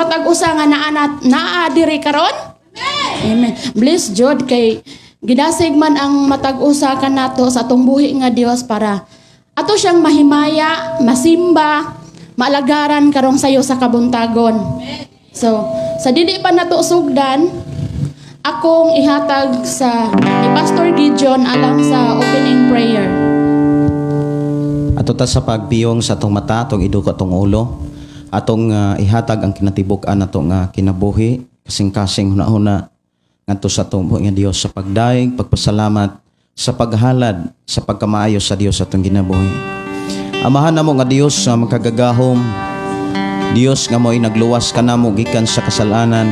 matag usa nga naa diri karon. Amen. Bless Jod kay gidasig man ang matag usa kanato sa atong buhi nga Dios para ato siyang mahimaya, masimba, maalagaran karong sayo sa kabuntagon. So, sa dili pa nato sugdan, akong ihatag sa ni Pastor Gideon alang sa opening prayer. Ato ta sa pagpiyong sa atong mata, atong iduko atong ulo, atong ihatag ang kinatibuk-an nato nga kinabuhi, kasing-kasing huna-huna ngadto sa atong buhi nga Dios sa pagdaig, pagpasalamat, sa paghalad, sa pagkamaayo sa Dios atong ginabuhi. Amahan namo nga Dios nga makagagahom, Dios nga mo'y nagluwas kanamo gikan sa kasalanan,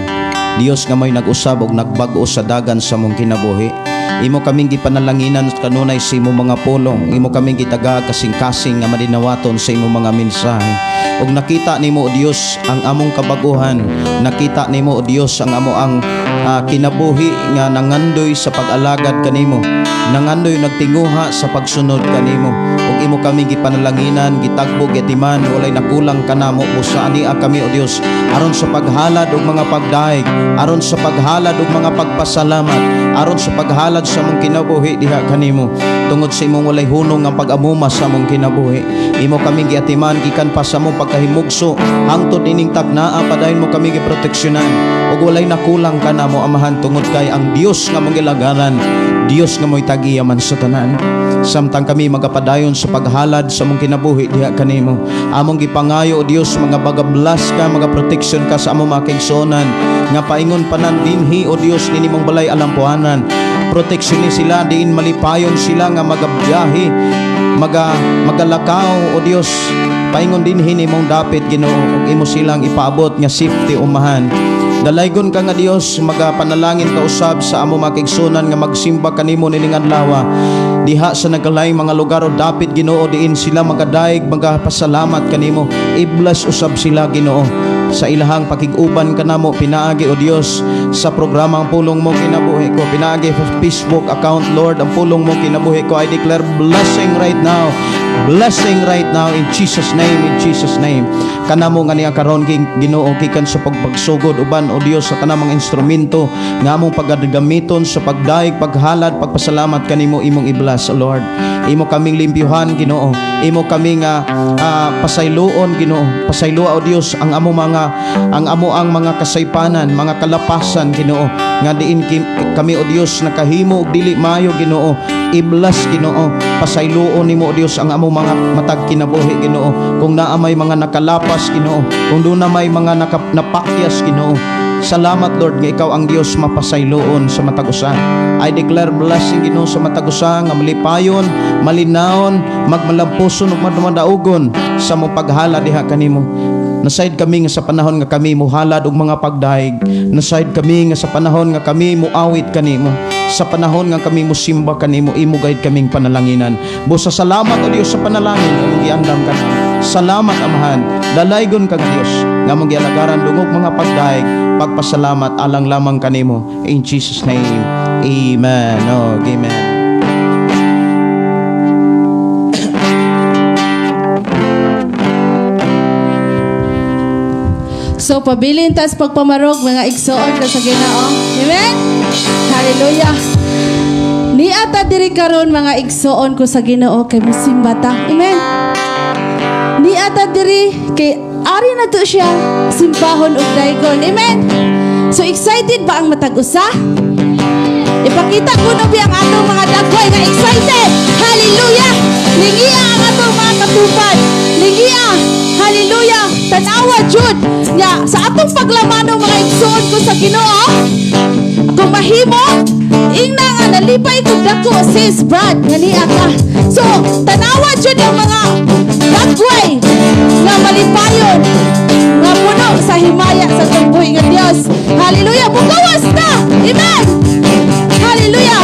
Dios nga mo'y nag-usab og nagbag-o sa dagan sa mong kinabuhi. Imo kaming gipanalanginan kanunay sa imo mga pulong, imo kaming gitaga kasing-kasing nga madinawaton sa imo mga mensahe. Og nakita nimo o Dios ang among kabaguhan, nakita nimo o Dios ang amo ang kinabuhi nga nangandoy sa pag-alagad kanimo, nangandoy nagtinguha sa pagsunod kanimo. Og imo kaming gipanalanginan, gitagbo gitiman, walay nakulang kanamo busa ania kami o Dios aron sa paghalad og mga pagdaig, aron sa paghalad og mga pagpasalamat, aron sa paghalad sa mong kinabuhi diha kanimo. Tungod sa imong walay hunong nga pag-amuma sa mong kinabuhi, imo kaming giatiman gikan pa sa mong pagkahimugso hangtod ining tagnaa padayon mo kami giproteksyonan ug walay nakulang kanamo amahan tungod kay ang Dios nga mong ilagaran, Dios nga mo'y tag-iyaman sa tanan. Samtang kami magapadayon sa paghalad sa mong kinabuhi diha kanimo, among gipangayo o Dios mga bagablas ka, mga proteksyon ka sa among mga kaigsuonan nga paingon panan dinhi o Dios nini mong balay alampuanan. Proteksyonin sila diin malipayon sila nga magabiyahe, magalakaw o Dios. Paingon dinhi nimong dapit Ginoo ug imo silang ipaabot nga safety umahan. Dalaygon ka nga Dios, magapanalangin ka usab sa amo mga kaigsuonan nga magsimba kanimo nining adlaw diha sa nagalaing mga lugar o dapit Ginoo diin sila magadaig magapasalamat kanimo. I-bless usab sila Ginoo sa ilahang pakiguban kanamo pinaagi o Dios sa programang Pulong Mo Kinabuhi Ko, pinaagi sa Facebook account Lord ang Pulong Mo Kinabuhi Ko. I declare blessing right now, blessing right now in Jesus name, in Jesus name. Kanamo nga niya karon Ginoo gikan sa pagpagsugod uban o Dios sa tanang mga instrumento nga among paggamiton sa pagdaig, paghalad, pagpasalamat kanimo imong iblas Lord. Imo kaming limpyuhan Ginoo, imo kaming pasayloon Ginoo, pasayloa o Dios ang amo ang mga kasaypanan, mga kalapasan Ginoo nga diin kami o Dios nakahimo og dili maayo Ginoo. I-bless Ginoo, pasayloon nimo o Dios ang amo mga matag kinabuhi Ginoo. Kung naa may mga nakalapas Ginoo, kung doon na may mga napakyas Ginoo, salamat Lord nga ikaw ang Dios mapasayloon sa matagusan. I declare blessing Ginoo sa matagusan nga malipayon, malinawon, magmalampuson ug madumandaugon sa mong paghala diha kanimo. Nasayid kami nga sa panahon nga kami muhalad og mga pagdaig. Nasayid kami nga sa panahon nga kami muawit kanimo. Sa panahon nga kami musimba kanimo, imo gayud kaming panalanginan. Busa salamat o Dios sa panalangin nga mong giandam ka. Salamat Amahan. Dalaygon ka nga Dios nga mong gialagaran dungog mga pagdaig, pagpasalamat alang lamang kanimo. In Jesus name. Amen. Oh, amen. So pabilin tas pagpamarog mga igsoon ka sa Ginoo. Amen. Hallelujah. Ni ata diri karon mga igsoon ko sa Ginoo kay musimba ta. Amen. Ni ata diri kay ari na to siya simpahon og daygon. Amen. So excited ba ang matag usa? Ipakita ko no biyang atong mga dagway nga excited. Hallelujah. Lingiya ang atong mga katupad. Lingiya. Hallelujah. Tanawa jud nya sa atong paglamanong mga igsoon ko sa Ginoo. Kung mahimo ingna nga nalipay kog dako sis Brad nga niya ka. So tanawa jud ang mga dagway nga malipayon nga puno sa himaya sa tumboy nga Dios. Hallelujah. Mugawas na. Amen. Hallelujah.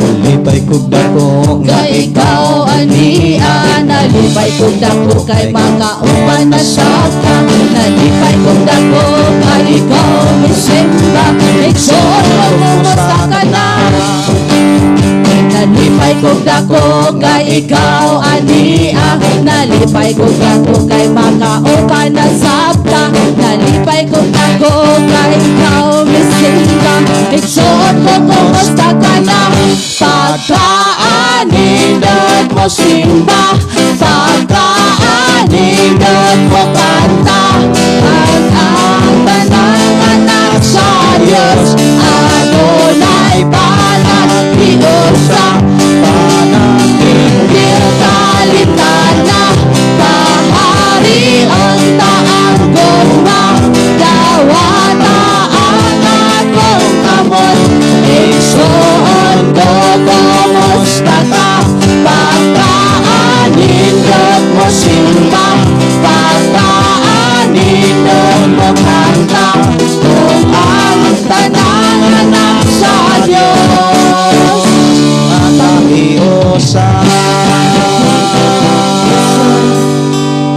Nalipay kog dako nga ikaw ania, nalipay kog dako kay makauban na siya ka. Nalipay kog dako kay ikaw misimba, igsoon mo sa kana. Nalipay kog dako kay ikaw ania. Nalipay kog dako kay makaupa na sabta. Nalipay kog dako kay ikaw misinta. Igsuot ko kumusta ka na. Pagkaanindot mo simba, pagkaanindot mo kanta. Ang pananganak sa Diyos, adunay balat iusa. Panangindil kalitana, kahari ang taang goma. Dawata ang akong amot, igsuon ko kumusta ka. Pagkaanindot mo simba, pagkaanindot mo kanta. Kung ang tananganak sa Diyos, Matangiosa.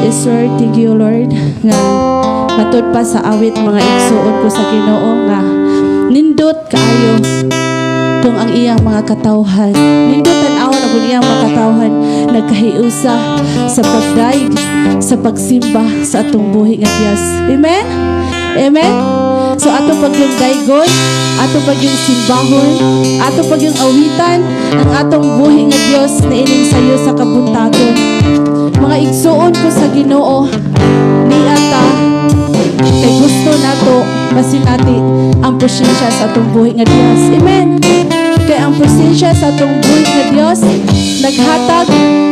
Yes, Lord, thank you, Lord, nga matod pa sa awit mga igsuon ko sa Ginoo nga nindot kaayo kung ang iyang mga katawhan. Nindot tan-awon ang iyang mga katawhan nagkahiusa sa pagdaig, sa pagsimba sa atong buhi nga Dios. Amen? Amen? So ato pag yung daygon, ato pag yung simbahon, ato pag yung awitan, ang atong buhi nga Dios na ining sayo sa kabuntagon. Mga igsuon ko sa Ginoo, ni ata kay gusto nato basin nati ang presensya sa atong buhi nga Dios. Amen. Kay ang presensya sa atong buhi nga Dios naghatag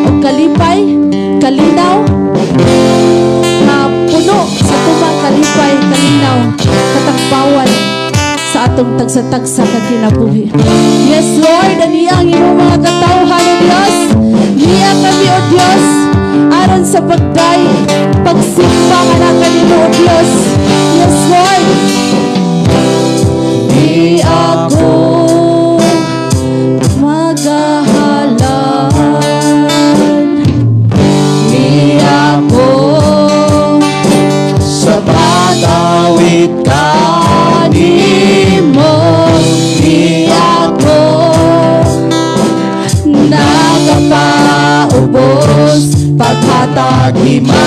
og kalipay, kalinaw, puno sa tumang kalipay, kalinaw, katagpawan sa atong tagsa-tagsa nga kinabuhi. Yes, Lord, ang iyang imong mga katawhan o Dios. Niya kami o Dios aron sa pagday, pagsimba nga na kanino o Dios. Yes, Lord. Di ako magahalan, di ako sa pag-awit kanimo, di ako nagapaubos paghatag himaya,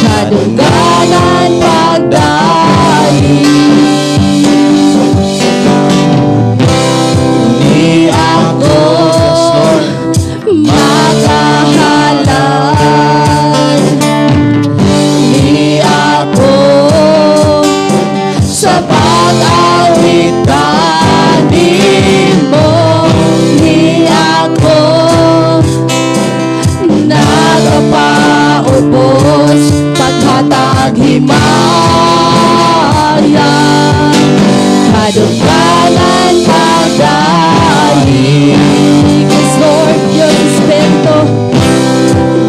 kadungganan pagdali. Di ako makahalan, di ako sa pag-awit kanimo, di ako nagapaubos paghatag himaya, kadungganan pagdali. Yes, Lord, Diyos Espiritu,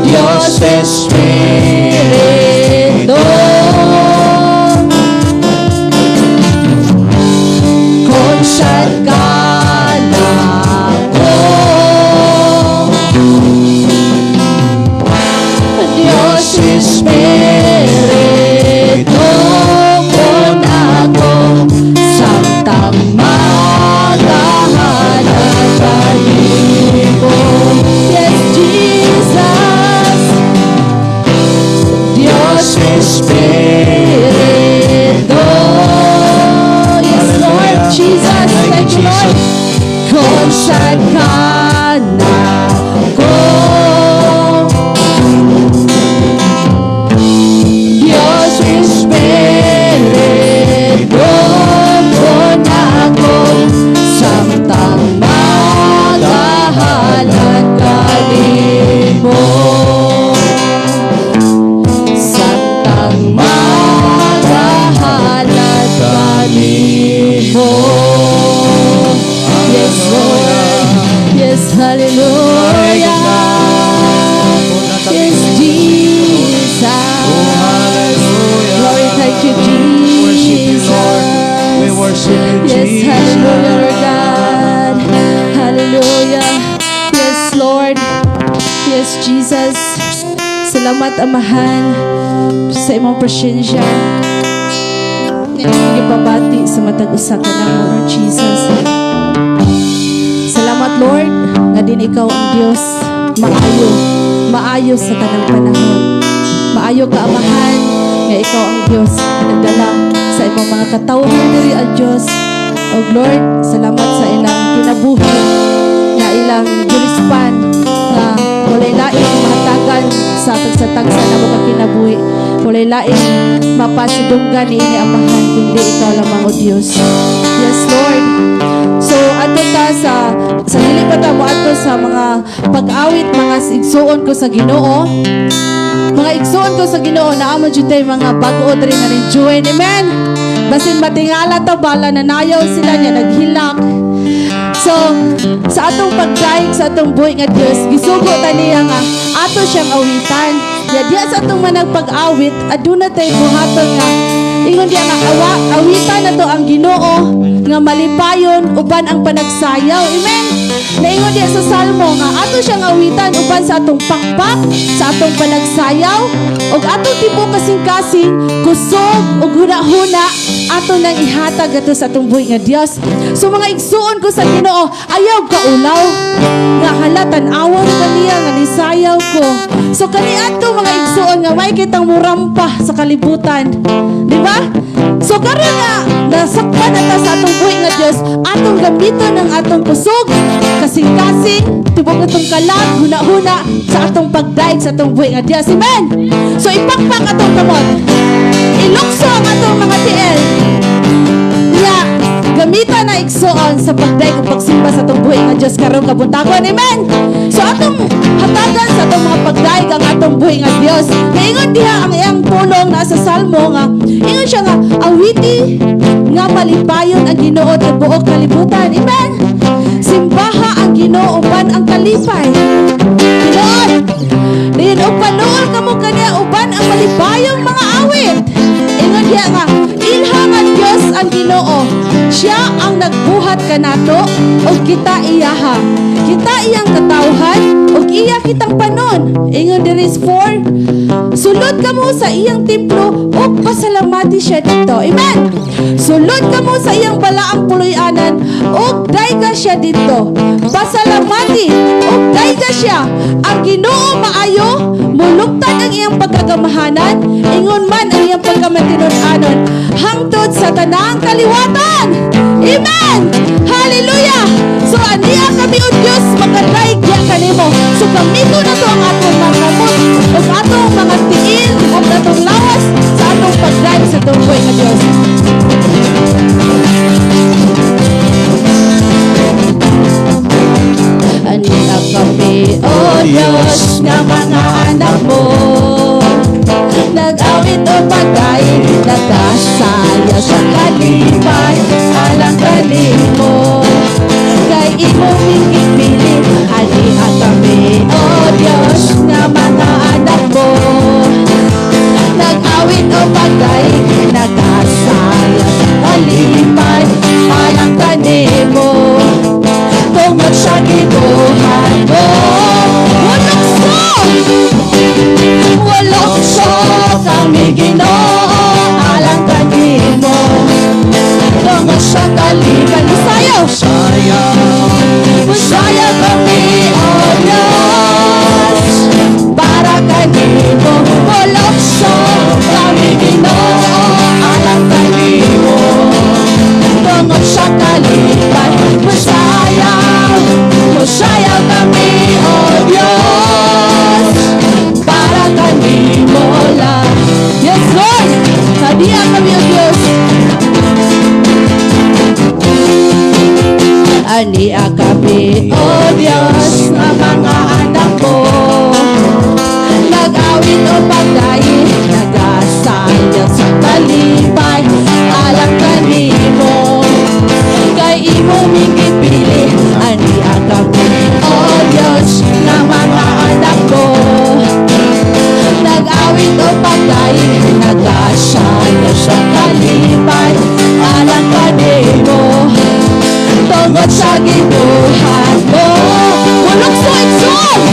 Diyos Espiritu, kung saan ka nako, Diyos Espiritu, kung ako samtang maghahanap kanimo. Yes, Jesus, Diyos Espiritu. Yes, Lord Jesus, thank you, Lord. Kung saan ka nako, Diyos Espiritu, kung ako samtang maghahanap kanimo, samtang maghahanap kanimo. Yes, Lord. Yes, hallelujah. Yes, Jesus. Glory, thank you, Jesus. We worship you, Yes, Jesus. hallelujah, Lord God. Hallelujah. Yes, Lord. Yes, Jesus. Salamat, Amahan, sa imong presensya. Nagpapabati sa matag usa ka na, Lord Jesus. Lord, nga din ikaw ang Diyos, maayo sa tanang panahon. Maayo ka, Amahan, nga ikaw ang Diyos na nagdala sa ibang mga katawhan diri ang Diyos. O Lord, salamat sa ilang kinabuhi, nga ilang girispan, nga walay laing mahatagan sa tagsa-tagsa na mga kinabuhi. Walay laing mapasidunggan ni Amahan, kundi ikaw lamang o Diyos. Yes, Lord. So, ato ta sa dili pa ta mo ato sa mga pag-awit, mga igsuon ko sa Ginoo. Mga igsuon ko sa Ginoo, naamo jud tay mga bag-o diri nga enjoy. Amen. Basin matingala ta bala na nayaw sila niya naghilak. So, sa atong pagdaig sa atong buhi nga Dios, gisugo ta niya nga ato siyang awitan. Diya sa atong manang pag-awit, aduna tay buhaton nga ingon diya nga awitan nato ang Ginoo nga malipayon uban ang panagsayaw. Amen. Naingon diya sa Salmo nga ato siyang awitan uban sa atong pakpak, sa atong panagsayaw, ug atong tibuok kasing-kasing kusog ug hunahuna ato nang ihatag ato sa atong buhi nga Dios. So mga igsuon ko sa Ginoo, ayaw ka ulaw nga halatan awon kaniya nga nisayaw ko. So kani ato mga igsuon nga may kitang murampa sa kalibutan. Di ba? So karon nga nasakpan ata sa atong buhi nga Dios, atong gamiton ang atong kusog, kasing-kasing, tibok atong kalag, huna-huna sa atong pagdaig sa atong buhi nga Dios. Amen. So ipakpak atong kamot. Ilukso ang atong mga tiil. Nga gamitan na igsuon sa pagdaig ug pagsimba sa atong buhi nga Dios karon kabuntagon. Amen. So atong hatagan sa atong mga pagdaig ang atong buhi nga Dios. Naingon diha ang iyang tulong na sa Salmo nga ingon siya nga awiti nga malipayon ang Ginoo sa buok kalibutan. Amen. Simbaha ang Ginoo uban ang kalipay. Ginoo, diin og panuol kamo kaniya uban ang malipayong mga awit. Ingon diha nga ilha nga Dios ang Ginoo. Siya ang nagbuhat kanato ug kita iyaha. Kita iyang katawhan ug iya kitang panon. Ingon diri 4, sulod kamo sa iyang templo ug pasalamati siya dito. Amen. Sulod kamo sa iyang balaang puloy-anan ug dayga siya dito. Pasalamati ug dayga siya. Ang Ginoo maayo, muluptan ang iyang pagkagamahanan, ingon man ang iyang pagkamatinud-anon hangtod sa tanang kaliwatan. Amen. Hallelujah. So aniya kami o Dios makadaig diya kanimo. So kamito na to ang atong mga kamot ug atong mga tiil ug atong lawas sa atong pagdaig sa atong buhi nga Dios. Aniya kami o Dios nga mga anak mo, nag-awit o pagdaig, nagkasaya sa kalipay, alang kanimo. Kay imo mingipili, aniya kami o Dios nga mga anak mo, nag-awit o pagdaig, nagkasaya sa kalipay, alang kanimo. Tungod sa gibuhat mo, walokso kami Ginoo, alang kanimo. Tungod sa kalipay, Musaya kami o Diyos, para kanimo. Walokso kami Ginoo, alang kanimo. Tungod sa kalipay, Musaya kami o Diyos, para kanimo lang. Yes, Lord! Hadiya kami o Diyos. Aniya kami o Diyos, nga mga anak mo, nag-awit o pagdaig, nag-asaya sa kalipay, alang kanimo. Kay imo mingipili, aniya kami o Diyos, nga mga anak mo, nag-awit o pagdaig, nag-asaya sa kalipay, alang kanimo. Tungod sa gibuhat mo, walokso igsoon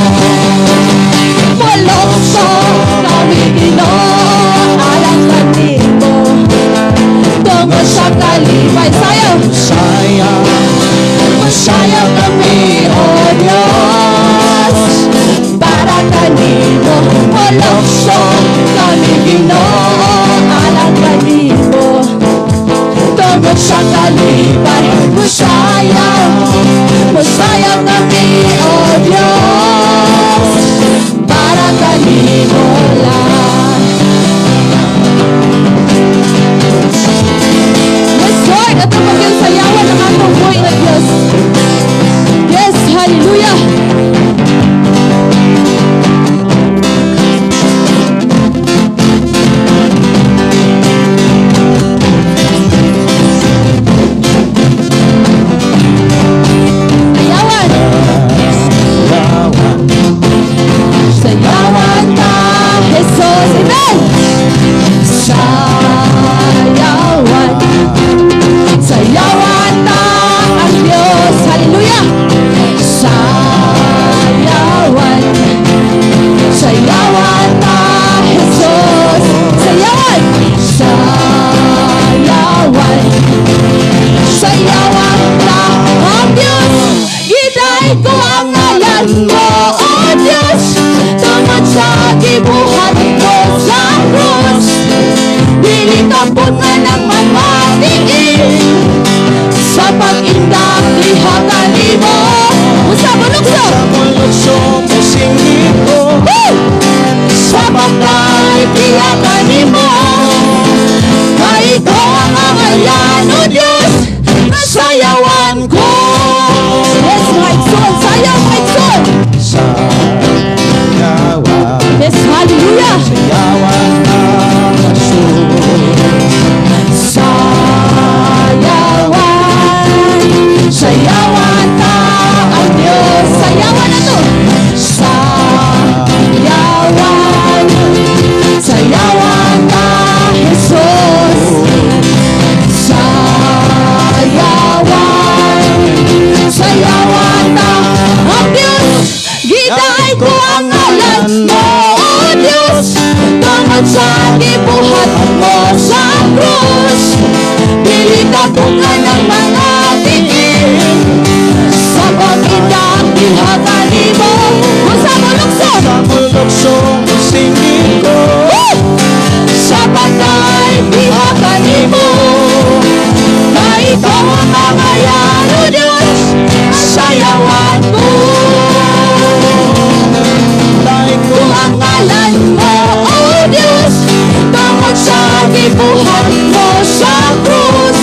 gibuhat mo sa krus,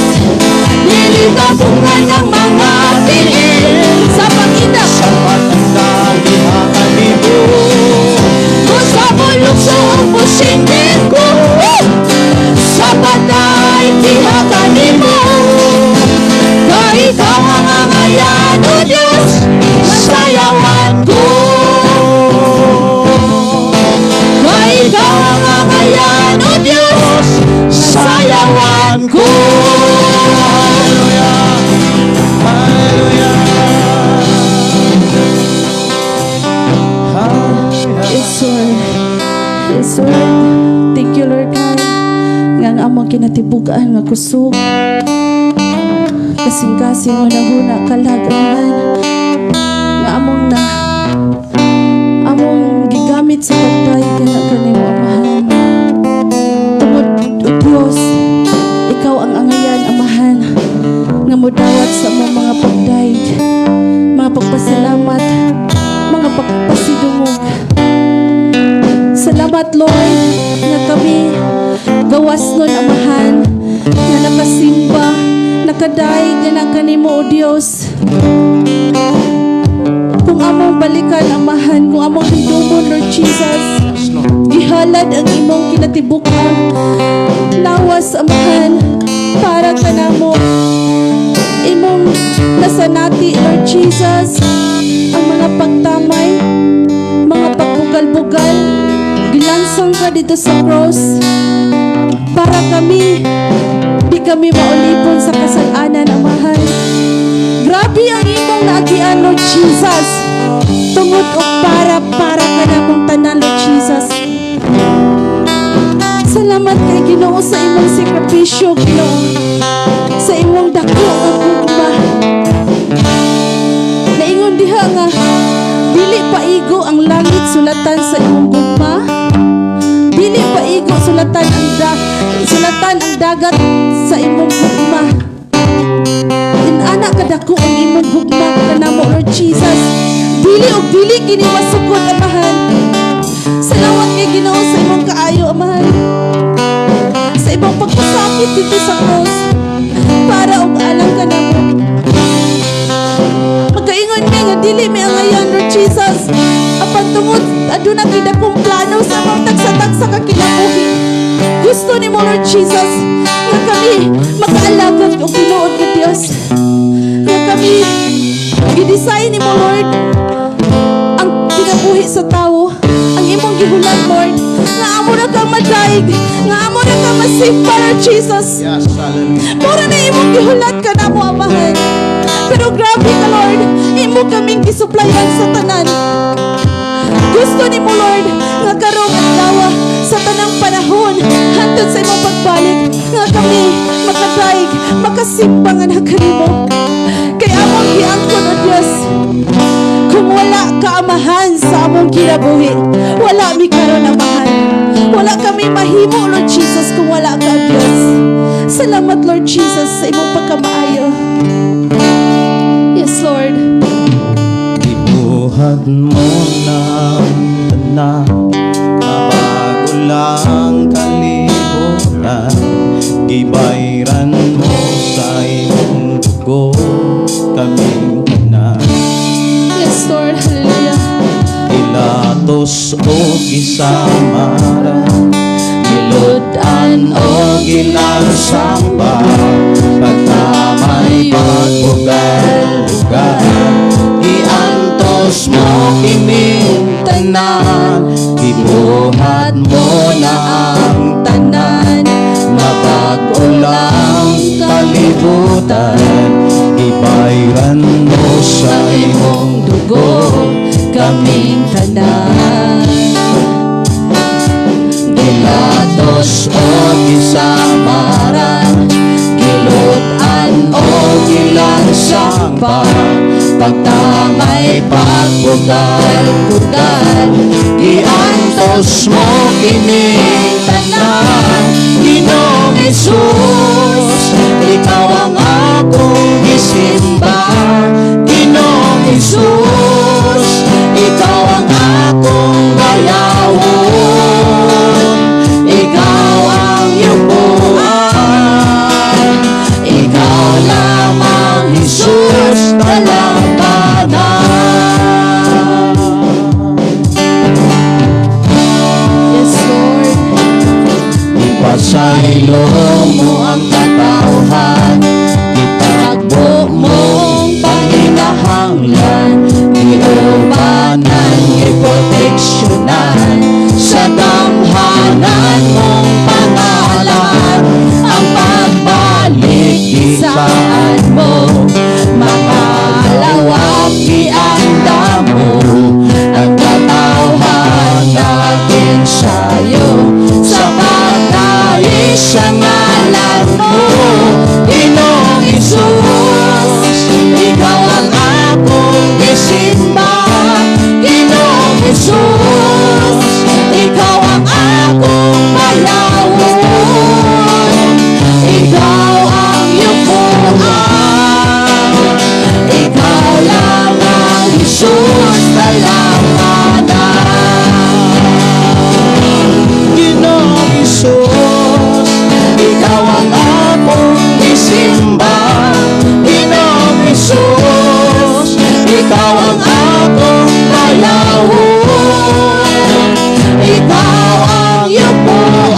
nilitapungan ng mga tiil sa pangina. Sa matandang ihakalibo, Sa bulok sa umusingin ko, sa patay tihakanin mo. Na ikaw ang angayan, O Diyos, masayawan ko. Na ikaw ang angayan, O Diyos, masayawan ko. Hallelujah. Hallelujah. Hallelujah. Yes, Lord. Yes, Lord. Thank you, Lord God. Nga ang among kinatibugaan nga kusog. Kasing-kasing mo na huna kalagaman. Nga among gigamit sa pagday kana kanimo amahan. Tungod o Dios, ikaw ang angayan amahan nga modawat sa among mga pagday, mga pagpasalamat, mga pagpasidungog. Salamat, Lord, nga kami gawas nun amahan, nga nakasimba, nakadaig nga kanimo, O Dios. Kung among balikan amahan, kung among hindumon, Lord Jesus, gihalad ang imong kinatibukan, lawas amahan, para kanamo imong nasanati, Lord Jesus, ang mga pagtamay, mga pagbugal-bugal, gilansong ka dito sa cross para kami di kami maulipon sa kasalanan, amahan. Grabe ang imong naagian, Lord Jesus, tungod o para ka namong tanan, Lord Jesus. Salamat kay Ginoo sa imong sakripisyo, Ginoo, sa imong dako ang gugma. Naingon diha nga dili paigo ang langit sulatan sa imong gugma, dili paigo sulatan ang dagat sa imong gugma. Inana kadako ang imong gugma kanamo, Lord Jesus, dili og dili kini masugod, amahan. Salamat kay Ginoo sa imong kaayo, amahan, sa imong pagpasakit dito sa cross para og alang kanamo. Magkaingon mi nga dili mi angayan, Lord Jesus, apan tungod aduna kay dakong plano sa among tagsa-tagsa ka kinabuhi. Gusto ni mo, Lord Jesus, nga kami makaalagad o tinuod ka Dios, nga kami gidesign ni mo, Lord, ang kinabuhi sa tao, ang imong gihulat, Lord, nga amo na ka madaig, nga amo na ka masimba, Lord Jesus. Yes, hallelujah. Mura na imong gihulat ka na mo, amahan. Pero grabe ka, Lord, imo kaming gisuplayan sa tanan. Gusto ni mo, Lord, nga karong adlaw sa tanang panahon hantod sa imong pagbalik, nga kami makadaig, makasimba nga na kanimo. Kay among giangkon, O Dios, kung wala ka, amahan, sa among kinabuhi, wala mi karon, amahan. Wala kami mahimo, Lord Jesus, kung wala ka, Dios. Salamat, Lord Jesus, sa imong pagkamaayo. Yes, Lord. Ibuhat mo na mabago lang kalibutan, gibayran mo sa iyong dugo kaming tanan. Yes, Lord. Hallelujah. Ilatos o gisamara, gilutan o gilansamba, pagkamay pagbugal-bugal, giantos mo kiming tanan, gibuhat mo na ang tanan, mapag-ulang kalibutan, ibayran mo sa imong dugo kaming tanan. Gilatos o gisamaran, gilutan o gilansamba, pagtamay pagbugal-bugal, giantos mo kining tanan. Ginoong Jesus, ikaw ang akong gisimba. Ginoong Jesus, ikaw ang akong gayawon. Ikaw ang iyong buhay. Nailong mo ang katauhan, itagbo mong panginahanglan, iubanan, iproteksyonan, sa damhanan mong pangalan, ang pagbalik di saan mo, makalawak ianda mo, ang katauhan natin sa'yo, sa pagdais sa ngalan mo, Ginoong Hesus, ikaw ang akong isimba, Ginoong Hesus, ikaw ang akong bayawon, ikaw ang yupuan, ikaw lang ang Hesus dalawanan. Ginoong Hesus, ikaw ang akong isimba, Ginoong Hesus, ikaw ang akong bayawon, ikaw ang yupuan,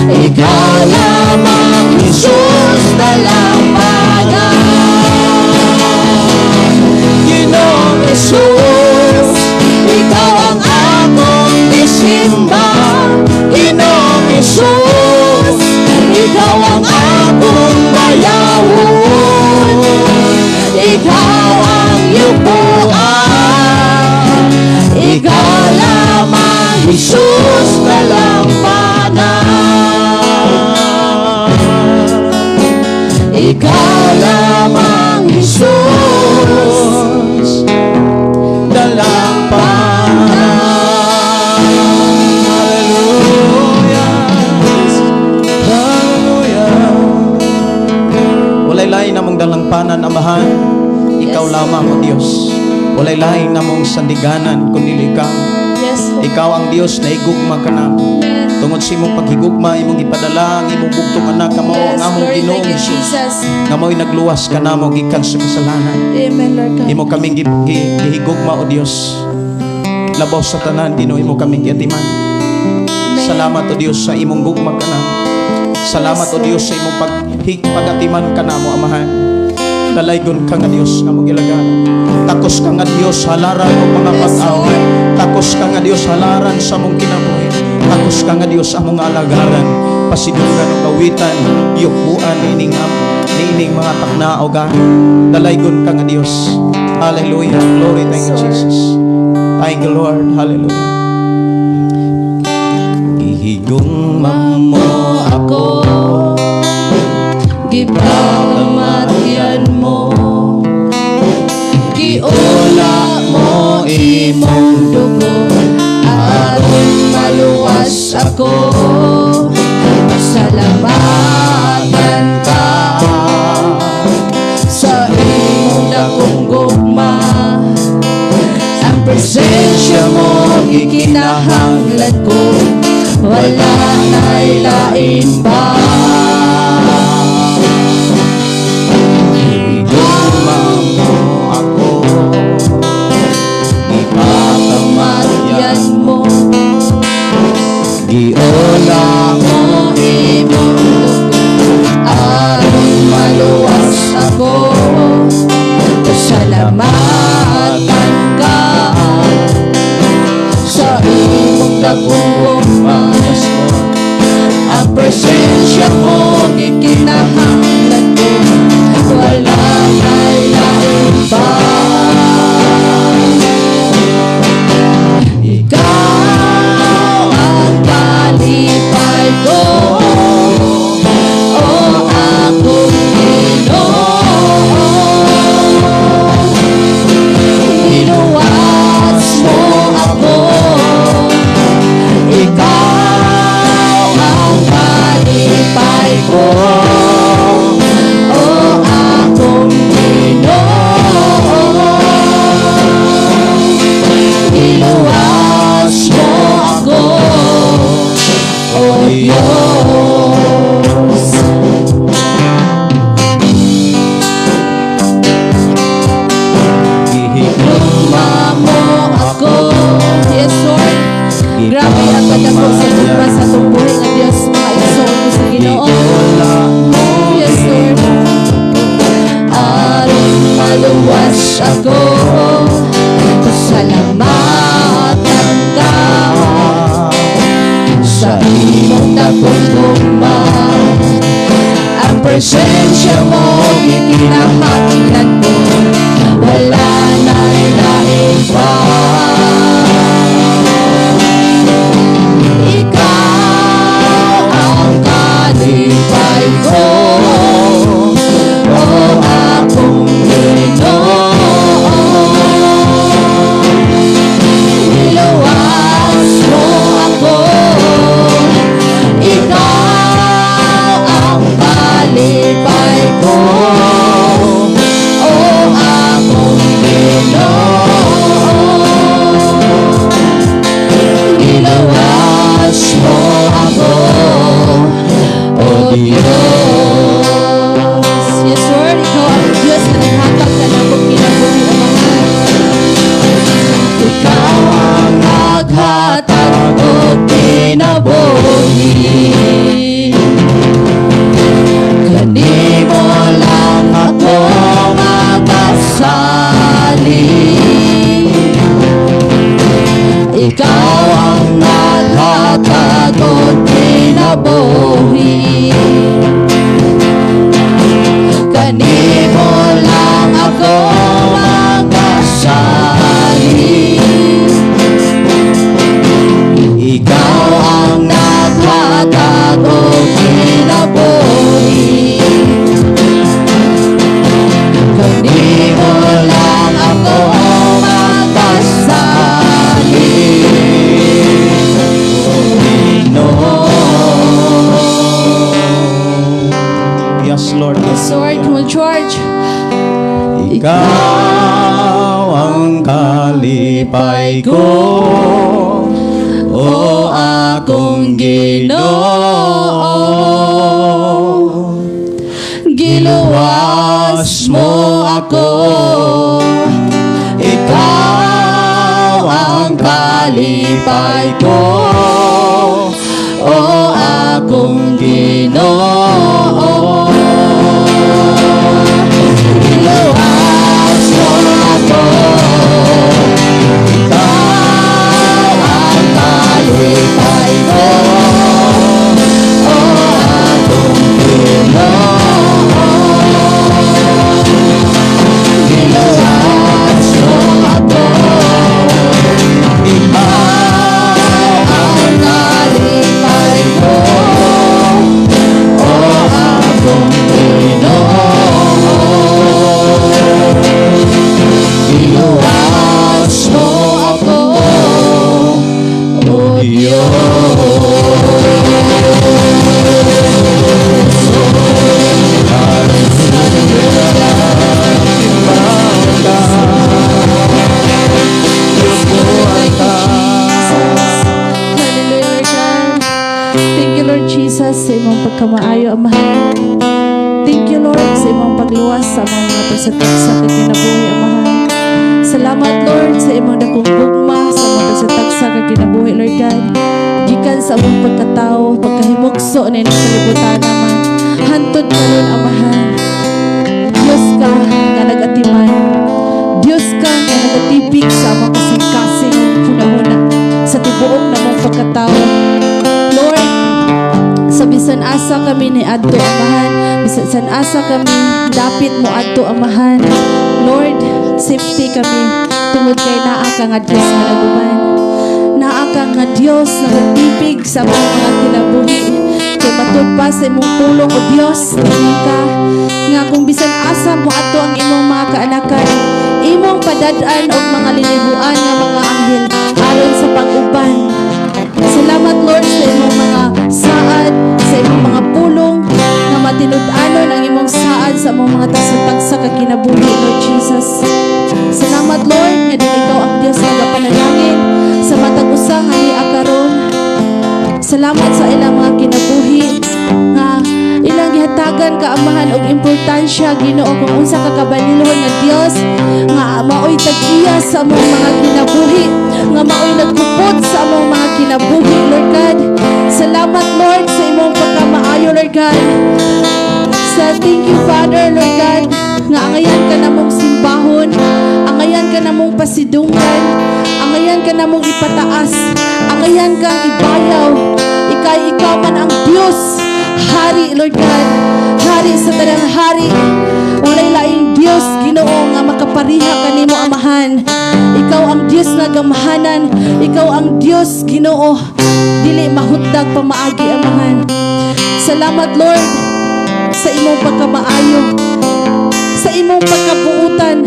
ikaw lamang Hesus dalawanan. Ginoong Hesus, ikaw ang akong isimba, Ginoong Hesus, ikaw ang akong bayawon, ikaw ang yupuan, ikaw lamang Hesus dalawanan. Ikaw lamang Hesus dalawanan. Hallelujah. Hallelujah. Walay lain namong dalampanan, Amahan. Ikaw lamang, O Diyos. Walay lain namong sandiganan kundi ikaw. Yes, Lord. Ikaw ang Diyos na igugma ka na. Tungod sa imong paghigugma, imong ipadala ang imong bugtong anak kamo Yes, ang among Lord, Ginoong thank you, Hesus. Jesus. Ngamoy nagluwas ka namo gikan sa kasalanan. Amen, Lord God. Imo kaming gihigugma, O Dios. Labaw sa tanan, Ginoo, imo kaming giatiman. Salamat, O Dios, sa imong gugma ka namo. Salamat, O Dios, sa imong pagatiman ka namo, Amahan. Dalaygon ka nga Dios nga mong ilaganan. Takos ka nga Dios halaran o mga pag-away. Takos ka nga Dios halaran sa mong kinabuhi. Takos ka nga Dios among alagaran. Pasidunggan o kawitan, yukuan ining mga taknao ga. Dalaygon ka nga Dios. Hallelujah. Glory, thank you Jesus. Thank you Lord. Hallelujah. Ihigugma mo ako, gipakamatian mo, giula mo imong dugo, aron maluwas ako, pasalamatan ka sa imong dakong gugma, ang presensya mo ikinahanglan ko, wala na'y lain pa. Igugma mo ako, ipakamatyan mo, giula mo imong dugo, aron maluwas ako, pasalamatan ka sa imong dakong gugma, ang presensya mo ikinahanglan ko, wala na'y lain pa. Ikaw ang kalipay ko, o akong Ginoo. Inuwas mo ako, ikaw ang kalipay ko, o akong Ginoo. gugma. Ang presensya mo, ikinahanglan ko, wala na'y lain pa. Ikaw ang kalipay ko, o akong Ginoo. Niluwas mo ako, ikaw ang kalipay ko, o akong Ginoo. Niluwas mo ako, o Diyos. Yes, Lord, ikaw ang Diyos na naghatag ka na kung kinabuhi ang mga. Ikaw ang naghatag o kinabuhi. Kanimo lang ako magpasaling. Ikaw ang naghatag o kinabuhi. Kanimo lang ako magpasaling. Ikaw ang naghatag o kinabuhi. Kanimo lang ako magpasaling. Yes, Lord. Yes, Lord, come on, George. Ikaw ang kalipay ko, o akong Ginoo. Giluwas mo ako, ikaw ang kalipay ko, o akong Ginoo. Giluwas mo ako, ikaw ang kalipay ko, o akong Ginoo. Giluwas mo ako, ikaw ang kalipay ko, o akong Ginoo. Giluwas mo ako, o Thank you, Lord Jesus, sa imong pagkamaayo, Amahan. Thank you, Lord, sa imong pagluwas sa among mga pagsatagsa kay kinabuhi, Amahan. Salamat, Lord, sa imong dakong gugma sa among pagsatagsa kay kinabuhi, Lord God. Gikan sa among pagkatao, pagkahimugso na inyong kalibutan, Amahan. Hantod ka, Lord, Amahan. Diyos ka nga nag-atiman. Diyos ka nga nag-atibig sa among kasing-kasing huna-huna sa tibuok na mong pagkatao. Lord, sa bisan asa kami ni adto, Amahan. Bisan asa kami dapit mo adto, Amahan. Lord, safety kami tungod kay naa ka nga Diyos nga naguban. Naa ka nga Diyos na nagtipig sa among mga kinabuhi. Kay batud pa sa imong pulong, o Diyos, tingin ka nga kung bisan asa mo ato ang imong mga kaanakan, imong padadaan og mga lilibuan nga mga anghel aron sa pag-uban. Salamat, Lord, sa imong mga saad, sa imong mga pulong nga matinud-anon ang imong saad sa among mga tagsatagsa kag kinabuhi, Lord Jesus. Salamat, Lord, nga din ikaw ang Diyos nga nagapanalangin sa matag usa nga hiakaron. Salamat sa ilang mga kinabuhi nga ilang gihatagan ka, Amahan, og importansya, Ginoo, kung unsa ka kabalilhon nga Dios nga maoy tag-iya sa among mga kinabuhi, nga maoy nagkupot sa among mga kinabuhi, Lord God. Salamat, Lord, sa imong pagkamaayo, Lord God. Sa thank you, Father, Lord God, nga angayan ka namong simbahon, angayan ka namong pasidunggan, angayan ka namong ipataas, angayan kang ibayaw. Kay ikaw man ang Diyos, Hari, Lord God, Hari sa tanang hari. Walay laing Diyos, Ginoo, nga makapariha kanimo, Amahan. Ikaw ang Diyos nga gamahanan. Ikaw ang Diyos, Ginoo, dili mahutdag pamaagi, Amahan. Salamat, Lord, sa imong pagkamaayo, sa imong pagkabuutan.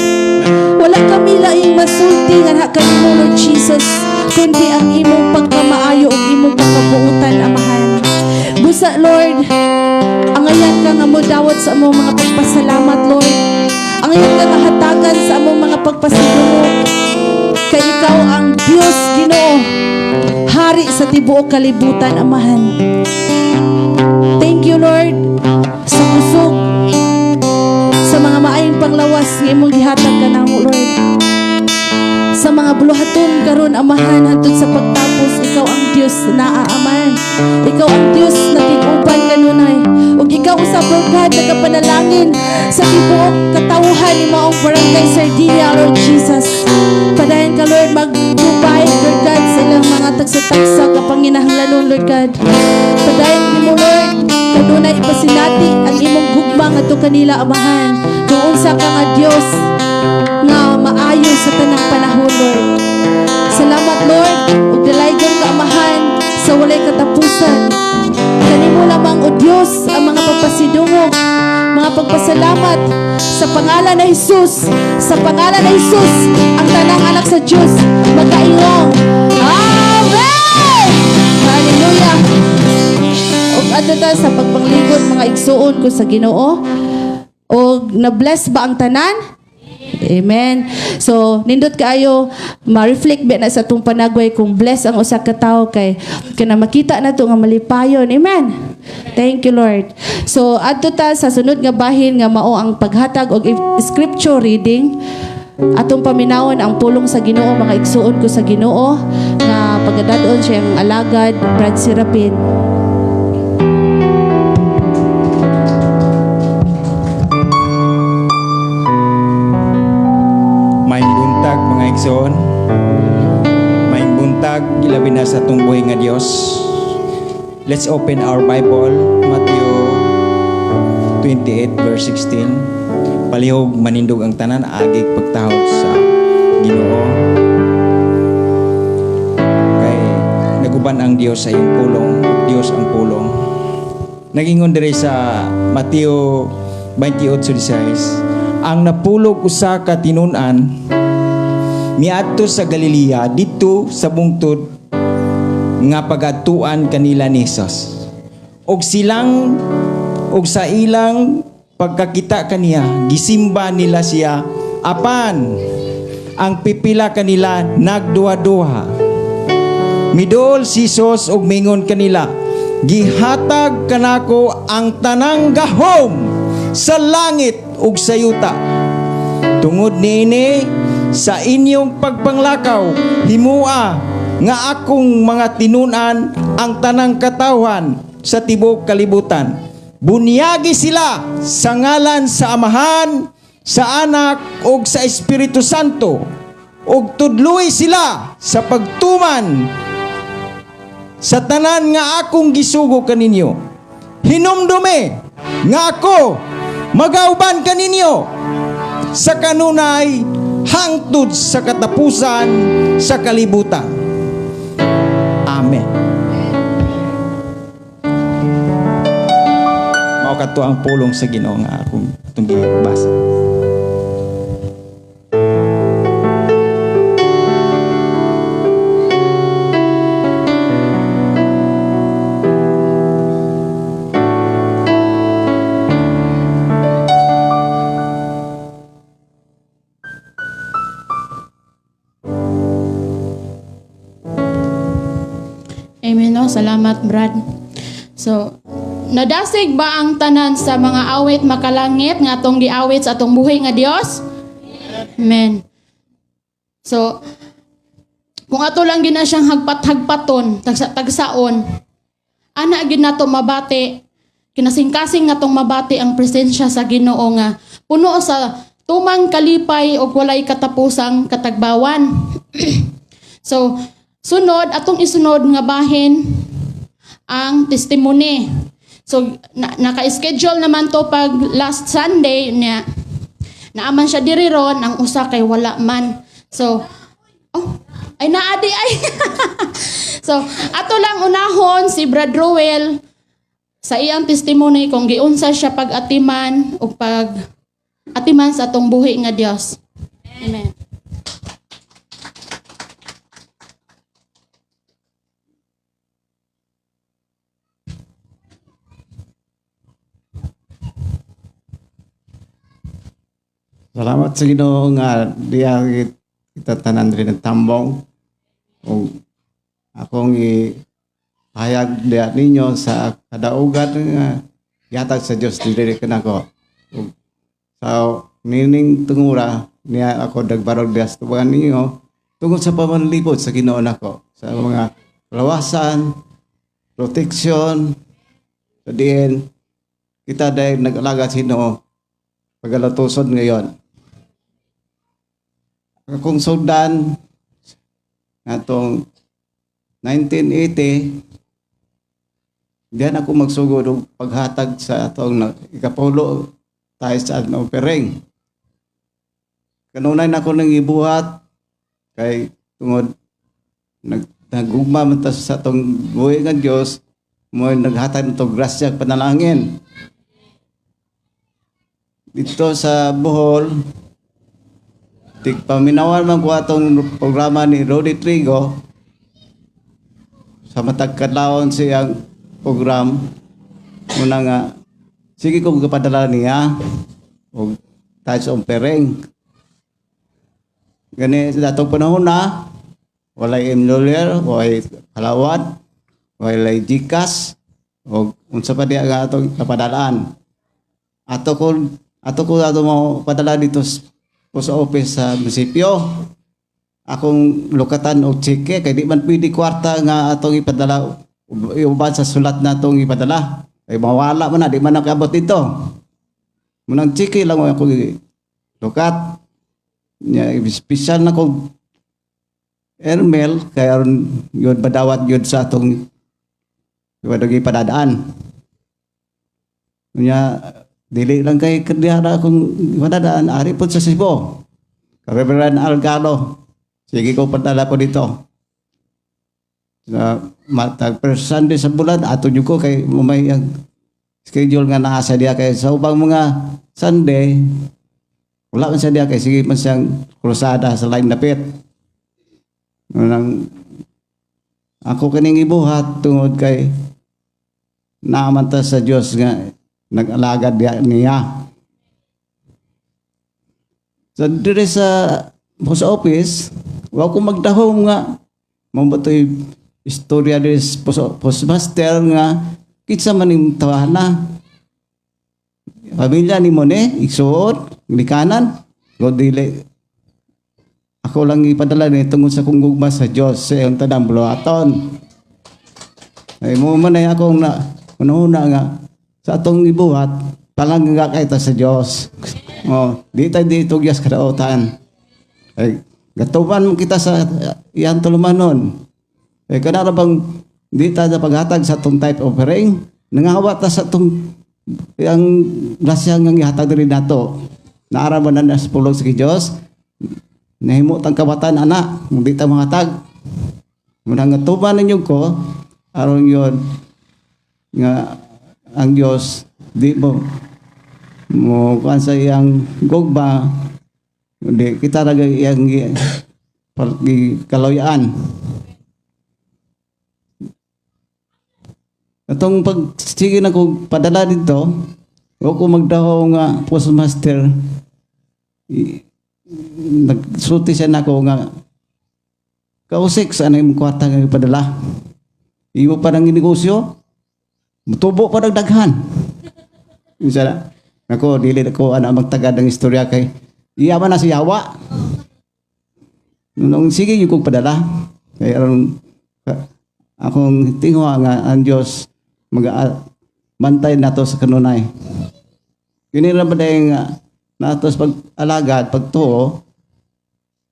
Wala kami laing masulti nga kanimo, Lord Jesus, kundi ang imong pagkamaayo ug imong pagkabuutan, Amahan. Busa, Lord, angayan ka nga modawat sa among mga pagpasalamat, Lord. Angayan ka nga hatagan sa among mga pagpasidungo. Kay ikaw ang Diyos, Ginoo, Hari sa tibuok kalibutan, Amahan. Thank you, Lord, sa kusog, sa mga maayong panglawas nga imong gihatag kanamo, Lord. Sa mga buluhaton karon, Amahan, hantod sa pagtapos, ikaw ang Diyos na aaman. Ikaw ang Diyos na tiguban kanunay. Ug ikaw usab, Lord God, nagapanalangin sa tibuok katawhan ni maong Barangay Sardinia, Lord Jesus. Padayon ka, Lord, mag-provide, Lord God, sa ilang mga tagsa-tagsa kapanginahanglanon, Lord God. Padayon mo, Lord, kanunay ipasinati ang imong gugma ngadto kanila, Amahan. Kung unsa ka nga Diyos nga maayo sa tanang panahon, Lord. Salamat, Lord, ug dalaygon ka, Amahan, sa walay katapusan. Kanimo lamang, O Diyos, ang mga pagpasidungog, mga pagpasalamat sa pangalan na Jesus. Sa pangalan na Jesus, ang tanang anak sa Diyos magkaingong. Amen! Hallelujah! Ug adto ta sa pagpangligon, mga igsuon ko sa Ginoo. Og na-bless ba ang tanan? Amen. So, nindot kaayo ma-reflect ba na sa atong panagway kung bless ang usa ka tawo kay kana makita na to nga malipayon. Amen. Thank you, Lord. So, adto ta sa sunod nga bahin nga mao ang paghatag og scripture reading. Atong paminawon ang pulong sa Ginoo, mga igsuon ko sa Ginoo nga pagdadon siyang alagad Brad Serapin. Mga igsoon, maing buntag ilabi na sa atong buhay nga Dios. Let's open our Bible, Matthew 28 verse 16. Palihog manindog ang tanan, agig pagtahod sa Ginoo. Kay naguban ang Dios sa iyong pulong, Dios ang pulong. Nagingon diri sa Matthew 28:16, ang napulog usa ka tinun-an miadto sa Galilea dito sa bungtod nga pagatuan kanila ni Jesus. Og sa ilang pagkakita kaniya, gisimba nila siya, apan ang pipila kanila nagduha-duha. Midol si Jesus og mingon kanila, gihatag kanako ang tanang gahom sa langit ug sa yuta. Tungod niini sa inyong pagpanglakaw, himua nga akong mga tinunan ang tanang katawhan sa tibuok kalibutan. Bunyagi sila sa ngalan sa Amahan, sa Anak, ug sa Espiritu Santo. Ug tudloy sila sa pagtuman sa tanan nga akong gisugo kaninyo. Hinumdumi nga ako magauban kaninyo sa kanunay hangtod sa katapusan sa kalibutan. Amen. Mao kadto ang pulong sa Ginoo nga akong itong gibasa. Amen, no? Salamat, Brad. So, nadasig ba ang tanan sa mga awit makalangit nga atong giawit sa atong buhay nga Dios? Amen. So, kung ato lang gina siyang hagpat-hagpaton, tagsaon, ana gid nato mabati, kinasing-kasing natong mabati ang presensya sa Ginoo nga puno sa tumang kalipay o walay katapusang katagbawan. So, sunod, atong isunod nga bahin, ang testimony. So naka-schedule naman to pag last Sunday niya. Naaman siya diri ron, ang usa kay wala man. So ay naadi ay. So ato lang unahon si Brad Roel sa iyang testimony kung giunsa siya pag-atiman o pag-atiman sa atong buhi nga Dios. Amen. Salamat sa Ginoo nga diya kita tanan rin ng tambong. O akong ihayag diya ninyo sa kadaugan nga yatag sa Dios diri kanako. So nining tungura niya ako dagbarog diya sa tubangan ninyo tungod sa pamanlibot sa Ginoo nako sa mga lawasan, protection, sa diin kita dahil nag-alaga sa Ginoo pagalatusod ngayon. Akong sundan natong 1980 diyan ako magsugod og paghatag sa atong ikapulo tayo sa opereng. Kanunay na ako nang ibuhat kay tungod nagugma man ta sa atong buhi nga Dios mo naghatag nito grasya panalangin. Dito sa Bohol, paminawan man ko atong programa ni Rodi Trigo sa matag kadlawon siyang program muna nga sige kong kapadala niya o tayo sa umpereng gani sa datong panahon na walay emlolier walay kalawat walay Gcash o unsa pa diya nga atong kapadalaan ato ko mo padala dito sa office sa munisipyo. Akong lukatan og cheque kay di man pwede kwarta nga atong ipadala iuban sa sulat natong ipadala. Ay mawala man na di man nakaabot dito. Munang cheque lang ako lukat. Nya special na kog airmail kay aron yun badawat yun sa atong ipadadaan. Nya dili lang kay kadiyara akong madadaan ari po sa Cebu. Reverend Algalo. Sige ko padala po dito. Matag per Sunday sa bulan ato jud ko kay may ang schedule nga naa sa diya kay sa ubang mga Sunday wala man sa diya kay sige man siyang krusada sa lain dapit. Nang ako kining ibuhat tungod kay naaman ta sa Dios nga nag-alaga niya. So, dire sa post office, wala ko magdahom nga. Mambatoy istorya dire sa postmaster nga, kitsa man yung tawana. Pamilya ni mo isuot, likanan, godili. Ako lang ipadala ni tungod sa kong gugma sa Diyos sa iyong tadang buluhaton. Ay mo man ay akong una nga, sa atong ibuhat, palang nga kayo sa Diyos. Di tayo dito gyas kadautan. Ay, gatuban mo kita sa iyan tulumanon. Ay, kanara bang di tayo paghatag sa atong type of ring, nangawa ta sa atong ang grasya nga ihatag rin nato. Naaraman na sa pulog sa Diyos, nahimo tang kabatan anak, di tayo mahatag. Munang gatuban ninyo ko, aron yun, nga ang Diyos di mo kuan sa iyang gugba di kita raga iyang kaloyaan. Atong pagsige na ko padala dito o ko magdaho nga postmaster nagsulti siya nako nga kausik sa anong kwarta nga ipadala iyo pa ng negosyo mutubo pa daghan. Insala. Nako dili ko ana magtagad ng istorya kay iya man na si Yawa. Nung sige yung kong padala. Kay aron akong tingwa nga ang Dios mag-mantay nato sa kanunay. Kini ra ba dayang nato sa pag-alagad, pagtuo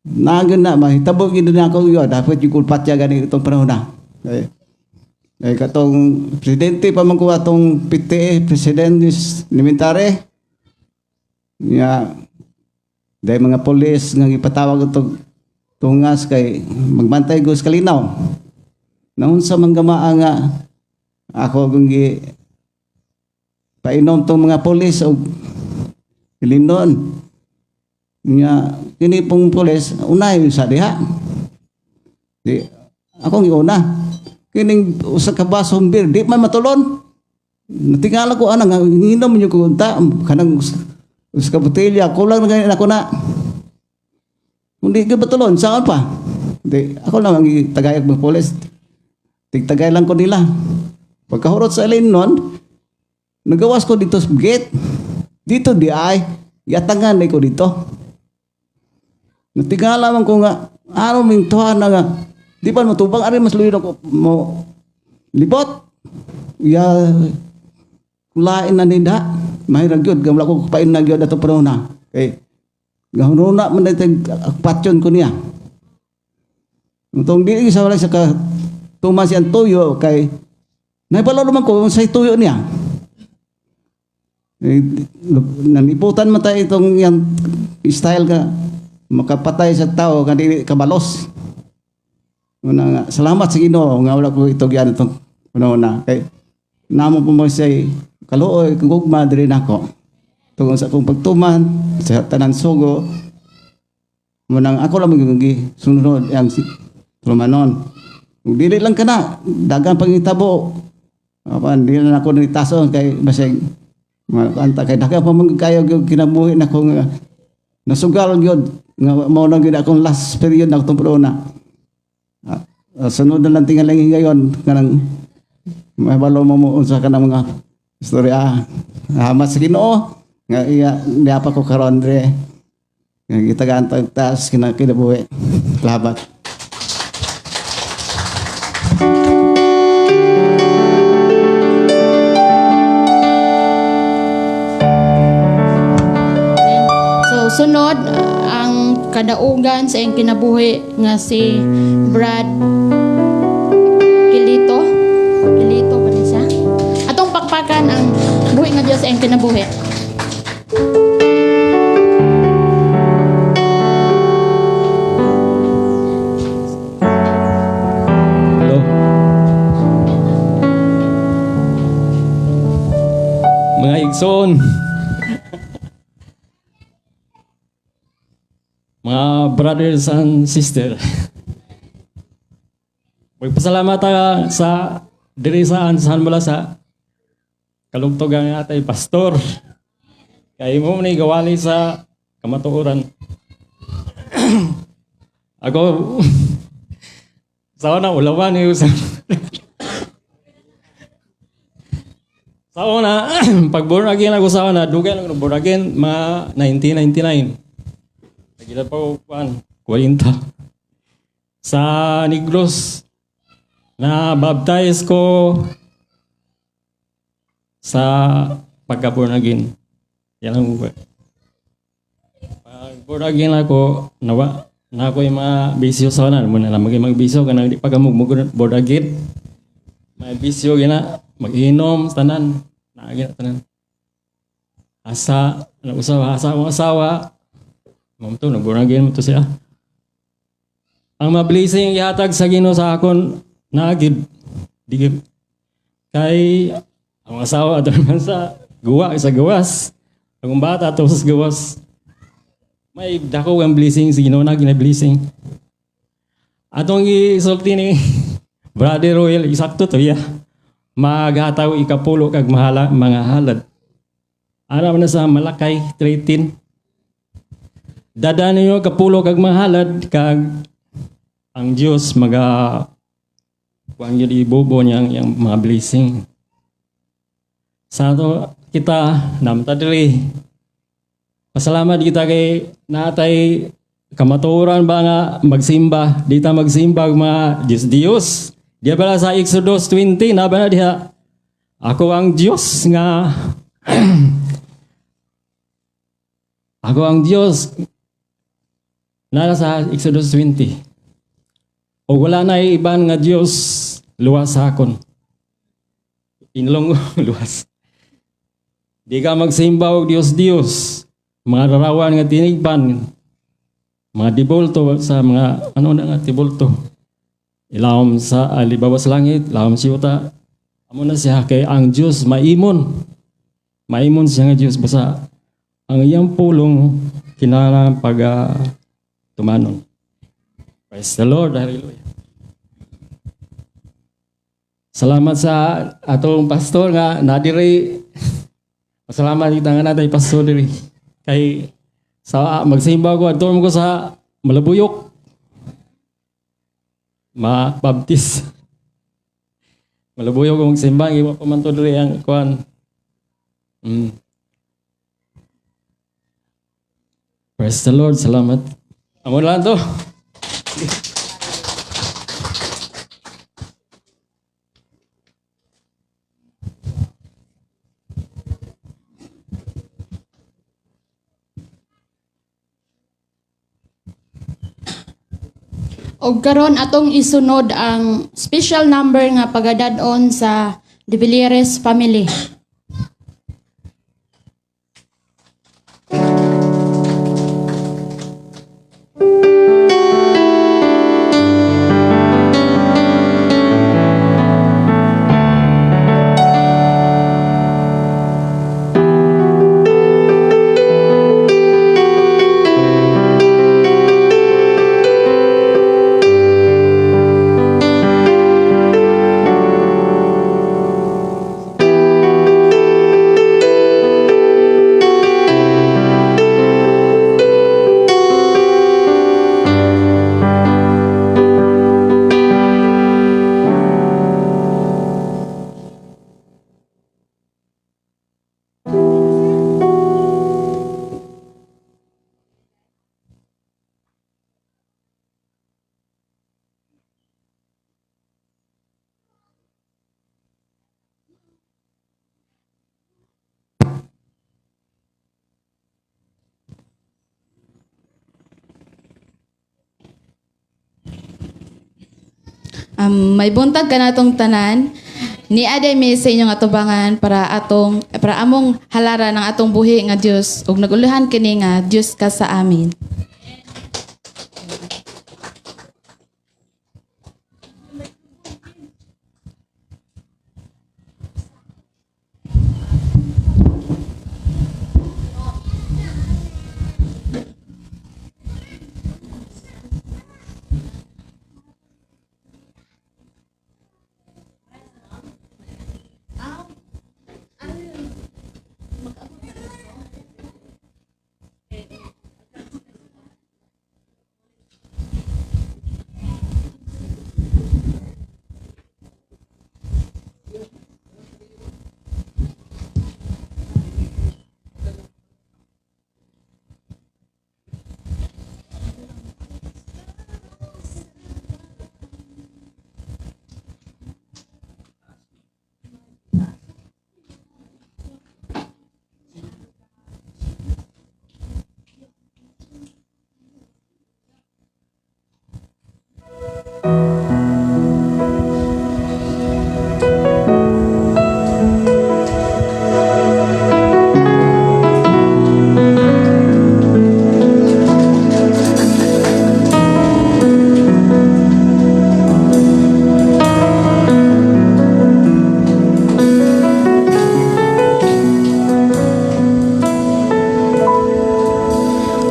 nagan na mahitabo gid na ako yo dapat yung kulpatya gani itong panahon na. Okay. Ay katong presidente pa man ko atong PTA, President Elementary. Nga, dahil mga polis nga ipatawag itong tungas kay magbantay ko sa kalinaw. Naunsa man gamaa nga ako kung painom tong mga polis o ilinon. Nga, kini pong polis, unay sa diha. Di, akong iuna. Kining usa ka basong beer, di man matulon. Natingala ko ana nga nginom niyo ko unta kanang usa ka botelya, kulang na ganyan ako na. Hindi ka matulon, saan pa? Di, ako lang ang tagayag ng polis. Tigtagay lang ko nila. Pagkahurot sa alin nun, nagawas ko dito sa gate. Dito di ay, yatangan ko dito. Natingala man ko nga, ano ming tuhan na nga, di pa matubang, ari mas luyo ko mo libot. Ya, kulain na nida. Mahirag yun, gamla ko kapain na yun ato panahon na. Okay. Gahununa man na patyon ko niya. Itong di isa wala sa ka tumas yan tuyo kay naibalo naman ko sa tuyo niya. Naniputan man tayo itong yan style ka makapatay sa tao kandi kabalos. Una nga, salamat sa Ginoo nga wala ko ito yan itong panahon kay namo po mo say kaluoy kung gugma diri nako. Tungod sa akong pagtuman sa tanan sugo munang ako lang magigi sunod ang trumanon. Kung dili lang kana dagang pangitabo. Apan dili na ako nitason kay basig anta kay dagang pa kayo kinabuhi na ko nga nasugal gyud nga mao na gyud akong last period na akong corona. Sunod na lang tingalang ngayon kanang mahibalo mo unsa ka ng mga istorya. Hamat sa Ginoo nga iya niapa ko karon dre. Nga gitagaan taas kinabuhi. Salamat. So sunod ang kadaugan sa iyang kinabuhi nga si Brad Kilito pa rin siya. Atong pakpakan ang buhi nga Dios sa iyang kinabuhi. Hello. Mga igsoon. Mga brothers and sister. Magpasalamat ta sa diri sa ansahan mula sa kalugtugan nga atay pastor. Kay mo ni gawali sa kamatuoran. Ako sa una ulawan ni sa sa una pag born again ako sa una dugan ako born again mga 1999. Nagila pa ko 40 sa Negros na baptize ko sa pagka-born again. Yan ang pag born again ako, na ako yung mga bisyo sa kanan. Muna na mga bisyo, kanang di pagkamug born again. May bisyo gina, mag-inom, tanan. Naagin tanan. Asa, asa akong asawa. Mamto, nag-born again mo to siya. Ang mablising ihatag sa Ginoo sa akon, naagid. Digib. Kay, ang asawa naman sa gawas. Ang bata to sa gawas. May dako ang blessing, sa Ginoo na gina-blessing. Atong isulti ni Brother Royal, isakto to ya. Magataw ikapulo kag mga halad. Aram na sa Malakay 13. Dadaan niyo kapulo kag mga halad kag ang Dios kuan gyud ibobo niyang yang mga blessing. Sa ato kita namta diri. Pasalamat kita kay natay kamatuoran ba nga magsimba, dita magsimba mga Dios. Diya pala sa Exodus 20 na ba na diha? Ako ang Dios nga ako ang Dios. Nara sa Exodus 20. O wala na iban nga Dios luwas sa akon. inlong luwas. Di ka magsimba og Dios, mga larawan nga tinigpan, mga dibulto sa mga ano na nga dibulto. Ilawom sa alibawas langit, ilawom si yuta. Amo na siya kay ang Dios maimon. Maimon siya nga Dios basta ang iyang pulong kinahanglan pag tumanon. Praise the Lord. Hallelujah. Salamat sa atong pastor nga nadiri. Salamat kita nga natin pastor diri. Kay sa magsimba ko adto ko sa Malabuyok. Ma-baptist. Malabuyok ko magsimba iwa pa man to diri ang kuan. Praise the Lord. Salamat. Amo lang to. Og karon atong isunod ang special number nga pagadadon sa De Villeres family. May buntag ka natong tanan. Ni aday mi sa inyong atubangan para among halara ng atong buhi nga Dios ug naguluhan kini nga Dios ka sa amin.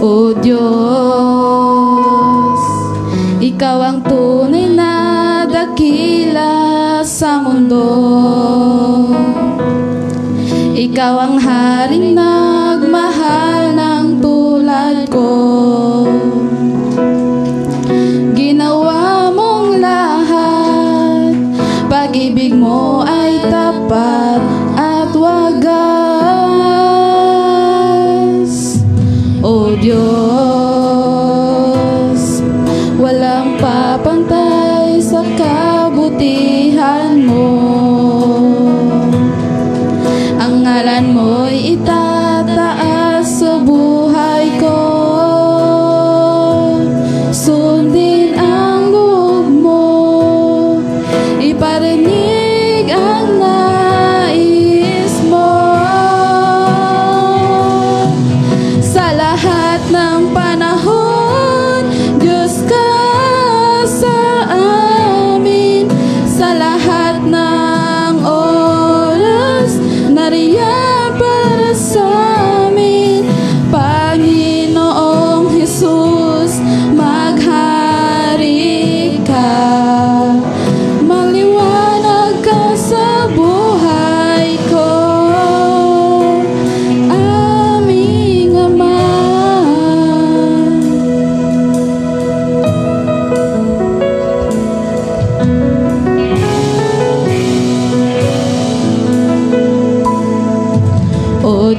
O Diyos, Ikaw ang tunay na dakila sa mundo. Ikaw ang haring nagmahal ng tulad ko. Ginawa mong lahat, pag-ibig mo ay tapat at wagas. O Diyos, walang papantay sa kabutihan mo. Ang ngalan mo'y itataas sa buhay ko. Sundin ang loob mo, iparinig ang nais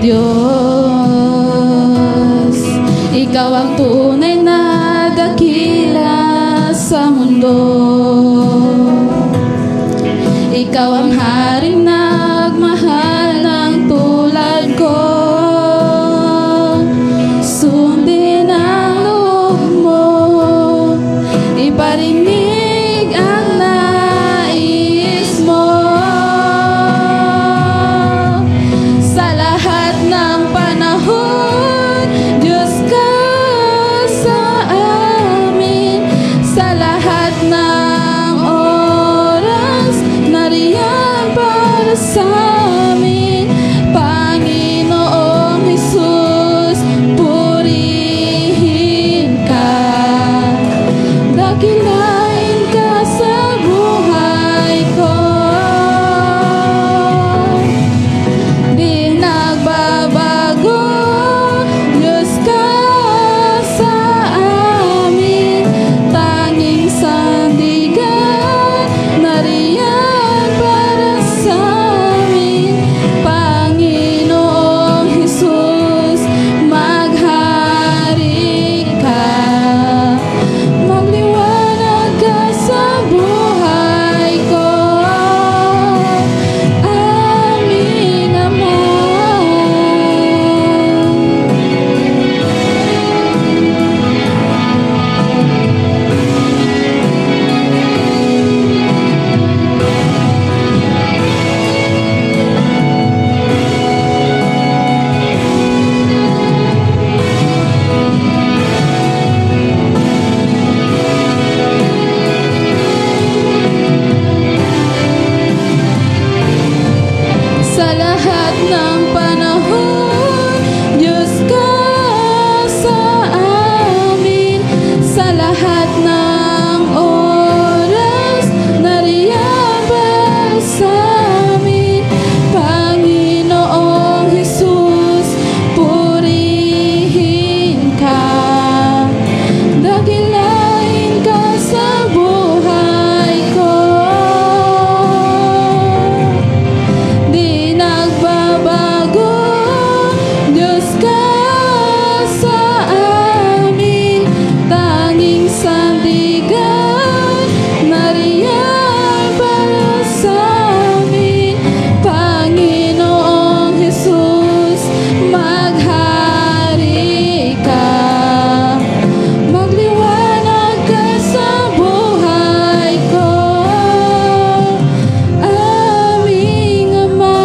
Diyos, ikaw ang tunay na dakila sa mundo. Ikaw ang haring nagmahal ng tulad ko. Sundin ang loob mo, iparinig ang nais mo. Sa lahat ng panahon, Diyos ka sa amin. Sa lahat ng oras, nariyan para sa amin. Panginoong Jesus, purihin ka. Dakilain ka sa buhay ko. Di nagbabago, Diyos ka sa amin. Tanging sandigan, nariyan para sa amin. Panginoong Jesus, maghari ka. Magliwanag ka sa buhay ko. Aming Ama. Sa lahat ng panahon, Diyos ka sa amin. Sa lahat ng oras, nariyan para sa amin. Panginoong Jesus, purihin ka. Dakilain ka sa buhay ko. Di nagbabago, Diyos ka sa amin. Tanging sandigan, nariyan para sa amin. Panginoong Jesus, maghari ka. Magliwanag ka sa buhay ko. Aming Ama.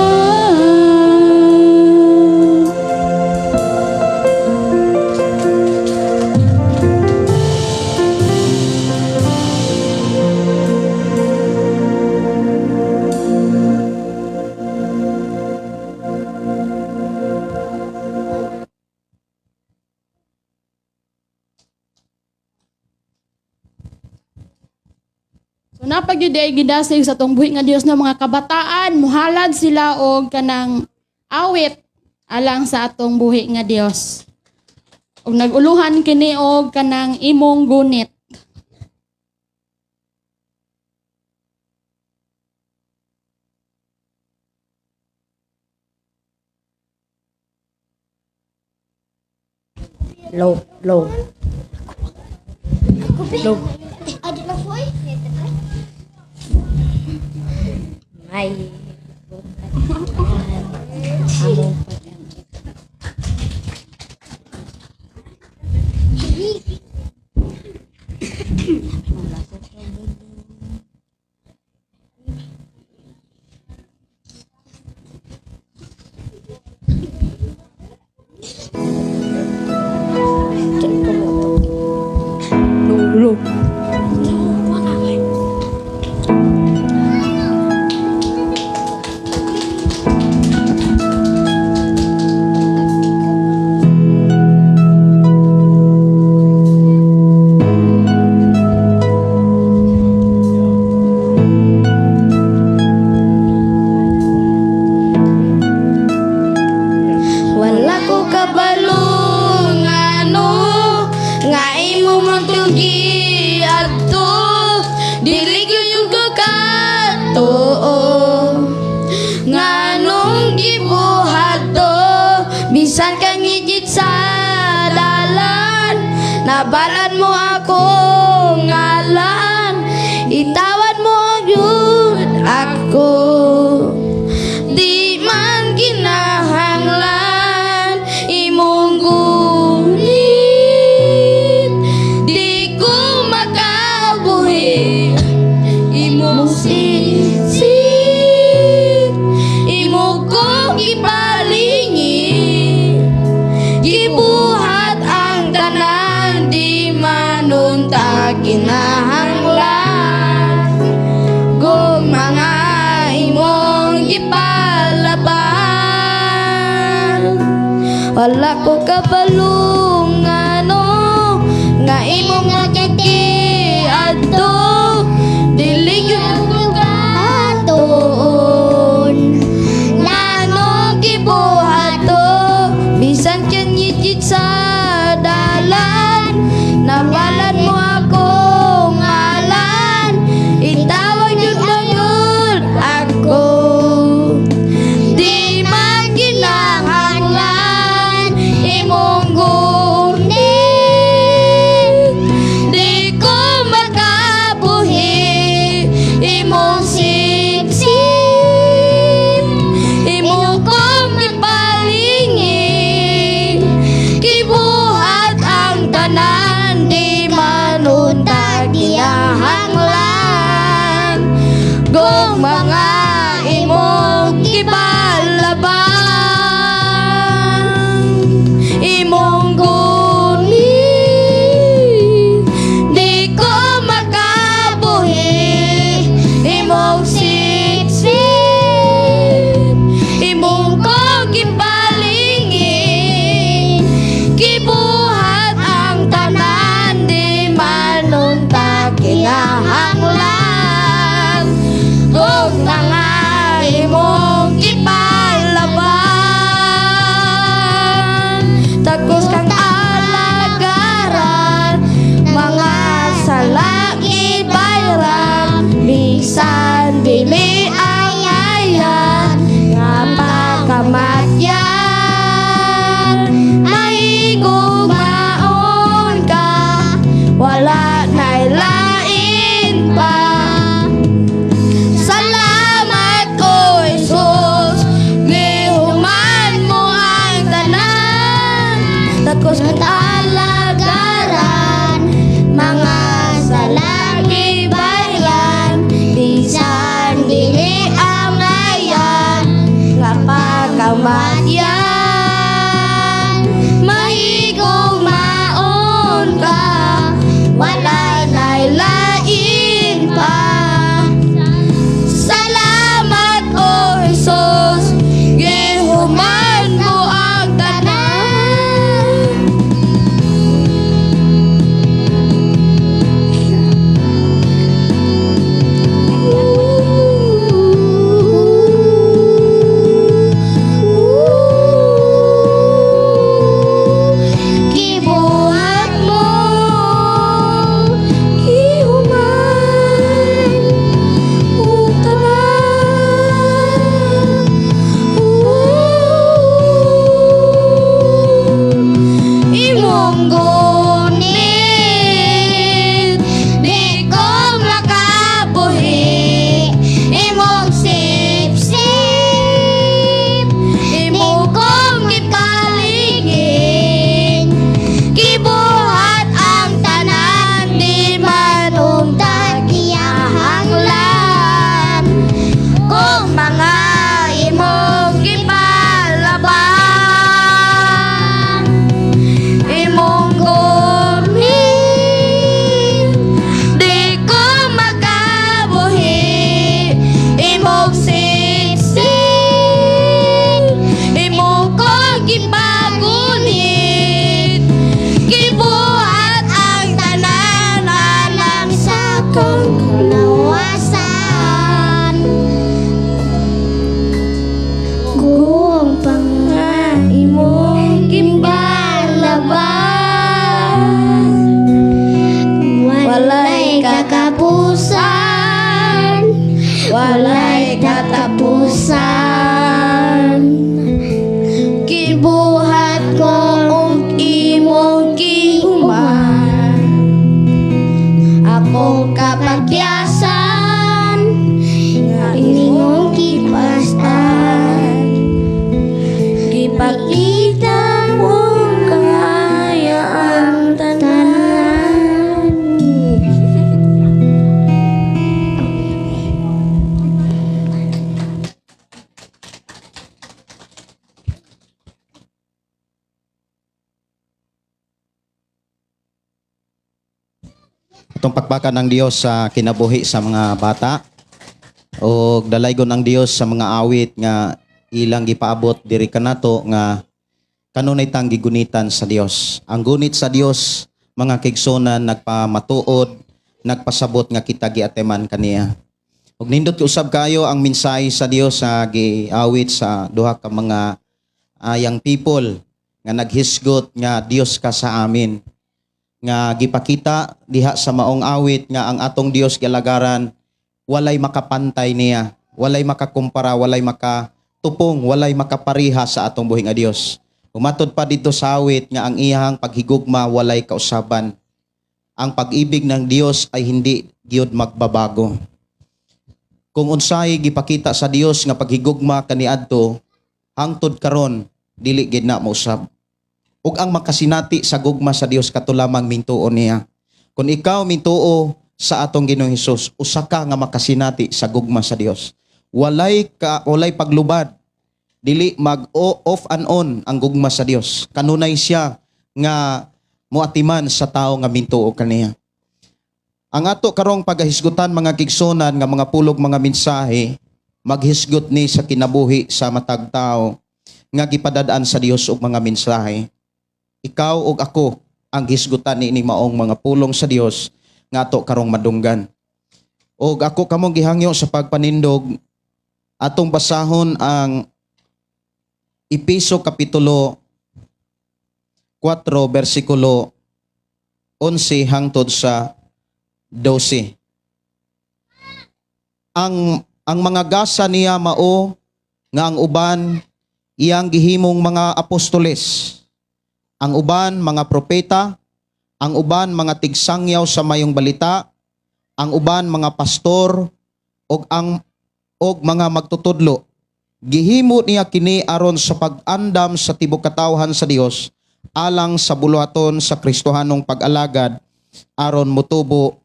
So napagyud ay gidasig sa tong buhi nga Dios na mga kabataan, muhalad sila og kanang awit alang sa atong buhi nga Dios. Og naguluhan kini og kanang imong gunit. Low. Low. May among Low. nabalan mo ako ngalan, itawad mo yun ako. Di man kinahanglan imong gulit, di ko makabuhi imong sisit, imo ko ipalingi, gibuhat ang tanan, di manunta kinahanglan kung mga imong ipalaban. Wala ko kabalungano nga imong nakikiadto, dili gyud ko katon ngano gibuhato, bisan kanyit sa dalan, nabalan mo ako ngalan, itawag yun na yun ako. Di man kinahanglan imong gunit, di ko makabuhi imong sipsip, imong kong ipalingi, gibuhat ang tanan, di manunta kinahanglan kung mga imong ipalaban. Imong gunit, di ko makabuhi imong sipsip, imong kong ipalingi, gibuhat ang tanan, di manunta kinahanglan kung mga imong ipalaban. Tagos kang alagaran, mga salaki bayran, bisan dili ang ayan nga pakamatyan. Mahigumaon ka, wala na'y lain pa. Salamat ko Jesus, gihuman mo ang tanan, takos ng alagaran, mga salaki bayan, bisan dili ang ayan nga pagkamatyan. Mahigumaon ka, wala na'y lain pa. Salamat o Jesus, gihuman mo ang tanan. Ipakita mo kaya ang tanan. Itong pagpaka ng Dios sa kinabuhi sa mga bata o dalaygon ang Dios sa mga awit nga ilang gipaabot diri kanato nga kanunay tang gigunitan sa Dios. Ang gunit sa Dios mga kigsunan nagpamatuod, nagpasabot nga kita giateman kaniya. Ug nindot usab kayo ang mensahe sa Dios sa giawit sa duha ka mga young people nga naghisgot nga Dios ka sa amin. Nga gipakita diha sa maong awit nga ang atong Dios galagaran walay makapantay niya, walay makakumpara, walay makatupong, walay makapariha sa atong buhing a Dios. Umatod pa dito sa awit nga ang iyang paghigugma walay kausaban. Ang pag-ibig ng Dios ay hindi gyud magbabago. Kung unsay gipakita sa Dios nga paghigugma kaniadto hangtod karon dili gid na mausab. Ug ang makasinati sa gugma sa Dios kato lamang mintuo niya. Kung ikaw mintuo sa atong Ginoong Hesus, usa ka nga makasinati sa gugma sa Dios. Walay paglubad, dili mag off and on ang gugma sa Dios. Kanunay siya nga muatiman sa tao nga mintuo kaniya. Ang ato karong pagahisgutan mga kigsunan nga mga pulog mga mensahe, maghisgot ni sa kinabuhi sa matag tao nga gipadadaan sa Dios og mga mensahe. Ikaw ug ako ang hisgutan ni maong mga pulong sa Dios nga ato karong madunggan. Og ako kamong gihangyo sa pagpanindog atong basahon ang Epeso kapitulo 4 bersikulo 11 hangtod sa 12. Ang mga gasa niya mao nga ang uban iyang gihimong mga apostoles, ang uban mga propeta, ang uban mga tigsangyaw sa mayong balita, ang uban mga pastor og mga magtutudlo. Gihimo niya kini aron sa pag-andam sa tibuok katawhan sa Dios alang sa buluhaton sa Kristohanong pag-alagad aron motubo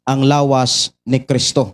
ang lawas ni Kristo.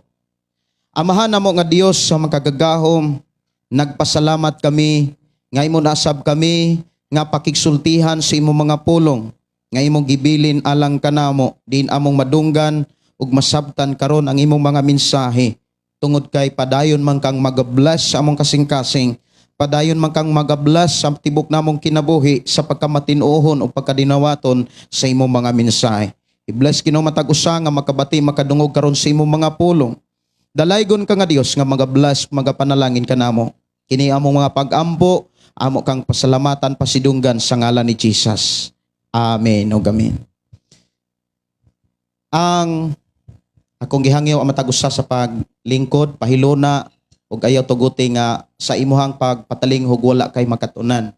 Amahan namo nga Dios sa makagagahom, nagpasalamat kami nga imo nasab kami nga pakigsultihan sa imong mga pulong nga imong gibilin alang kanamo din among madunggan ug masabtan karon ang imong mga mensahe tungod kay padayon man kang magabless sa among kasing-kasing, padayon man kang magabless sa tibok namong kinabuhi sa pagkamatinuohon o pagkadinawaton sa imong mga mensahe. I-bless Ginoo matag usa nga makabati makadungog karon sa imong mga pulong. Dalaygon ka nga Dios nga magabless magapanalangin kanamo. Kini among mga pag-ampo, amo kang pasalamatan pasidunggan sa ngalan ni Jesus. Amen o amen. Ang akong gihangyo ang matag-usa sa paglingkod, pahilona ug ayaw tuguti nga sa imuhang pagpataling hug wala kay makatunan.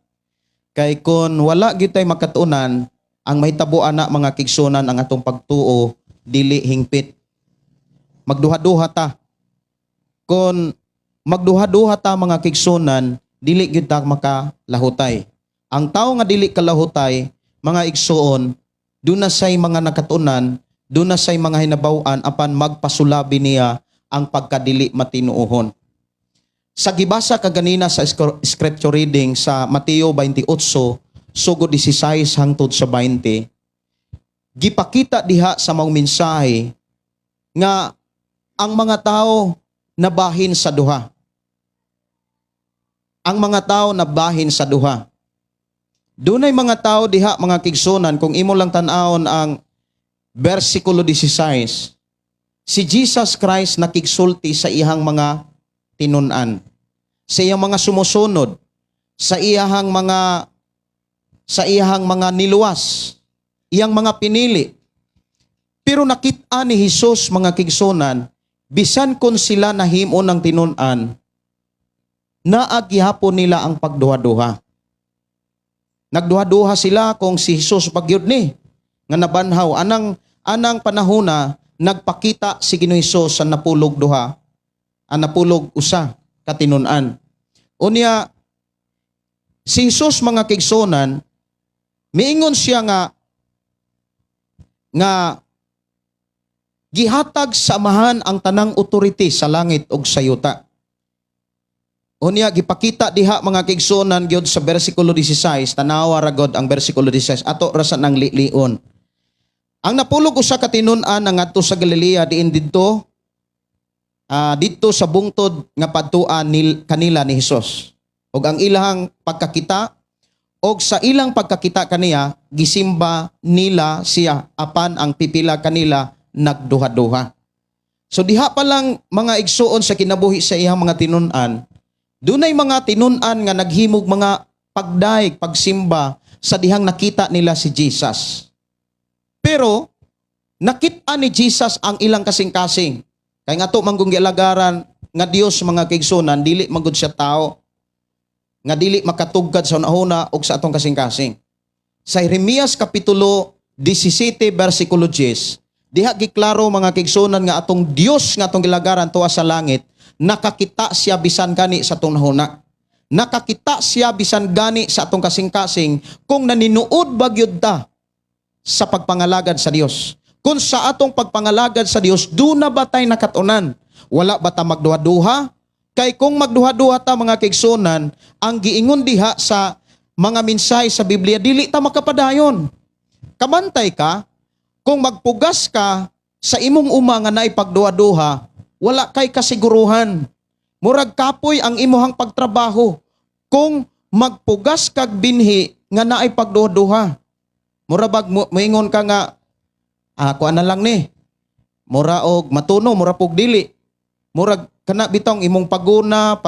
Kay kun wala gyud tay makatunan, ang mahitabuan na mga kigsunan ang atong pagtuo dili hingpit. Magduha-duha ta. Kun magduha-duha ta mga kigsunan, dili gyud ta makalahutay. Ang tao nga dili kalahutay, mga igsuon, doon na say mga nakatunan, doon na say mga hinabaw-an apan magpasulabi niya ang pagkadili matinuohon. Sa gibasa kaganina sa scripture reading sa Mateo 28, sugod 16 hangtod sa 20, gipakita diha sa mga mensahe nga ang mga tao nabahin sa duha. Ang mga tao nabahin sa duha. Dunay mga tao diha mga kigsunan, kung imo lang tan-awon ang versikulo 16, si Jesus Christ nakigsulti sa iyang mga tinun-an, sa iyang mga sumusunod, sa iyang mga niluwas, iyang mga pinili. Pero nakita ni Jesus mga kigsunan, bisan kon sila nahimo ng tinun-an, naagihapon nila ang pagduha-duha. Nagduha-duha sila kung si Jesus pagyud ni nga nabanhaw anang panahona nagpakita si Ginoong Hesus sa napulog duha, napulog usa katinun-an. Unya si Jesus mga kaigsuonan, miingon siya nga gihatag sa amahan ang tanang authority sa langit ug sa yuta. Unya gipakita diha mga kaigsuonan gyud sa bersikulo 16, tanawa ra gud ang bersikulo 16 ato ra sa nang lion. Ang napulog usa ka tinun-an nga ngadto sa Galilea diin didto didto sa bungtod nga padtuan kanila ni Hesus. Ug ang ilahang pagkakita og sa ilang pagkakita kaniya gisimba nila siya apan ang pipila kanila nagduha-duha. So diha pa lang mga igsuon sa kinabuhi sa iyang mga tinun-an, dunay mga tinun-an nga naghimog mga pagdaig, pagsimba sa dihang nakita nila si Jesus. Pero nakita ni Jesus ang ilang kasing-kasing. Kay nga to manggong gialagaran nga Dios mga kaigsuonan, dili magud siya tao nga dili makatugkad sa unahuna ug sa atong kasing-kasing. Sa Jeremias kapitulo 17 bersikulo 10, diha giklaro mga kaigsuonan nga atong Dios nga atong gilagaran tuwa sa langit, nakakita siya bisan gani sa atong nahuna. Nakakita siya bisan gani sa atong kasing-kasing kung naninuod ba gyud ta sa pagpangalagad sa Dios. Kung sa atong pagpangalagad sa Dios, duna ba tay nakatunan? Wala ba ta magduha-duha? Kay kung magduha-duha ta mga kaigsuonan, ang giingon diha sa mga mensahe sa Biblia, dili ta makapadayon. Kamantay ka, kung magpugas ka sa imong uma nga naay pagduha-duha, wala kay kasiguruhan. Murag kapoy ang imuhang pagtrabaho kung magpugas kag binhi nga naay pagduha-duha. Murabag moingon ka nga, kuan na lang ni. Mura og matuno, mura pug dili. Murag kana bitong imong paguna,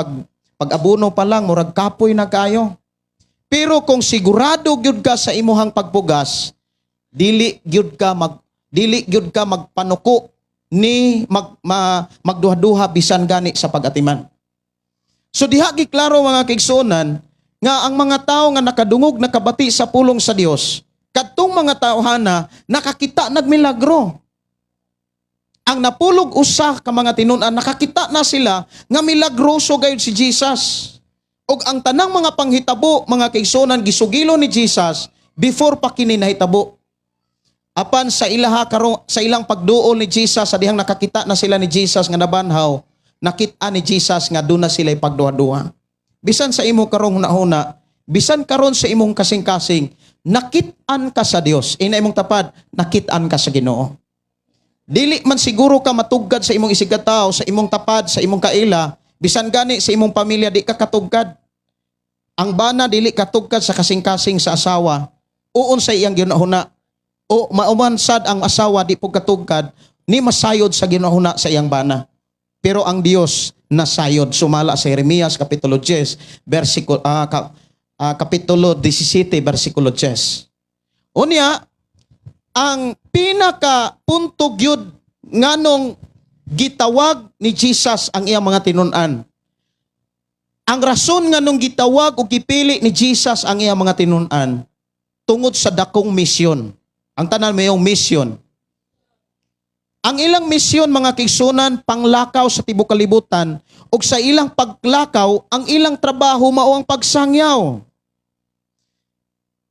pag-abuno pa lang, murag kapoy na kayo. Pero kung sigurado gyud ka sa imuhang pagpugas, dili gyud ka magpanuko ni magduha-duha bisan gani sa pag-atiman. So diha giklaro mga kaigsuonan nga ang mga tao nga nakadungog nakabati sa pulong sa Dios, kadtong mga tawhana nakakita nagmilagro. Ang napulog usa ka mga tinun-an, nakakita na sila nga milagroso gayud si Jesus. Og ang tanang mga panghitabo, mga kaigsuonan, gisugilo ni Jesus before pa kini nahitabo. Apan sa ilang pagduol ni Jesus, sa dihang nakakita na sila ni Jesus nga nabanhaw, nakita ni Jesus nga doon na sila pagduha-duha. Bisan sa imo karong hunahuna, bisan karon sa imong kasing-kasing, nakit-an ka sa Dios. Ina imong tapad, nakit-an ka sa Ginoo. Dili man siguro ka matugkad sa imong isigataw, sa imong tapad, sa imong kaila, bisan gani sa imong pamilya di ka katugkad. Ang bana dili katugkad sa kasing-kasing sa asawa, uon sa iyang ginahuna. O maumansad ang asawa di po katugkad, ni masayod sa ginahuna sa iyang bana. Pero ang Dios nasayod. Sumala sa Jeremias kapitulo 10, kapitulo 17, versikulo 10. Unya, ang pinaka punto gyud nganong gitawag ni Jesus ang iyang mga tinun-an. Ang rason nganong gitawag o gipili ni Jesus ang iyang mga tinun-an tungod sa dakong misyon. Ang tanan mayong misyon. Ang ilang misyon mga kaigsuonan, panglakaw sa tibuok kalibutan, ug sa ilang paglakaw, ang ilang trabaho mao ang pagsangyaw.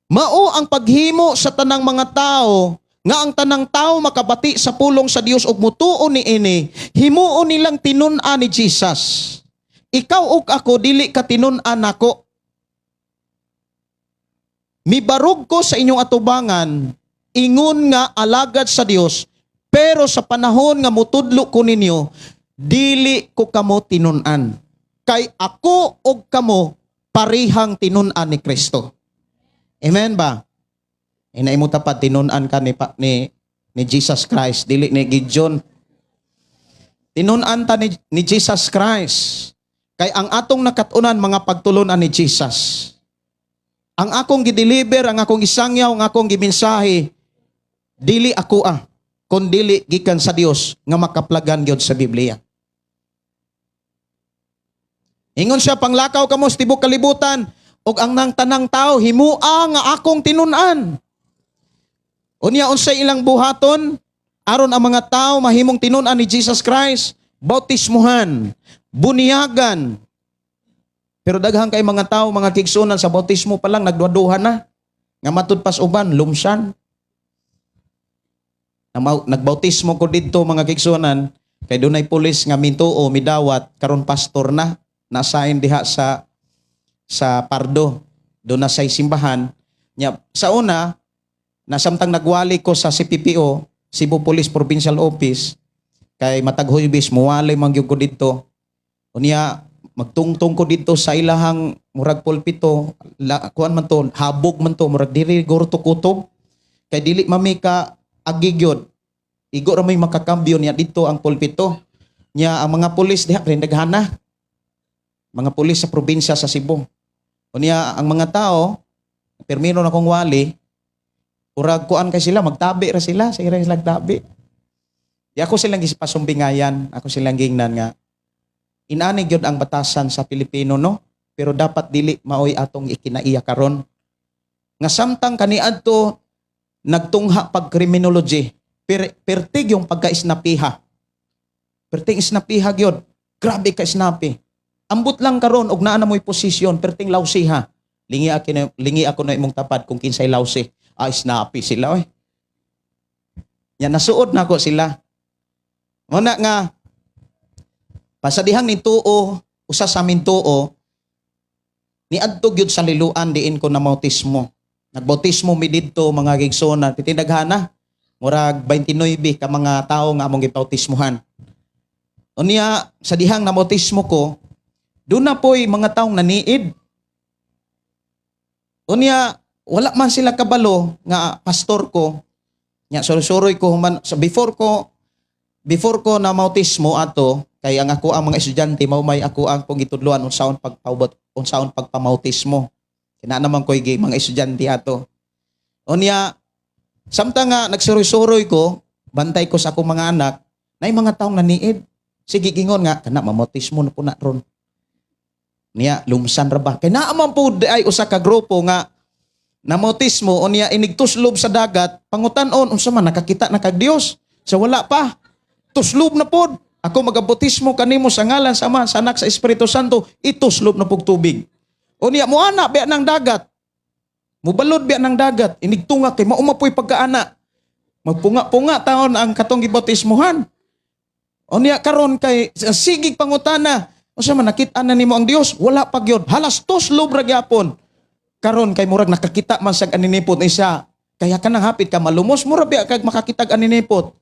Mao ang paghimo sa tanang mga tao, nga ang tanang tao makabati sa pulong sa Dios ug mutuon niini, himuon nilang tinun-an ni Jesus. Ikaw ug ako dili ka tinun-an nako. Mibarog ko sa inyong atubangan, ingon nga alagad sa Dios, pero sa panahon nga mutudlo ko ninyo, dili ko kamo tinun-an. Kay ako ug kamo parihang tinun-an ni Kristo. Amen ba? Inay mo tapat tinun-an ka ni Jesus Christ, dili ni Gideon. Tinun-an ta ni Jesus Christ. Kay ang atong nakatunan mga pagtulunan ni Jesus. Ang akong gideliver, ang akong isangyaw, ang akong gimensahe, dili ako kun dili gikan sa Dios nga makaplagan gyud sa Biblia. Ingon siya, panglakaw kamo sa tibuok kalibutan, ug ang nang tanang tao himua nga akong tinun-an. Unya unsay ilang buhaton aron ang mga tao mahimong tinun-an ni Jesus Christ? Bautismuhan, bunyagan. Pero daghang kay mga tao, mga kigsunan sa bautismo pa lang nagduha-duha na. Nga matud pas uban lumsan. Nagbautismo ko dito mga kigsunan, kay dunay pulis nga mintuo midawat karon pastor na na-assign diha sa Pardo. Doon na sa simbahan. Nya sa una, nasamtang nagwali ko sa CPPO, Cebu Police Provincial Office, kay matag Huwebes muwalay man gyud ko dito. Unya magtungtong ko dito sa ilahang murag pulpito, kuan man to, habog man to, murag diri guro to kutob. Kay dili mami ka agigyod. Igo ra may makakambyo niya dito ang pulpito. Nya ang mga pulis diha rin daghana. Mga pulis sa probinsya sa Cebu. Unya ang mga tao, permino na kong wali, urag kuan kay sila, magtabi ra sila, sa ira sila tabi. Di ako silang gisipasumbingayan, ako silang gingnan nga, inani gyud ang batasan sa Pilipino, no? Pero dapat dili maoy atong ikinaiya karon. Nga samtang kaniadto nagtungha pag criminology, pertig yung pagka-isnapiha. Perting isnapiha gyud. Grabe ka isnapi. Ambot lang karon og naa na mo'y posisyon, perting lawsiha. Lingi ako na imong tapad kung kinsay lawsi. Snappy sila oy. Yan nasuod na ako sila. Muna nga pasadihang ni tuo, usa sa amin tuo, niadto gyud sa liluan diin ko na bautismo. Nagbautismo mi didto mga gigsona, titidaghana. Murag 29 ka mga tao nga among gibautismohan. Unya sa dihang na bautismo ko, doon na po'y mga taong naniid. Unya, wala man sila kabalo nga pastor ko. Nya surusuroy ko man so before ko na bautismo ato, kay ang ako ang mga estudyante mao may ako ang pagitudloan unsaon pagpamautismo. Kina naman ko'y mga estudyante ato. Unya, samtang nga nagsuroy-suroy ko, bantay ko sa akong mga anak, nay mga taong naniid. Sige gingon nga kana mamautismo na po na ron. Niya lumsan ra ba? Kay naa man po ay usa ka grupo nga namautismo unya inigtuslob sa dagat, pangutan-on unsa man nakakita na kag Dios. So wala pa. Tuslob na pod. Ako magabautismo kanimo sa ngalan sa Ama, sa Anak, sa Espiritu Santo, ituslob na pug tubig. Unya moana biya ng dagat. Mubalod biya ng dagat, inigtunga kay mao mapoy pagkaana. Magpunga-punga taon ang katong gibautismohan. Unya karon kay sigig pangutana, unsa man nakita na nimo ang Dios? Wala pa gyud. Halas tuslob ra gyapon. Karon kay murag nakakita man sa aninipot isa. Kaya kanang hapit ka malumos mura biya kag makakitag aninipot.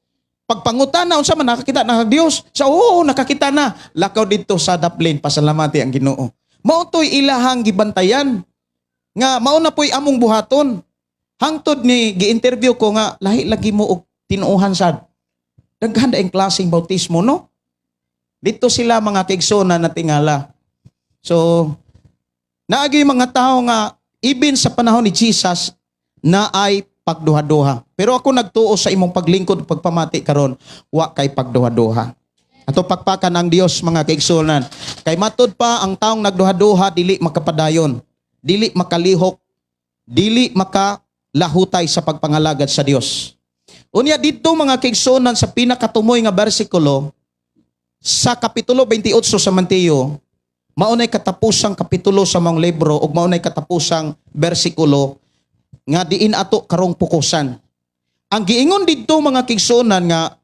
Pagpangutana unsa man nakakita na kag Dios? Sa oo nakakita na. Lakaw didto sa daplin pasalamati ang Ginoo. Mao toy ilahang gibantayan. Nga mao na po'y among buhaton. Hangtod ni gi-interview ko nga lahi lagi mo og tinuohan sad. Daghan daing klaseng bautismo no. Dito sila mga kaigsonan na tingala. So naagi mga tao nga even sa panahon ni Jesus na ay pagduha-duha. Pero ako nagtuo sa imong paglingkod pagpamati karon wa kay pagduha-duha. Ato pakpakan ang Dios mga kaigsonan. Kay matud pa ang taong nagduha-duha dili makapadayon. Dili makalihok, dili makalahutay sa pagpangalagad sa Dios. Unya dito mga kaigsonan sa pinakatumoy nga bersikulo sa kapitulo 28 sa Mateo, maunay katapusang kapitulo sa mga libro ug maunay katapusang bersikulo nga diin ato karong pukusan. Ang giingon dito mga kaigsonan nga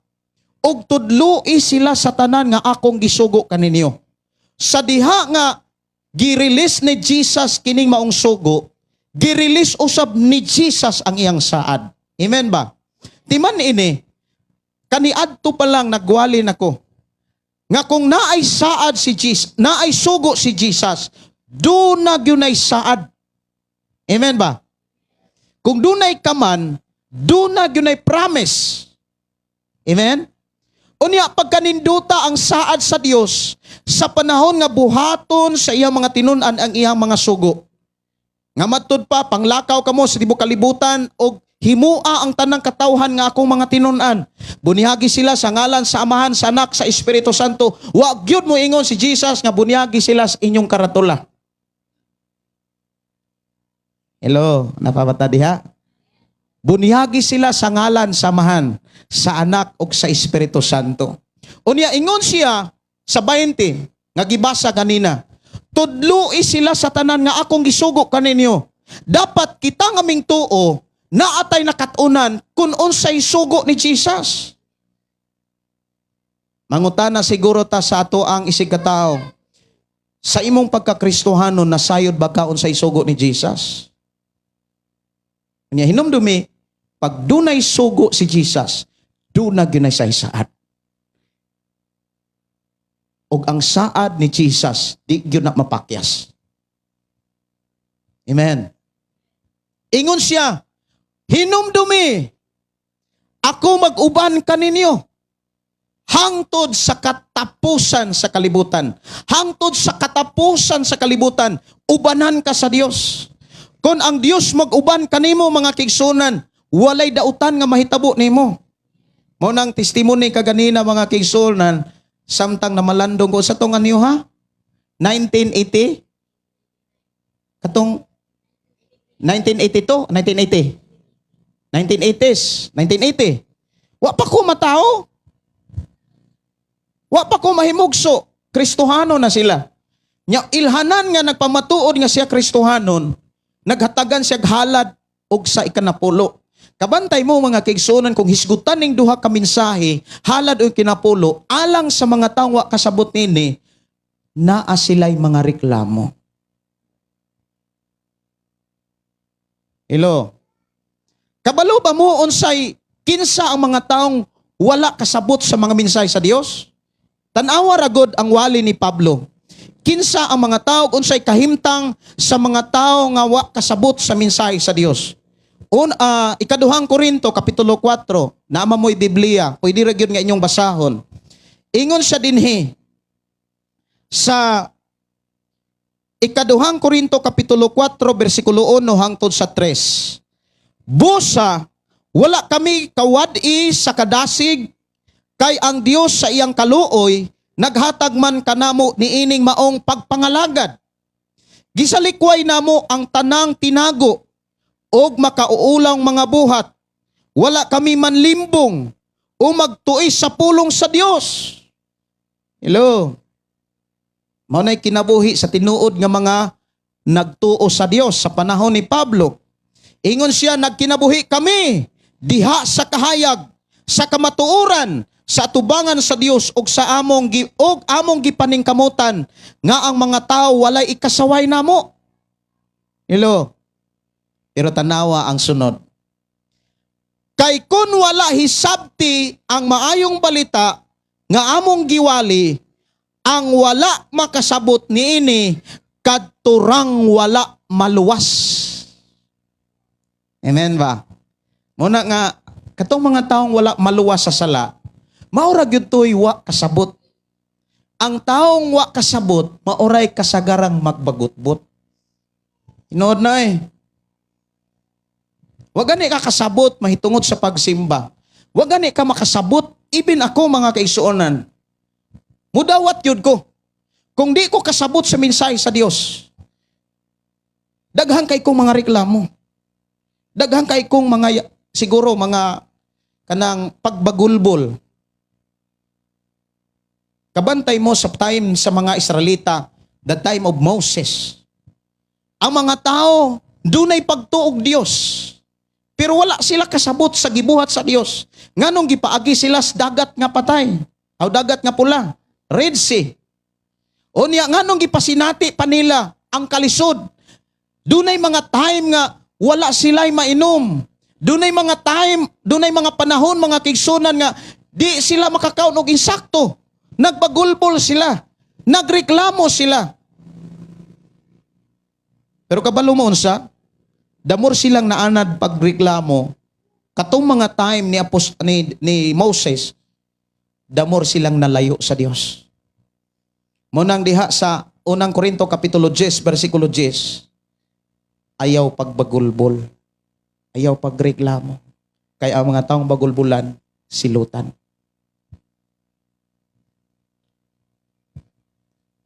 og tudloi sila sa tanan nga akong gisugo kaninyo. Sa diha nga gi-release ni Jesus kining maong sugo, gi-release usab ni Jesus ang iyang saad. Amen ba? Timan ini, kaniadto pa lang nagwali nako. Nga kung naay saad si Jesus, naay sugo si Jesus, do na gyunay saad. Amen ba? Kung dunay kaman, do na gyunay promise. Amen? Unya pagkaninduta ang saad sa Dios sa panahon nga buhaton sa iyang mga tinun-an ang iyang mga sugo. Nga matud pa panglakaw kamo sa tibuok kalibutan og himua ang tanang katawhan nga akong mga tinun-an. Bunihagi sila sa ngalan sa Amahan, sa Anak, sa Espiritu Santo. Wa gyud mo ingon si Jesus nga bunihagi sila sa inyong karatula. Hello, napabata diha? Bunihagi sila sa ngalan sa Amahan, sa Anak ug sa Espiritu Santo. Unya ingon siya sa 20 nga gibasa kanina, tudloi sila sa tanan nga akong gisugo kaninyo. Dapat kita nga ming tuo na atay nakatunan kung unsay sugo ni Jesus. Mangutana siguro ta sa ato ang isig katao, sa imong pagkakristohanon nasayod ba ka unsay sugo ni Jesus? Kanya hinumdumi, pag dunay sugo si Jesus, duna ginay sa saad. Og ang saad ni Jesus, di gyud na mapakyas. Amen. Ingon siya, hinumdumi, ako mag-uban kaninyo, hangtod sa katapusan sa kalibutan. Hangtod sa katapusan sa kalibutan, ubanan ka sa Dios. Kung ang Dios mag-uban kanimo mga kigsunan, walay dautan nga mahitabo nimo. Mo nang testimony kaganina mga kigsunan, samtang namalandong ko sa tong anyo ha? 1980? Katong 1982? 1980? 1980s? 1980? Wa pa ko matao? Wa pa ko mahimugso? Kristohano na sila. Nya ilhanan nga nagpamatuod nga siya Kristohanon, naghatagan siya halad og sa ikanapulo. Kabantay mo mga kaigsunan kung hisgutan ning duha ka mensahe, halad o kinapulo, alang sa mga tawo kasabot nini, naa sila'y mga reklamo. Hello. Kabalo ba mo unsay kinsa ang mga taong wala kasabot sa mga mensahe sa Dios? Tan-awa ra gud ang wali ni Pablo. Kinsa ang mga tao unsay kahimtang sa mga tao nga wa kasabot sa mensahe sa Dios? Ikaduhang Korinto, Kapitulo 4, naama mo'y Biblia, pwede ra gyud nga inyong basahon. Ingon siya dinhi, sa Ikaduhang Korinto, Kapitulo 4, versikulo 1 hangtod sa 3. Busa, wala kami kawad-i sa kadasig, kay ang Dios sa iyang kaluoy, naghatag man kanamo ni ining maong pagpangalagad. Gisalikway namo ang tanang tinago, og makauulang mga buhat. Wala kami manlimbong o magtuis sa pulong sa Dios. Hello. Mao nay kinabuhi sa tinuod nga mga nagtuo sa Dios sa panahon ni Pablo. Ingon siya, nagkinabuhi kami diha sa kahayag, sa kamatuoran, sa atubangan sa Dios og sa among gipaningkamutan nga ang mga tao walay ikasaway namo. Hello. Pero tanawa ang sunod. Kay kun wala hisabti ang maayong balita nga among giwali, ang wala makasabot niini kadturang wala maluwas. Amen ba? Muna nga, katong mga taong wala maluwas sa sala, maura gyud toy wa kasabot. Ang taong wa kasabot, mauray kasagarang magbagutbot. Inood na eh. Wag gani ka kasabot mahitungod sa pagsimba. Wag gani ka makasabot, even ako mga kaisuonan. Mudawat yun ko. Kung di ko kasabot sa mensahe sa Dios, daghan kay kong mga reklamo. Daghan kay kong mga, siguro mga kanang pagbagulbol. Kabantay mo sa time sa mga Israelita, the time of Moses. Ang mga tao, dunay pagtuog Dios. Pero wala sila kasabot sa gibuhat sa Dios. Nganong gipaagi sila sa dagat nga patay, o dagat nga pula, Red Sea. O niya, nganong gipasinati pa nila ang kalisod. Dunay mga time nga wala sila'y mainom. Dunay mga time, dunay mga panahon, mga kigsunan nga di sila makakaon og insakto. Nagbagulbol sila. Nagreklamo sila. Pero kabalo mo unsa, damor silang naanad pagreklamo, katong mga time ni Moses, damor silang nalayo sa Dios. Munang diha sa unang Korinto Kapitulo 10, versikulo 10, ayaw pagbagulbol, ayaw pagreklamo. Kaya ang mga taong bagulbulan, silutan.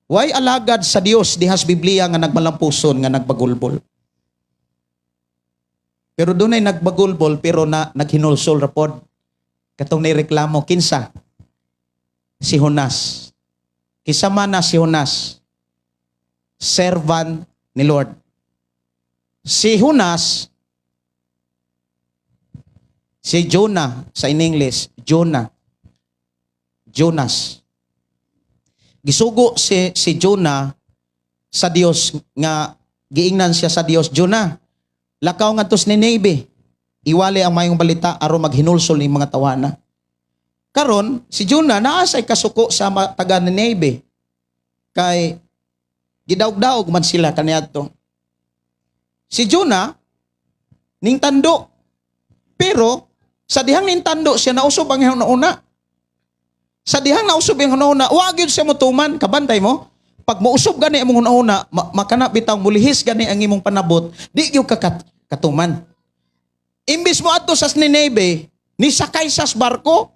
Why alagad sa Dios dihas Biblia nga nagmalampuson nga nagbagulbol? Pero doon ay nagbagulbol pero naghinulsol rapod. Katong nireklamo, kinsa? Si Jonas. Kisama na si Jonas. servant ni Lord. Si Jonas, si Jonah, sa in English, Jonah. Jonas. Gisugo si Jonah sa Dios nga giingnan siya sa Dios. Jonah, lakaw nga tos Nineveh. Iwali ang mayong balita aron maghinulsol ning mga tawana. Karon si Jonah naasay kasuko sa taga Nineveh. Kay gidaog-daog man sila kaniadto. Si Jonah ning tando. Pero sa dihang ning tando siya nausob ang hunahuna. Sa dihang nausob ang hunahuna, wa gyud siya motuman, kabantay mo. Pag muusob gani imong hunahuna, makana bitaw mulihis gani ang imong panabot, di gyud ka katuman. Imbis mo adto sa Nineveh, ni sakay sa barko.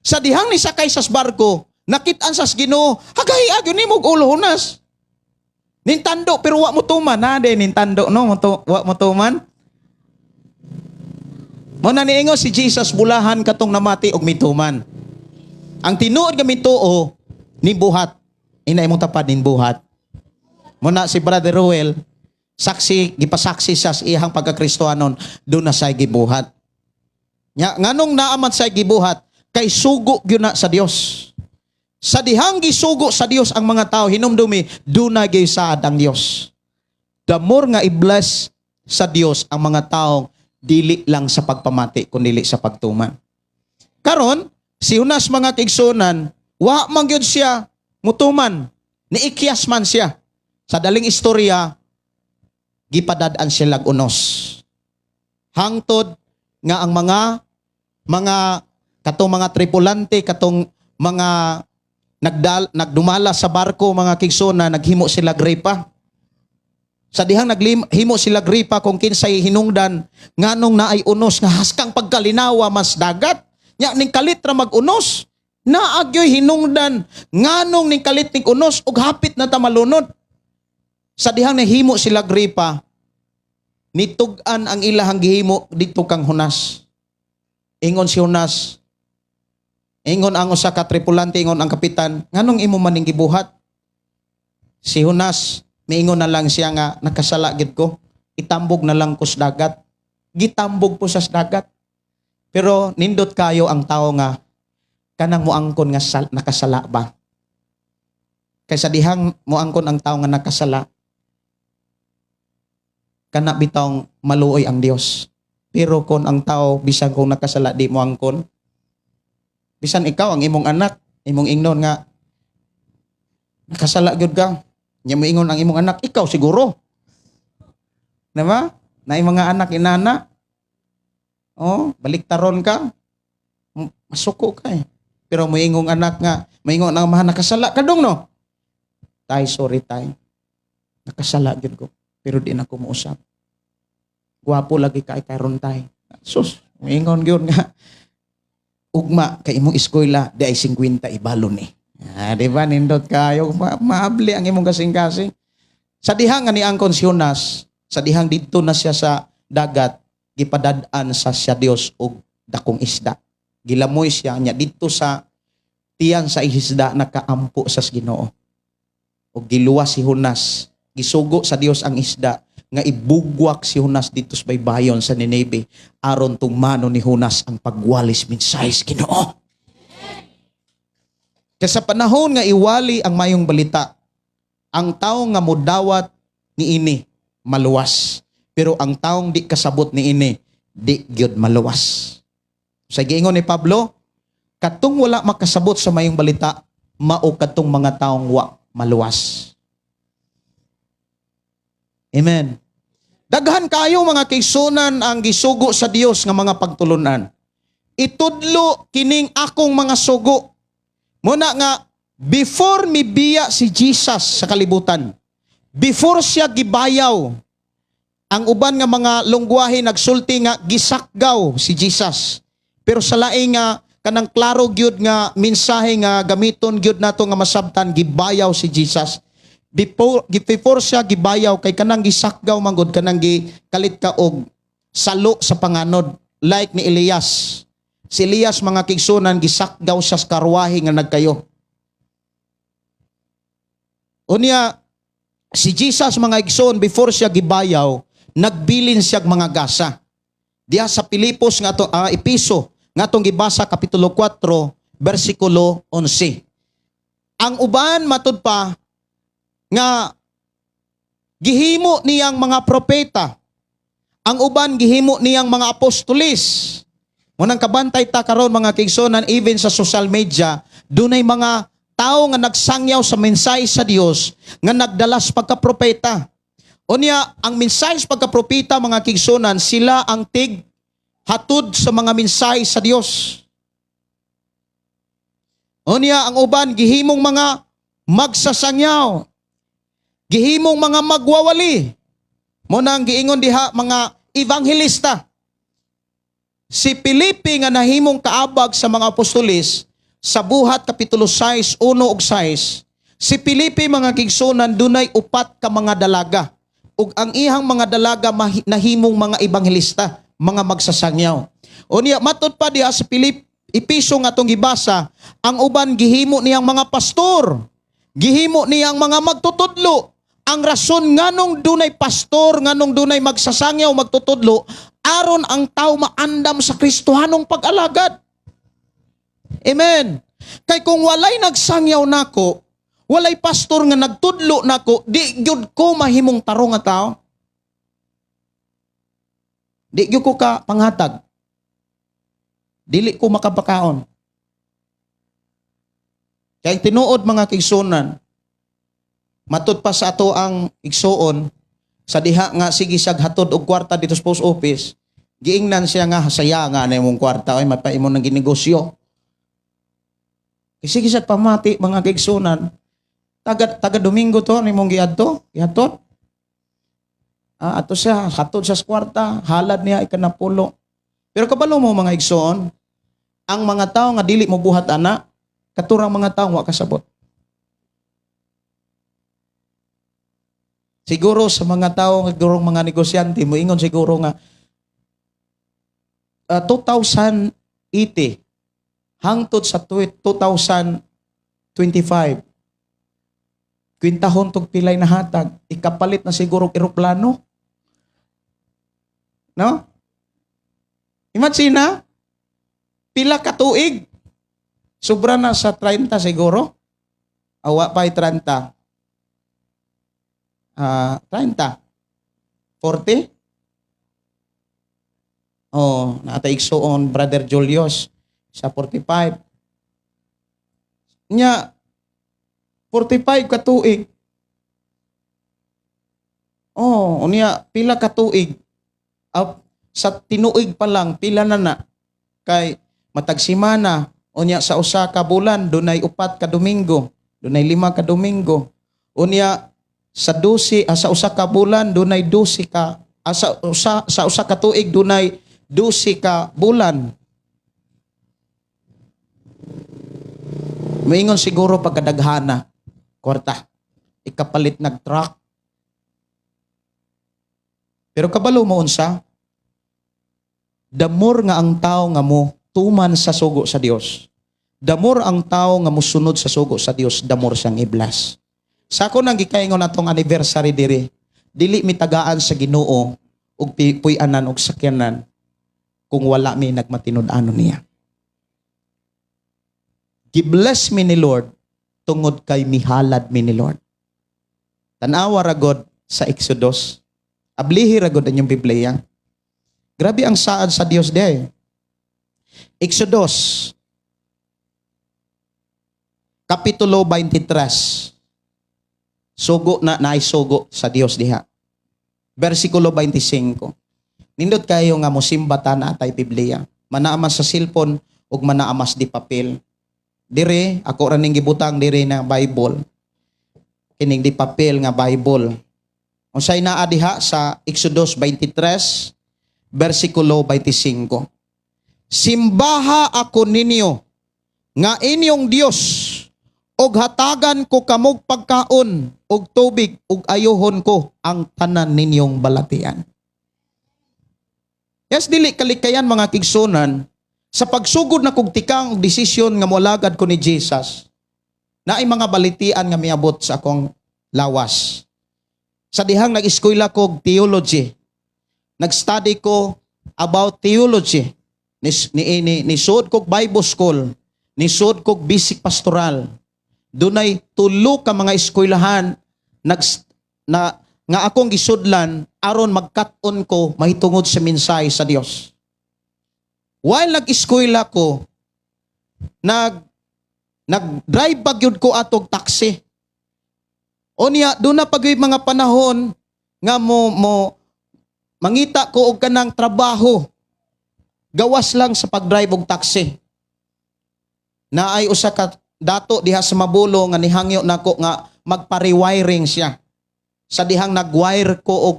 Sa dihang ni sakay sa barko, nakit-an sa Ginoo, hagay agyo nimo ulo hunas. Nintando pero wa mo tuman, na de nintando no, wa mo tuman. Mo na niingo si Jesus bulahan katong namati og mituman. Ang tinuod nga mituo ni buhat. Ina imong tapad nin buhat. Mo na si Brother Roel, saksi gipasaksi sa iyang pagkakristohanon, do na say gibuhat. Nya nganong naaman say gibuhat kay sugo gyud na sa Dios. Sa dihang gisugo sa Dios ang mga tao hinumdumi, dunay gyud saad ang Dios. The more nga i-bless sa Dios ang mga taong dili lang sa pagpamati kundi sa pagtuman. Karon si Jonas mga kigsunan, wa man gyud siya mutuman, niikyas man siya. Sa daling istorya, gipadad-an siya lag unos. Hangtod nga ang mga katong mga tripulante, katong mga nagdumala sa barko, mga kigsona, naghimo sila gripa. Sa dihang naghimo sila gripa kung kinsay hinungdan, nganong naay unos nga haskang pagkalinawa mas dagat. Nya ning kalit ra mag-unos, naagyoy hinungdan, nganong ning kalit ning unos ug hapit na ta malunod. Sa dihang nahimo sila gripa, nitug-an ang ilahang gihimo dito kang Jonas. Ingon si Jonas, ingon ang usa ka tripulante, ingon ang kapitan, nganong imo maning gibuhat? Si Jonas, miingon na lang siya nga, nakasala gid ko, itambog na lang ko sa dagat. Gitambog po sa dagat. Pero nindot kayo ang tao nga, kanang muangkon nga nakasala ba? Kaysa dihang muangkon ang tao nga nakasala, kana bitong maluoy ang Dios. Pero kung ang tao, bisan kung nakasala, di muangkon, bisan ikaw, ang imong anak, imong ingnon nga, nakasala gyud ka, nya mo ingon ang imong anak, ikaw siguro. Diba? Na imong mga anak, inana, baliktaron ka, masuko ka eh. Pero mo ingong anak nga, mo ingon ang maha, nakasala ka dong no? Tay, sorry tay. Nakasala gyud ko, pero di na ko mousap. Guwapo lagi kay karon tay. Sus, mo ingon gyud nga, ugma kay imong eskwela di ay 50 ibalon eh. Di ba nindot kayo maabli ang imong kasing-kasing. Sa dihang nga ni angkon si Jonas, sa dihang didto na siya sa dagat, gipadad-an sa siya Dios og dakong isda. Gilamoy siya nya didto sa tiyan sa isda nakaampo sa Ginoo. Og giluwas si Jonas, gisugo sa Dios ang isda nga ibugwak si Jonas dito sa baybayon sa Nineveh aron tumano ni Jonas ang pagwalis mensahe sa Ginoo. Kaya sa panahon nga iwali ang mayong balita, ang tao nga modawat ni ini maluwas. Pero ang taong di kasabot ni ini, di gyud maluwas. Sa giingon ni Pablo, katong wala makasabot sa mayong balita, mao katong mga taong wa maluwas. Amen. Daghan kayo mga kaigsunan ang gisugo sa Dios nga mga pagtulunan. Itudlo kining akong mga sugo. Muna nga, before mibiya si Jesus sa kalibutan, before siya gibayaw, ang uban nga mga lungguwahe nagsulti nga gisakgaw si Jesus. Pero sa laing nga kanang klaro gyud nga mensahe nga gamiton gyud nato nga masabtan, gibayaw si Jesus. Before siya gibayaw kay kanang gisakgaw manggod, kanang gikalit ka og salo sa panganod like ni Elias. Si Elias mga kigsunan gisakgaw siya sa karwahe nga nagkayo. Unya Si Jesus mga igsoon before siya gibayaw, nagbilin siya mga gasa. Diha sa Pilipos nga to Episo nga tong gibasa kapitulo 4 bersikulo 11. Ang uban matud pa nga gihimo niyang mga propeta. Ang uban gihimo niyang mga apostolis. Munang kabantay ta karon mga kaigsonan, even sa social media, dunay mga tao nga nagsangyaw sa mensahe sa Dios nga nagdalas pagka-propeta. Unya, ang mensahe sa pagka-propeta mga kaigsonan, sila ang hatod sa mga mensahe sa Dios. Unya, ang uban gihimong mga magsasangyaw, gihimong mga magwawali. Muna ang giingon diha mga evangelista. Si Felipe nga nahimong kaabag sa mga apostolis sa Buhat kapitulo 6, 1 ug 6. Si Felipe mga kigsunan dunay 4 ka mga dalaga. Ug ang ihang mga dalaga nahimong mga evangelista, mga magsasangyaw. Unya matud pa diha sa Episo nga tong gibasa, ang uban gihimo niyang mga pastor, gihimo niyang mga magtutudlo. Ang rason nganong dunay pastor, nganong dunay magsasangyaw, magtutudlo, aron ang tao maandam sa Kristohanong pag-alagad. Amen. Kay kung walay nagsangyaw nako, walay pastor nga nagtudlo nako, di gyud ko mahimong tarong nga tao. Di gyud ko ka panghatag. Dili ko makapakaon. Kay tinuod mga kaigsunan, matud pa sa ato ang igsuon, sa diha nga sige sag hatod og kwarta dito sa post office, giingnan siya nga hasaya nga na imong kwarta ay mapaimo ng ginegosyo. Sige sag pamati mga kaigsunan, taga Domingo to nimong giadto, gihatot. Ato siya hatod sa kwarta, halad niya ikanapulo. Pero kabalo mo mga igsuon, ang mga tao nga dili mo buhat ana, katurang mga tao wa kasabot. Siguro sa mga tao, siguro mga negosyante, moingon siguro nga 2080 hangtod sa 2025. Kwintahon tog pilay na hatag, ikapalit na siguro eroplano. No? Imagine na, pila ka tuig. Sobra na sa 30 siguro. Awa pa'y 30. 30. 40. Oh, nataigsoon Brother Julius sa 45. Nya 45 ka tuig. Oh, unya pila ka tuig. Sa tinuig pa lang pila na kay matag semana unya sa usa ka bulan dunay 4 ka Domingo, dunay 5 ka Domingo. Unya sa 12 sa usa ka bulan dunay 12 ka sa usa ka tuig dunay 12 ka bulan. Moingon siguro pagkadaghana kwarta ikapalit nag truck. Pero kabalo mo unsa? The more nga ang tao nga mo tuman sa sugo sa Dios, the more ang tao nga musunod sa sugo sa Dios, the more siyang iblas. Sa ako nang gikaingon atong anniversary diri, dili mi tagaan sa Ginoo og puy-anan og sakyanan kung wala mi nagmatinud-anon niya. Gibless mi ni Lord tungod kay mihalad mi ni Lord. Tanawa ra God sa Exodus. Ablihi ra God ang inyong Biblia. Grabe ang saad sa Dios day. Exodus kapitulo 23. Sugo na naisugo sa Dios diha. Versikulo 25. Nindot kayo nga musimbata na atay Biblia. Manaamas sa cellphone ug manaamas di papel. Dire ako ra ning gibutang dire na Bible. Kining di papel nga Bible. Unsay naa diha sa Exodus 23 versikulo 25. Simbaha ako ninyo nga inyong Dios og hatagan ko kamog pagkaon og tubig ug ayohon ko ang tanan ninyong balatian. Yes, dili kalikayan mga kigsunan sa pagsugod na kog tikang og desisyon nga moalagad ko ni Jesus. Naay mga balitian nga miabot sa akong lawas. Sa dihang nag-eskwela ko theology. Nag-study ko about theology. Nisod ko Bible school. Nisod ko basic pastoral. Dunay tulo ka mga eskwelahan nga akong gisudlan aron magkat-on ko mahitungod sa mensahe sa Dios. While nag-eskwela ko, nag-drive bagyod ko atog taxi. Unya, doon na pag mga panahon nga mangita ko og kanang trabaho. Gawas lang sa pag-drive og taxi. Naay usa ka dato diha sa Mabulo nga nihangyo nako nga magpa-rewiring siya. Sa dihang nag-wire ko og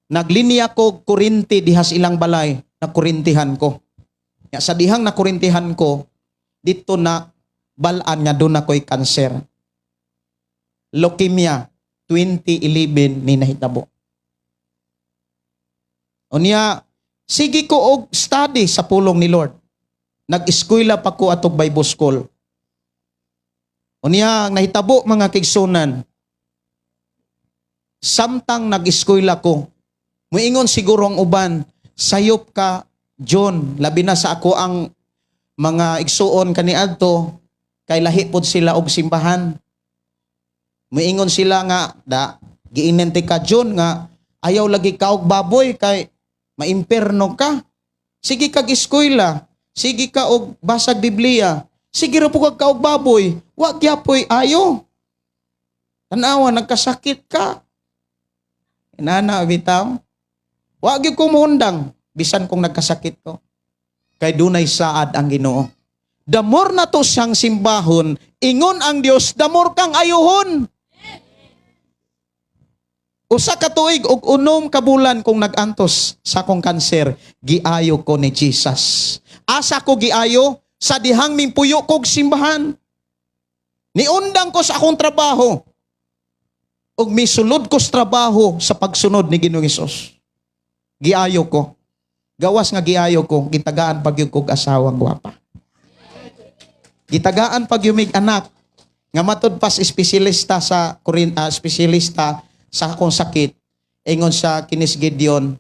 naglinya ko og kuryente diha sa ilang balay, nakurintihan ko. Ya, sa dihang nakurintihan ko, dito na balaan nga doon ako'y kanser. Leukemia, 2011 ni nahitabo. Unya, sige ko og study sa pulong ni Lord. Nag-eskwela pa ko atog Bible school. Unya, nahitabo mga kaigsunan. Samtang nag-eskwela ko, muingon siguro ang uban, sayop ka, John, labi na sa ako ang mga igsuon kaniadto, kay lahi pod sila og simbahan. Muingon sila nga, giinente ka John nga, ayaw lagi ka og baboy, kay maimperno ka. Sige kag eskwela, sige ka og basag Biblia, sige ra po ka og baboy, wa gyapoy ayo. Tanawa, nagkasakit ka. Inana, bitaw. Wa gyud ko muundang, bisan kung nagkasakit ko. Kay dunay saad ang Ginoo. Damor na to siyang simbahon, ingon ang Dios, damor kang ayuhon. Usa ka tuig og 6 ka bulan kung nagantos sa akong kanser, giayo ko ni Jesus. Asa ko giayo? Sa dihang mimpuyo kog simbahan. Niundang ko sa akong trabaho. Og misulod ko sa trabaho sa pagsunod ni Ginoong Hesus. Giayo ko. Gawas nga giayo ko, gitagaan pag yung kog asawang gwapa. Gitagaan pag yung mig anak, nga matod pas espesyalista sa espesyalista sa akong sakit, ingon sa kinis Gideon,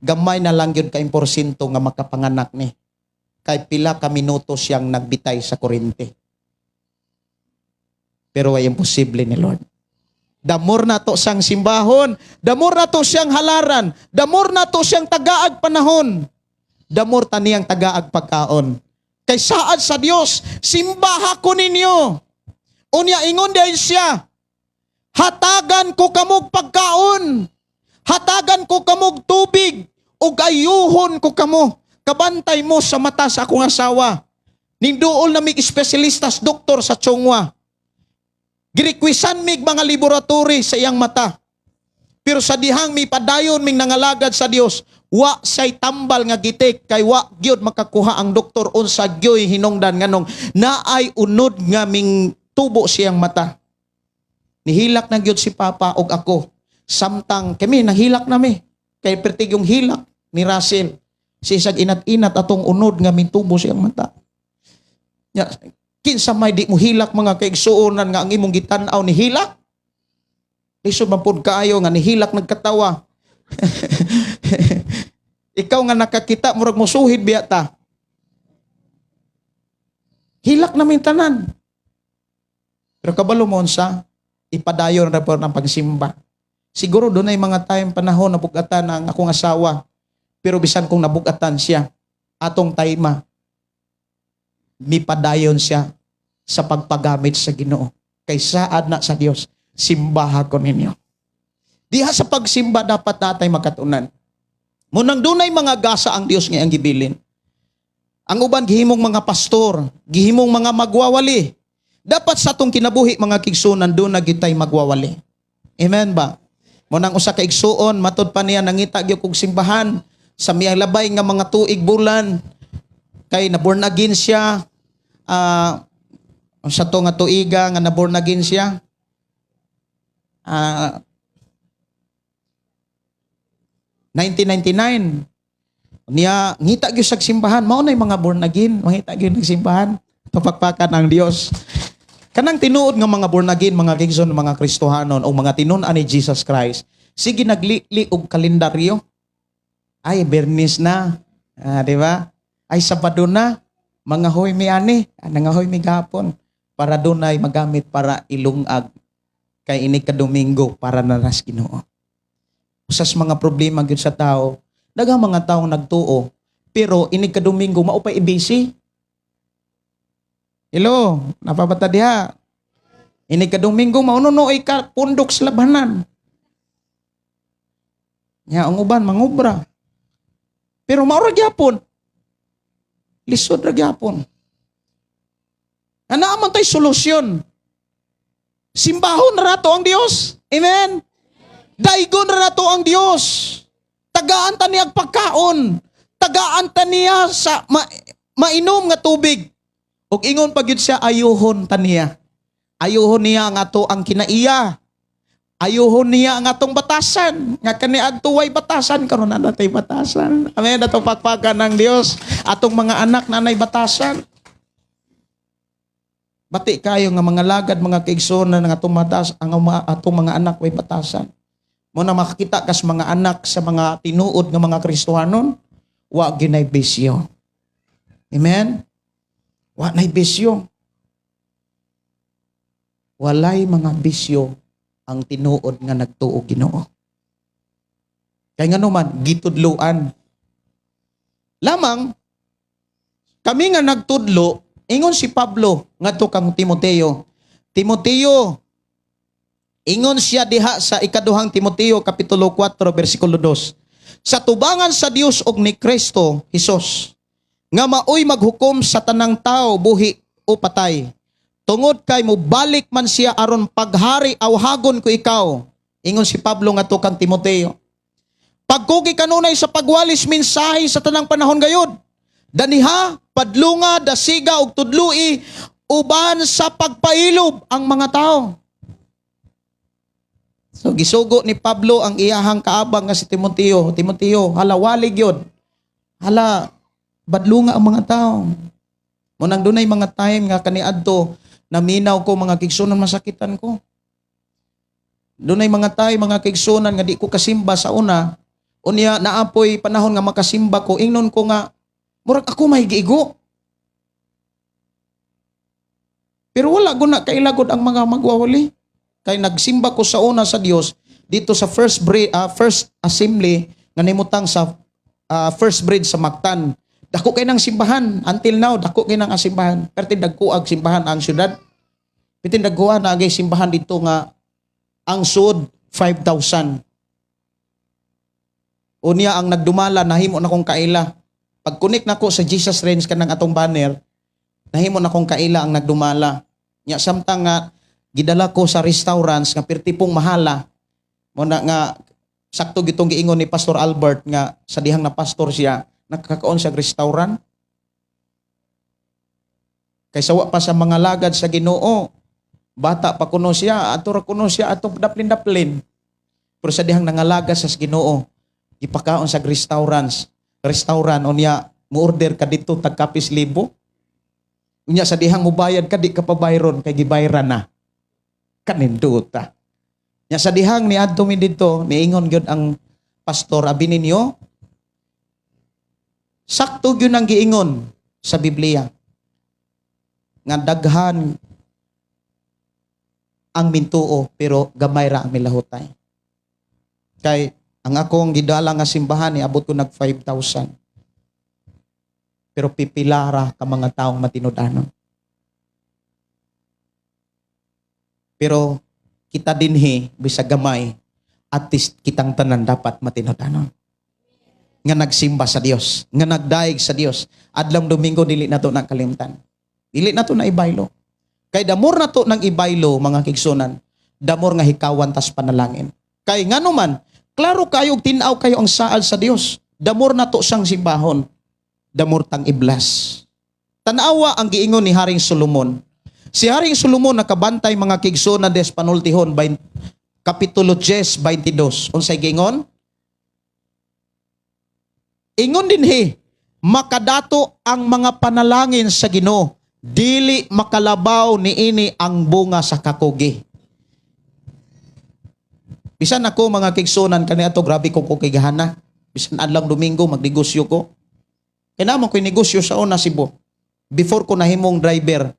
gamay na lang yun ka porsyento nga makapanganak ni. Kay pila ka minuto siyang nagbitay sa kuryente. Pero ay imposible ni Lord. Damor na to siyang simbahon. Damor na to siyang halaran. Damor na to siyang tagaag panahon. Damor taniyang tagaag pagkaon. Kay saad sa Dios, simbaha ko ninyo. Unya ingon dahil siya, hatagan ko kamog pagkaon. Hatagan ko kamog tubig. Ug ayuhon ko kamo. Kabantay mo sa mata sa akong asawa. Ninduol na mig espesyalistas doktor sa Chongwa. Girikwisan mig mga laboratory sa iyang mata. Pero sa dihang mi padayon ming nangalagad sa Dios, wa say tambal nga gitik kay wa gyud makakuha ang doktor unsa gyoy hinungdan nganong naay unod nga ming tubo siyang mata. Nihilak na gyud si Papa og ako. Samtang kami nahilak nami kay pertig yung hilak ni Russell. Sisag inat-inat atong unod nga ming tubo siyang mata. Ya, kinsa may di mo hilak mga kaigsuonan nga ang imong gitan-aw ni hilak? Lisod man pud kaayo nga nihilak nagkatawa. Ikaw nga nakakita murag mosuhid biya ta. Hilak namin tanan. Pero kabalo mo sa ipadayon ra po ng pagsimba. Siguro doon ay mga time panahon na bugatan ang akong asawa. Pero bisan kung nabugatan siya, atong tayma, mipadayon siya sa pagpagamit sa Ginoo. Kay saad na sa Dios, simbaha ko ninyo. Diha sa pagsimba dapat natay makatunan. Munang dunay mga gasa ang Dios nga ang gibilin. Ang uban gihimong mga pastor, gihimong mga magwawali. Dapat sa atong kinabuhi mga kigsunan doon na gitay magwawali. Amen ba? Munang usa ka igsuon matud pa niya nangita gyud kog simbahan sa miyang labay nga mga tuig bulan kay na born again siya. Sa to nga tuiga nga na born again siya. 1999. Niya ngita gyud sa simbahan, mao nay mga born again, mangita gyud nagsimbahan. Papakpakan ang Dios. Kanang tinuod nga mga born again, mga kigson, mga Kristohanon o mga tinun-an ni Jesus Christ, sige naglili og kalendaryo. Ay, Bernis na. Di ba? Ay, Sabado na. Mga hoy mi ani, nangahoy mi gapon para dunay magamit para ilungag kay ini ka Domingo para naras Ginoo. Usas mga problema gyud sa tao, daghang mga taong nagtuo, pero ini ka Domingo mao pa i-busy. Hello, napabata diha. Ini ka Domingo mao nunoy ka pundok sa labanan. Nya ang uban mangobra. Pero mao ra gyapon. Lisod ra gyapon. Ana man tay solusyon. Simbahon na nato ang Dios. Amen. Daigon na nato ang Dios. Tagaan ta niya pagkaon. Tagaan ta niya sa mainom nga tubig. Ug ingon pa gyud siya ayuhon ta niya. Ayuhon niya nga to ang kinaiya. Ayuhon niya ang atong batasan. Nga kaniadto way batasan karon na natay batasan. Amen. Ato pakpakan ng Dios. Atong mga anak na nay batasan. Bati kayo nga mga lagad, mga kaigsoon nga tumatas ang atong mga anak way batasan. Mo na makakita kas mga anak sa mga tinuod nga mga Kristohanon, wa ginay bisyo. Amen. Wa nay bisyo. Walay mga bisyo ang tinuod nga nagtuo Ginoo. Kay ngano man gitudloan. Lamang kami nga nagtudlo, ingon si Pablo ngadto kang Timoteo. Timoteo, ingon siya diha sa ikaduhang Timoteo kapitulo 4 bersikulo 2. Sa tubangan sa Dios ug ni Kristo Hesus nga maoy maghukom sa tanang tao buhi o patay. Tungod kay mo balik man siya aron paghari aw hagon ko ikaw. Ingon si Pablo ngadto kang Timoteo. Pagkugi kanunay sa pagwalis mensahe sa tanang panahon gayud. Daniha, padlunga, dasiga ug tudloi uban sa pagpailob ang mga tao. So gisugo ni Pablo ang iyahang kaabang nga si Timoteo. Timoteo, hala walig yun. Hala badlunga ang mga tao. Munang dunay mga time nga kaniadto naminaw ko mga kigsunan masakitan ko. Dunay mga time mga kigsunan nga di ko kasimba sa una. Unya naapoy panahon nga makasimba ko, ingnon ko nga murag ako may giigo. Pero wala guna kailagod ang mga magwawali. Kay nagsimba ko sa una sa Dios dito sa first assembly nga nimutang sa first bridge sa Mactan. Dako kay nang simbahan until now, dako kay nang simbahan. Perti dagkuag simbahan ang syudad. Pitin dagkuan na agay simbahan dito nga ang sud 5,000. Unya ang nagdumala nahimo na kong kaila. Pag connect nako sa Jesus Reigns kanang atong banner, nahimo na kong kaila ang nagdumala. Nya samtang nga gidala ko sa restaurants nga pertipong mahala. Mo na nga sakto gitong giingon ni Pastor Albert nga sa dihang na pastor siya, nakakaon sa restaurant. Kaysa wa pa sa mga lagad sa Ginoo, bata pa kuno siya, ato ra kuno siya, ato daplin-daplin. Pero sa dihang nangalaga sa Ginoo, ipakaon sa restaurant, unya mu-order ka dito tagkapis libo. Unya sa dihang mubayad ka, di ka pa bayron, kay gibayran na. Kaninduta. Nya sa dihang ni adto mi dito, niingon gyud ang pastor, abi ninyo, sakto gyud ang giingon sa Biblia nga daghan ang mintuo pero gamay ra ang milahutay. Kay ang akong gidala nga simbahan abot ko nag 5,000. Pero pipilara ka mga taong matinud-anon. Pero kita dinhi bisag gamay at least kitang tanan dapat matinud-anon. Nga nagsimba sa Dios, nga nagdaig sa Dios. Adlaw Domingo dili nato na kalimtan. Dili nato na ibaylo. Kay damor nato nang ibaylo mga kigsunan, damor nga hikawan tas panalangin. Kay ngano man, klaro kayo tinaw kayo ang saad sa Dios. Damor nato siyang simbahon. Damor tang iblas. Tanawa ang giingon ni Haring Solomon. Si Haring Solomon nakabantay mga kigsunan des panultihon kapitulo 10, 22. Unsay giingon? Ingon dinhi, makadato ang mga panalangin sa Ginoo Dili makalabaw niini ang bunga sa kakugi. Bisan ako mga kigsunan kaniadto grabe ko kigahana. Bisan adlaw Domingo magnegosyo ko. Kaya naman ko'y negosyo sa una Cebu. Before ko nahimong driver,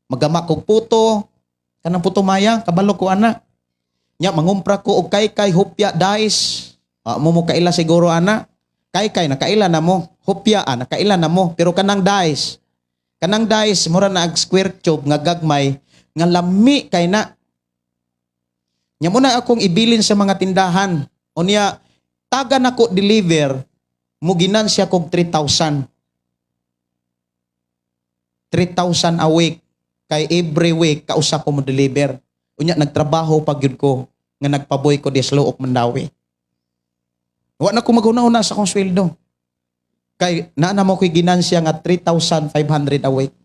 magamak kog puto, kanang puto maya, kabalo ko ana. Nya mangumpra ko og kay hopya dice. Mo kaila siguro ana. Kay nakaila na mo. Hopya nakaila na mo. Pero kanang dice mura na ag square tube nga gagmay nga lami kay na. Nya mo na akong ibilin sa mga tindahan. Unya taga nako deliver mo ginansya kog 3,000. 3,000 a week. Kay every week kausa ko mo deliver. Unya nagtrabaho pag yun ko nga nagpaboy ko di sa Luok Mandawi. Wa na ko maguna-una sa akong sweldo. Kay naa mo ko'y ginansya nga 3,500 a week.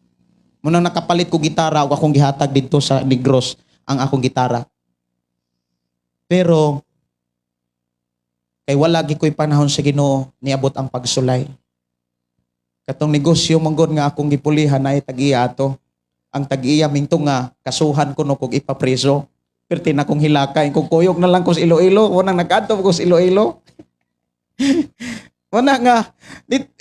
Munang nakapalit ko gitara o akong gihatag dito sa Negros ang akong gitara. Pero kay wala gi ko'y panahon sa Ginoo niabot ang pagsulay. Katong negosyo manggod nga akong gipulihan ay tag-iya ato. Ang tag-iya minto nga kasuhan ko no kog ipapreso. Pero tinakong hilakay kung kuyog na lang ko sa Iloilo, unang nag-adto ko sa Iloilo. Wala nga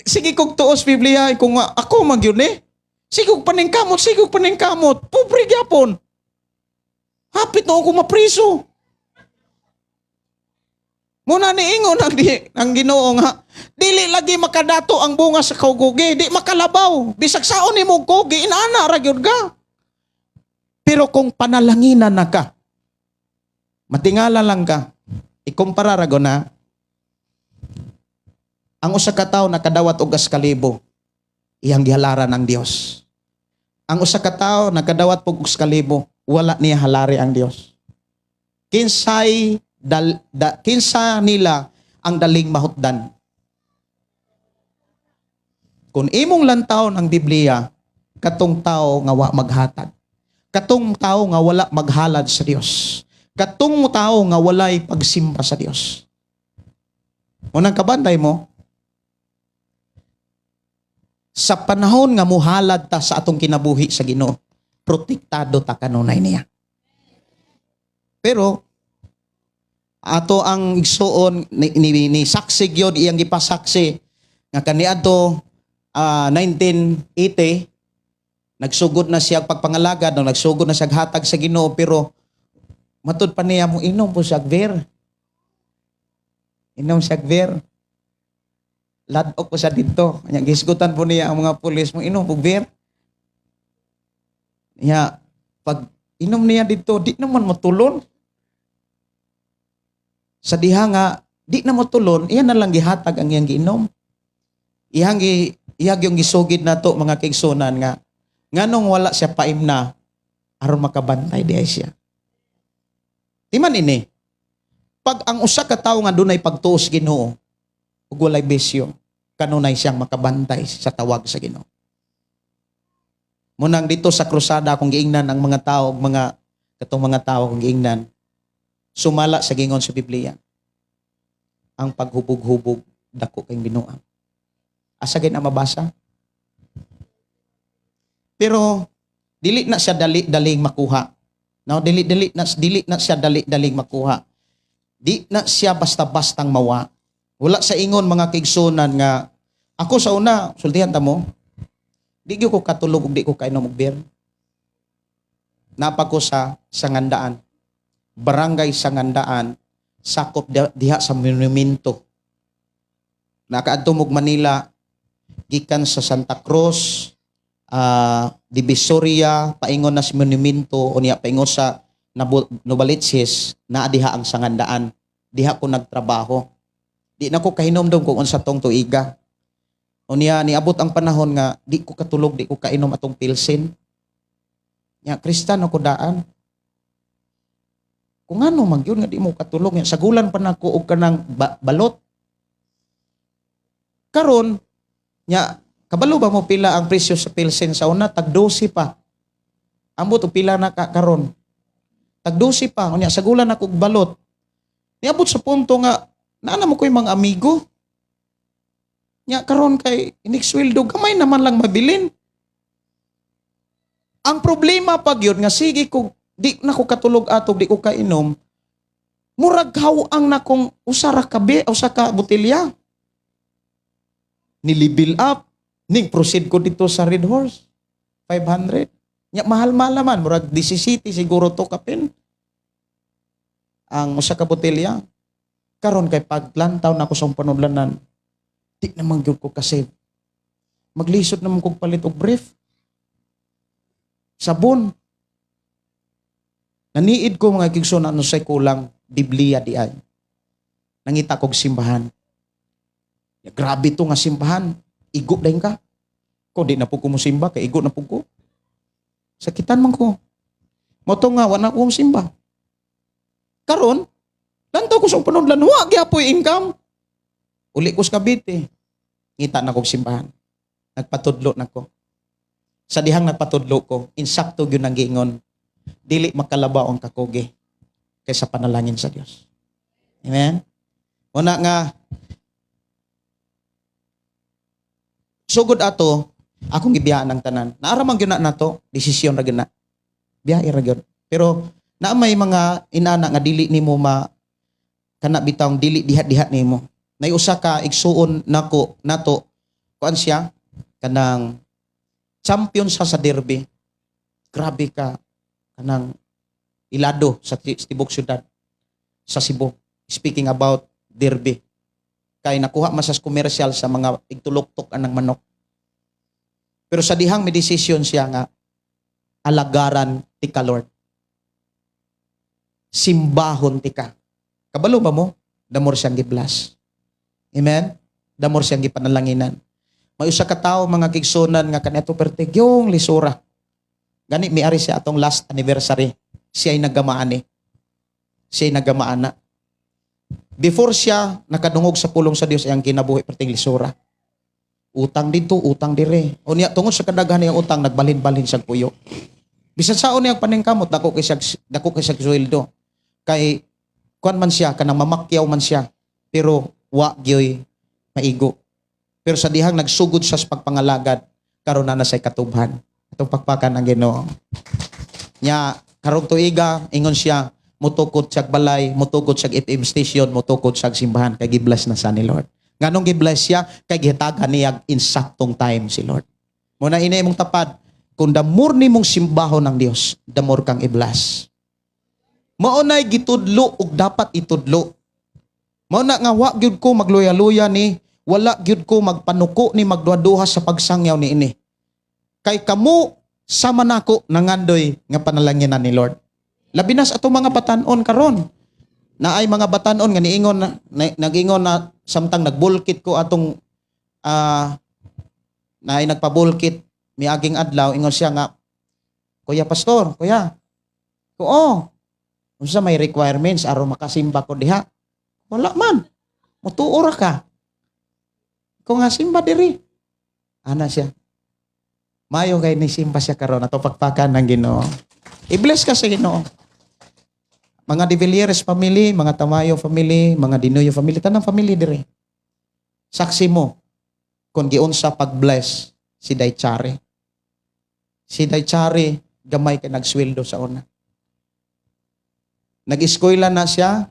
sige kog tuos Biblia kung ako man gyud ni. Sige kog paningkamot, pobre gyapon. Hapit na ako mapriso. Muna niingon ang Ginoo nga, dili lagi makadato ang bunga sa kaugugi, di makalabaw. Bisag saon nimo kugi, inaana ra gyud ka. Pero kung panalanginan na ka, matingala lang ka, ikumpara ra na, ang usa ka tawo nakadawat og 1,000, iyang gihalaran ang Dios. Ang usa ka tawo nakadawat og 1,000, wala niya halari ang Dios. Kinsa nila ang daling mahutdan. Kung imong lantaw ng Biblia, katong tao nga wa maghatag. Katong tao nga wala maghalad sa Dios. Katong tao nga walay pagsimba sa Dios. Unang kabantay mo, sa panahon nga muhalad ta sa atong kinabuhi sa Ginoo, protektado ta kanunay niya. Pero ato ang igsuon ni saksi gyud iyang gipasaksi nga kaniadto 1980 nagsugod na siya pagpangalagad, nagsugod na siya hatag sa Ginoo, pero matud pa niya mo inom po siya beer. Inom siya beer. Ladok po siya dito. Kanya gisgutan po niya ang mga pulis mo inom po beer. Niya pag inom niya dito, di naman matulon. Sa diha nga, di na matulon, iyan na lang gihatag ang iyang giinom. Iyang yung gisugid na to mga kaigsunan nga, nganong wala siya paimna, aron makabantay diay siya. Timan ini, pag ang usa ka tawo nga dunay pagtuos Ginoo, ug walay bisyo, kanunay siyang makabantay sa tawag sa Ginoo. Munang dito sa krusada akong giingnan ang mga tao, katong mga tao akong giingnan, sumala sa gingon sa Biblia. Ang paghubog-hubog dako kay binuang. Asa gid na mabasa? Pero dili na siya daling makuha. No, dili na siya daling makuha. Di na siya basta-bastang mawa. Wala sa ingon mga kaigsunan nga ako sa una, sultihan ta mo. Di gyud ko katulog ug di ko kainom og beer. Napa ko sa Sangandaan. Barangay Sangandaan, sakop diha sa monumento. Nakaadto mo Manila, gikan sa Santa Cruz, Divisoria, paingon na sa monumento, o niya paingon sa Novaliches, na diha ang Sangandaan. Diha ko nagtrabaho. Di na ko kahinomdom kung unsa tong tuiga. O niya, niabot ang panahon nga, di ko katulog, di ko kainom atong pilsin. Nya, Kristan ako daan. Kung ano man yun nga di mo katulog nya sagulan pa nako og kanang balot. Karon nya kabalo ba mo pila ang presyo sa pilsen sa una tag 12 pa. Ambot og pila na karon. Tag 12 pa nya sagulan nako og balot. Niabot sa punto nga naana mo koy mga amigo. Nya karon kay inig sweldo gamay naman lang mabilin. Ang problema pag yun, nga sige ko, di na ko katulog atog, di ko kainom, murag hawang na kong usa ka botelya. Nilibil up, ning proceed ko dito sa Red Horse, 500. Nya mahal-mahal naman, murag 17 siguro to kapin. Ang usa ka botelya. Karon kay paglantaw na ko sa panudlanan, di naman gyud ko kasi maglisod naman kog palit og brief. Sabon. Naniid ko mga kigsoon ano say kulang Biblia di ay. Nangita kog simbahan. Ya, grabe to nga simbahan. Igo dayon ka. Ko di na pud ko mo simba kay igo na pud ko. Sakitan man ko. Moto nga wala akong simba. Karon, lantaw ko sa panudlan, wa gyapon income. Uli ko sa Cavite. Ngita na kog simbahan. Nagpatudlo na ko. Sa dihang nagpatudlo ko, insakto gyud ang giingon. Dili makalabaw ang kakugi kaysa panalangin sa Dios. Amen. Una nga sugod ato, akong gibiyaan ng tanan. Naaraman gyud na nato, desisyon ra gyud na. Biyahe ra gyud. Pero na may mga inana nga dili nimo kana bitawng dili dihat-dihat nimo. Nay usa ka igsuon nato kuan siya kanang champion sa derby. Grabe ka kanang ilado sa tibok syudad sa Cebu. Speaking about derby. Kay nakuha masas commercial sa mga igtulok-tok anang manok. Pero sa dihang may decision siya nga alagaran ti ka Lord. Simbahon ti ka. Kabalo ba mo? Damor siyang giblas. Amen? Damor siyang gipanalanginan. May usa ka tawo mga kigsunan nga kanito pertigyong lisura. Gani miari siya atong last anniversary. Siya ay nagamaani. Siya ay nagamaana. Before siya nakadungog sa pulong sa Dios ang kinabuhi perting lisura. Utang dito, utang dire. O niya tungod sa kadaghan niyang utang nagbalhin-balhin sa puyo. Bisan saon niyang paningkamot dako kay siya sweldo. Kay kuan man siya kanang mamakyaw man siya pero wa gyoy maigo. Pero sa dihang nagsugod siya sa pagpangalagad karon na say katubhan. Atong pakpakan ang Ginoo. Nya karong tuiga ingon siya mutukod siya balay, mutukod siya FM station, mutukod siya simbahan kay gibless na sa ni Lord. Nganong gibless siya kay gihatagan niya insaktong time si Lord. Muna ina imong tapad kung damor nimong simbahon ng Dios, damor kang iblas. Maunay gitudlo ug dapat itudlo. Mauna nga wa gyud ko magluya-luya ni, wala gyud ko magpanuko ni magduha-duha sa pagsangyaw ni ini. Kay kamo sama nako nangandoy nga panalanginan ni Lord. Labi na sa atong mga batan-on karon. Na ay mga batan-on nga niingon nag-ingon na samtang nagbulkit ko atong na ay nagpabulkit miaging adlaw ingon siya nga Kuya Pastor, kuya. Oo. Unsa may requirements aron makasimba ko diha? Wala man. Mutuo ra ka. Kung nga simba diri. Ana siya. Mayo kay ni simba siya karon ato pagpakan ng Ginoo. I-bless ka sa Ginoo. Mga De Villieres family, mga Tamayo family, mga Dinoyo family, tanang family dire. Saksi mo kung giunsa pag-bless si Daychari. Si Daychari gamay kay nagsweldo sa una. Nag-eskwela na siya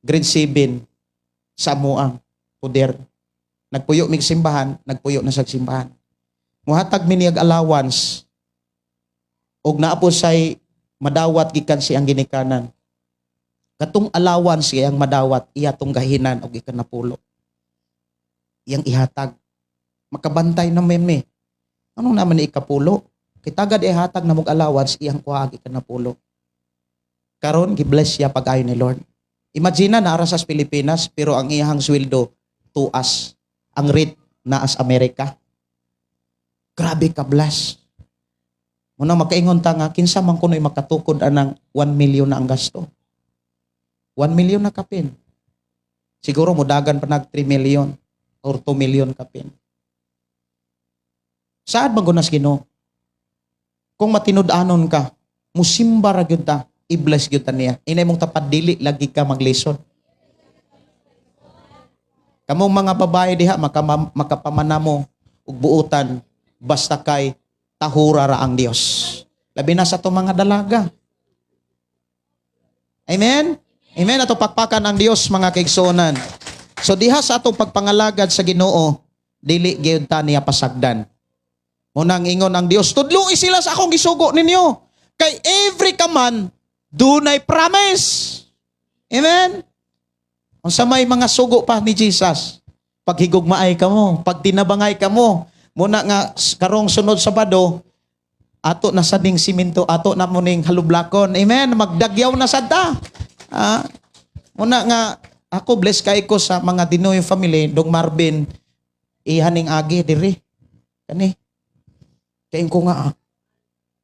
grade 7 sa Amuang, Puder. Nagpuyo mig simbahan, nagpuyo na sa simbahan. Muhatag miniyag allowance og naapos say madawat gikan siyang ginikanan. Katong allowance iyang madawat, iya tong gahinan og ikan napulo. Iyang ihatag. Makabantay na meme. Anong naman ni ikapulo? Kitagad ihatag na mong allowance, iyang kuha ikan napulo. Karon gibless siya pag-ayo ni Lord. Imagine na ara sa Pilipinas pero ang iyang sweldo tuas. Ang rate na as Amerika. Grabe ka bless. Muna makaingon ta nga kinsa man kunoy makatukod anang 1 million na ang gasto. 1 million na kapin. Siguro mudagan pa nag 3 million or 2 million kapin. Saad man gunas Ginoo? Kung matinud-anon ka, musimba ra gyud ta, i-bless gyud ta niya. Inay mong tapad dili lagi ka maglisod. Kamong mga babae diha makapamana mo og buutan basta kay tahura ra ang Dios. Labi na sa to mga dalaga. Amen? Amen. Ato pakpakan ang Dios mga kaigsuonan. So diha sa atong pagpangalagad sa Ginoo, dili gyud ta niya pasagdan. Munang ingon ang Dios, tudloi sila sa akong gisugo ninyo. Kay every kaman dunay promise. Amen. Unsa may mga sugo pa ni Jesus. Paghigugmaay ka mo, pag tinabangay ka mo, muna nga karong sunod Sabado, ato na sa ding simento, ato na mo ning halublakon. Amen. Magdagyaw na sad ta. Muna nga ako bless kay ko sa mga Dinoy family, Dong Marvin, ihaning agi diri. Kani. Kay ko nga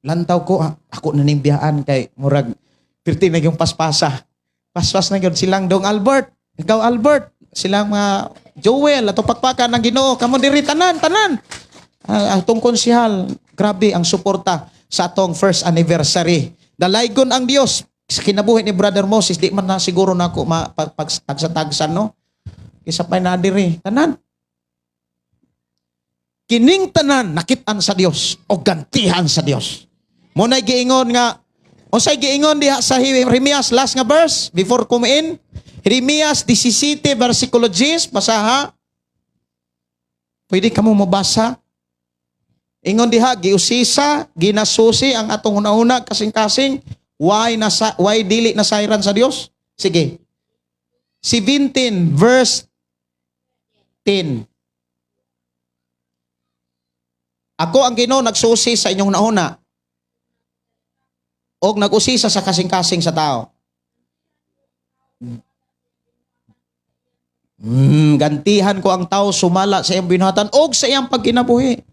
lantaw ko ako na ning biyaan kay murag pirti na yung paspasa. Paspas na gyud silang Dong Albert. Ikaw Albert, silang mga Joel ato pakpakan ng Ginoo. Kamo diri tanan. Atong konsehal, grabe ang suporta sa atong first anniversary. Dalaygon ang Dios sa kinabuhi ni Brother Moses, di man na siguro nako tagsa-tagsan no. Kisa pay na diri tanan. Kining tanan nakit-an sa Dios o gantihan sa Dios. Mo na giingon nga unsay giingon diha sa Jeremias last nga verse before come in? Jeremias 17 versikulo 10, basaha. Pwede kamo mabasa. Ingon diha giusisa, ginasusi ang atong una-una kasing-kasing why dili nasayran sa Dios. Sige. 17 verse 10. Ako ang Ginoo nagsusi sa inyong nauna og nag-usisa sa kasing-kasing sa tao. Gantihan ko ang tao sumala sa iyang binuhatan og sa iyang pagkinabuhi.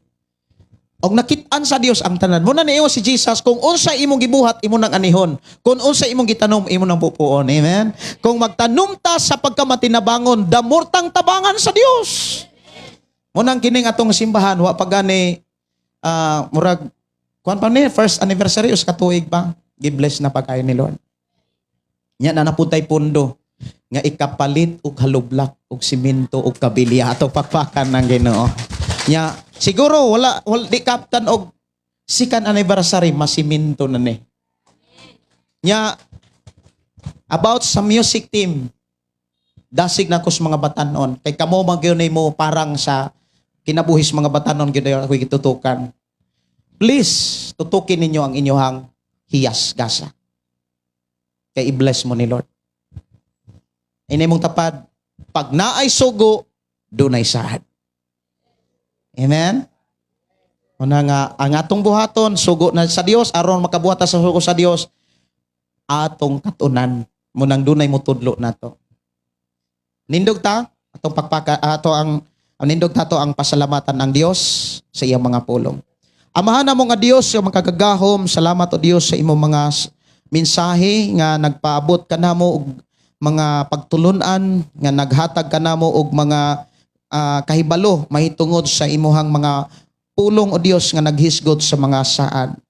Og nakit-an sa Dios ang tanan. Muna niyo si Jesus kung unsa imong gibuhat imo nang anihon. Kung unsa imong gitanom imo nang pupuon. Amen. Kung magtanom ta sa pagkamatinabangon, damortang tabangan sa Dios. Munang kining atong simbahan wa pa gani murag kuan pa ni first anniversary us katuig pa. Gi-bless na pagkayo ni Lord. Nya na napuntay pundo nga ikapalit og halublak og simento og kabilya atong pakpakan ng Ginoo. Nya siguro wala di kaptan og second anniversary masiminto na ni. Nya about sa music team dasig na ko sa mga batanon kay kamo man gyud mo parang sa kinabuhis mga batanon gyud ako gitutukan. Please tutukin ninyo ang inyong hiyas gasa. Kay i-bless mo ni Lord. Inay mong tapad, pag naay sugo, dunay sahad. Amen? Una nga, ang atong buhaton, sugo na sa Dios, aron makabuhata sa sugo sa Dios, atong katunan, munang dunay mo tudlo na to. Nindog ta, atong nindog ta to ang pasalamatan ng Dios sa iyang mga pulong. Amahan na mo nga Dios, yung mga kagagahom, salamat o Dios sa imong mga mensahe nga nagpaabot ka na mo og mga pagtulunan nga naghatag ka namo og mga kahibalo mahitungod sa imuhang mga pulong o Dios nga naghisgot sa mga saad.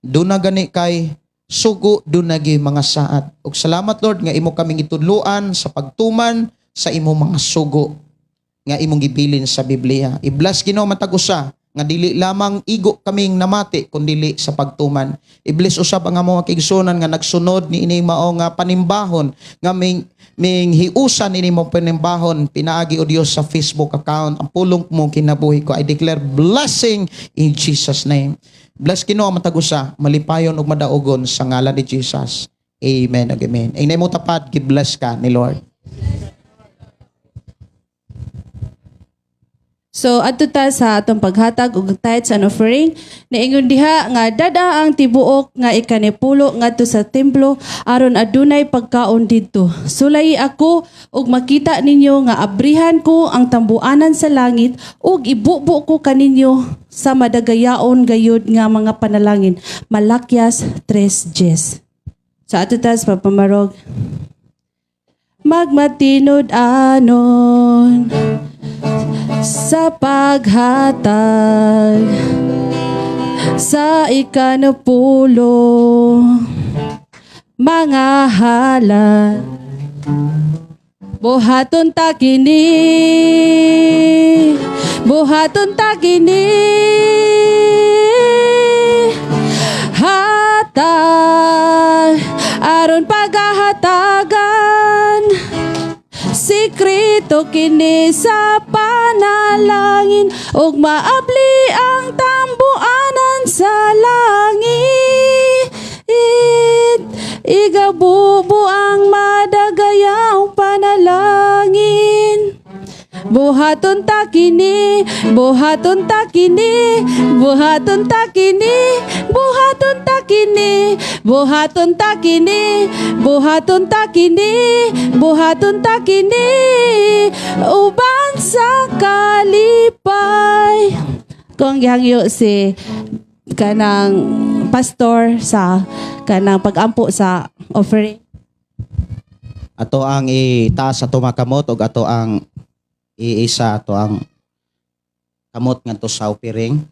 Duna gani kay sugo dunagi mga saad. Ug salamat Lord nga imo kaming itudluan sa pagtuman sa imong mga sugo nga imong gibilin sa Biblia. I-bless Ginoo matag usa nga dili lamang igo kaming namati kundili sa pagtuman. I-bless usab ang mga kaigsunan nga nagsunod ni ini mao nga panimbahon nga ming hiusan ini mo panimbahon pinaagi o Dios sa Facebook account. Ang pulong mo kinabuhi ko I declare blessing in Jesus name. Bless Ginoo matag usa malipayon ug madaogon sa ngalan ni Jesus. Amen ug amen. Inay mo tapad gi-bless ka ni Lord. So adto ta sa atong paghatag og tithes and offering niingon diha nga dada ang tibuok nga ikanipulo ngadto sa templo aron adunay pagkaon didto. Sulay ako ug makita ninyo nga abrihan ko ang tambuanan sa langit ug ibubo ko kaninyo sa madagayaon gayud nga mga panalangin. Malakyas 3:10. Sa adto ta sa papamarog. Magmatinod anon sa paghatag sa ikanapulo mga halal buhaton ta kini aron pagahatagan. Sikreto kini sa panalangin, ug maabli ang tambuanan sa langit. Igabubo ang madagayang panalangin. Buhaton ta kini, buhaton ta kini, buhaton ta kini, buhaton ta kini, buhaton ta kini, buhaton ta kini, buhaton ta kini, uban sa kalipay. Kung gihangyo si kanang pastor sa kanang pagampo sa offering. Ato ang itaas ato makamot ug ato ang iisa ato ang kamot ngadto sa offering.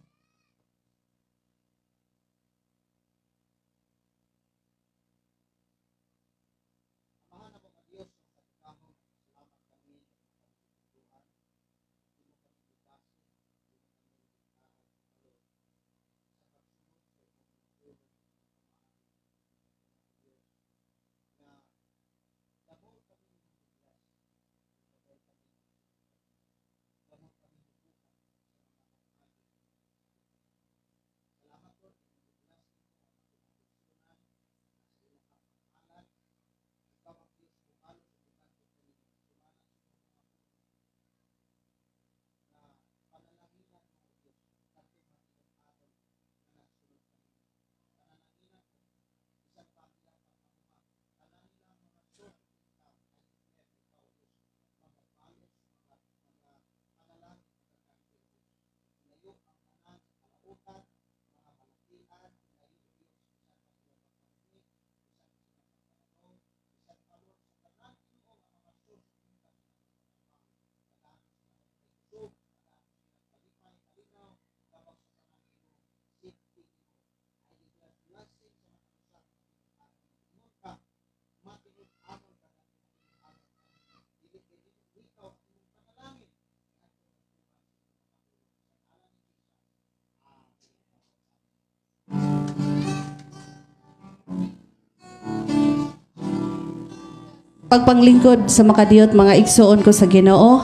Pagpanglingkod sa makadiyot mga igsoon ko sa Ginoo.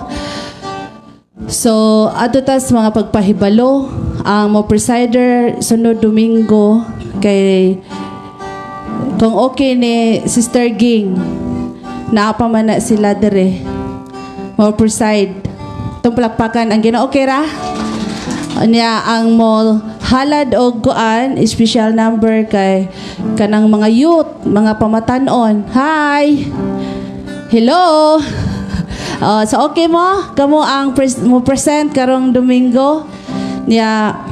So, ato tas mga pagpahibalo, ang mo presider sunod Domingo kay kung okay ni Sister Ging, naapa man na sila dire. Mo preside. Itong palakpakan ang Ginoo, okay ra? Niya ang mo halad og kuan, special number kay kanang mga youth, mga pamatanon. Hi! Hello! So okay mo? Kamo ang mo present karong Domingo. Niya,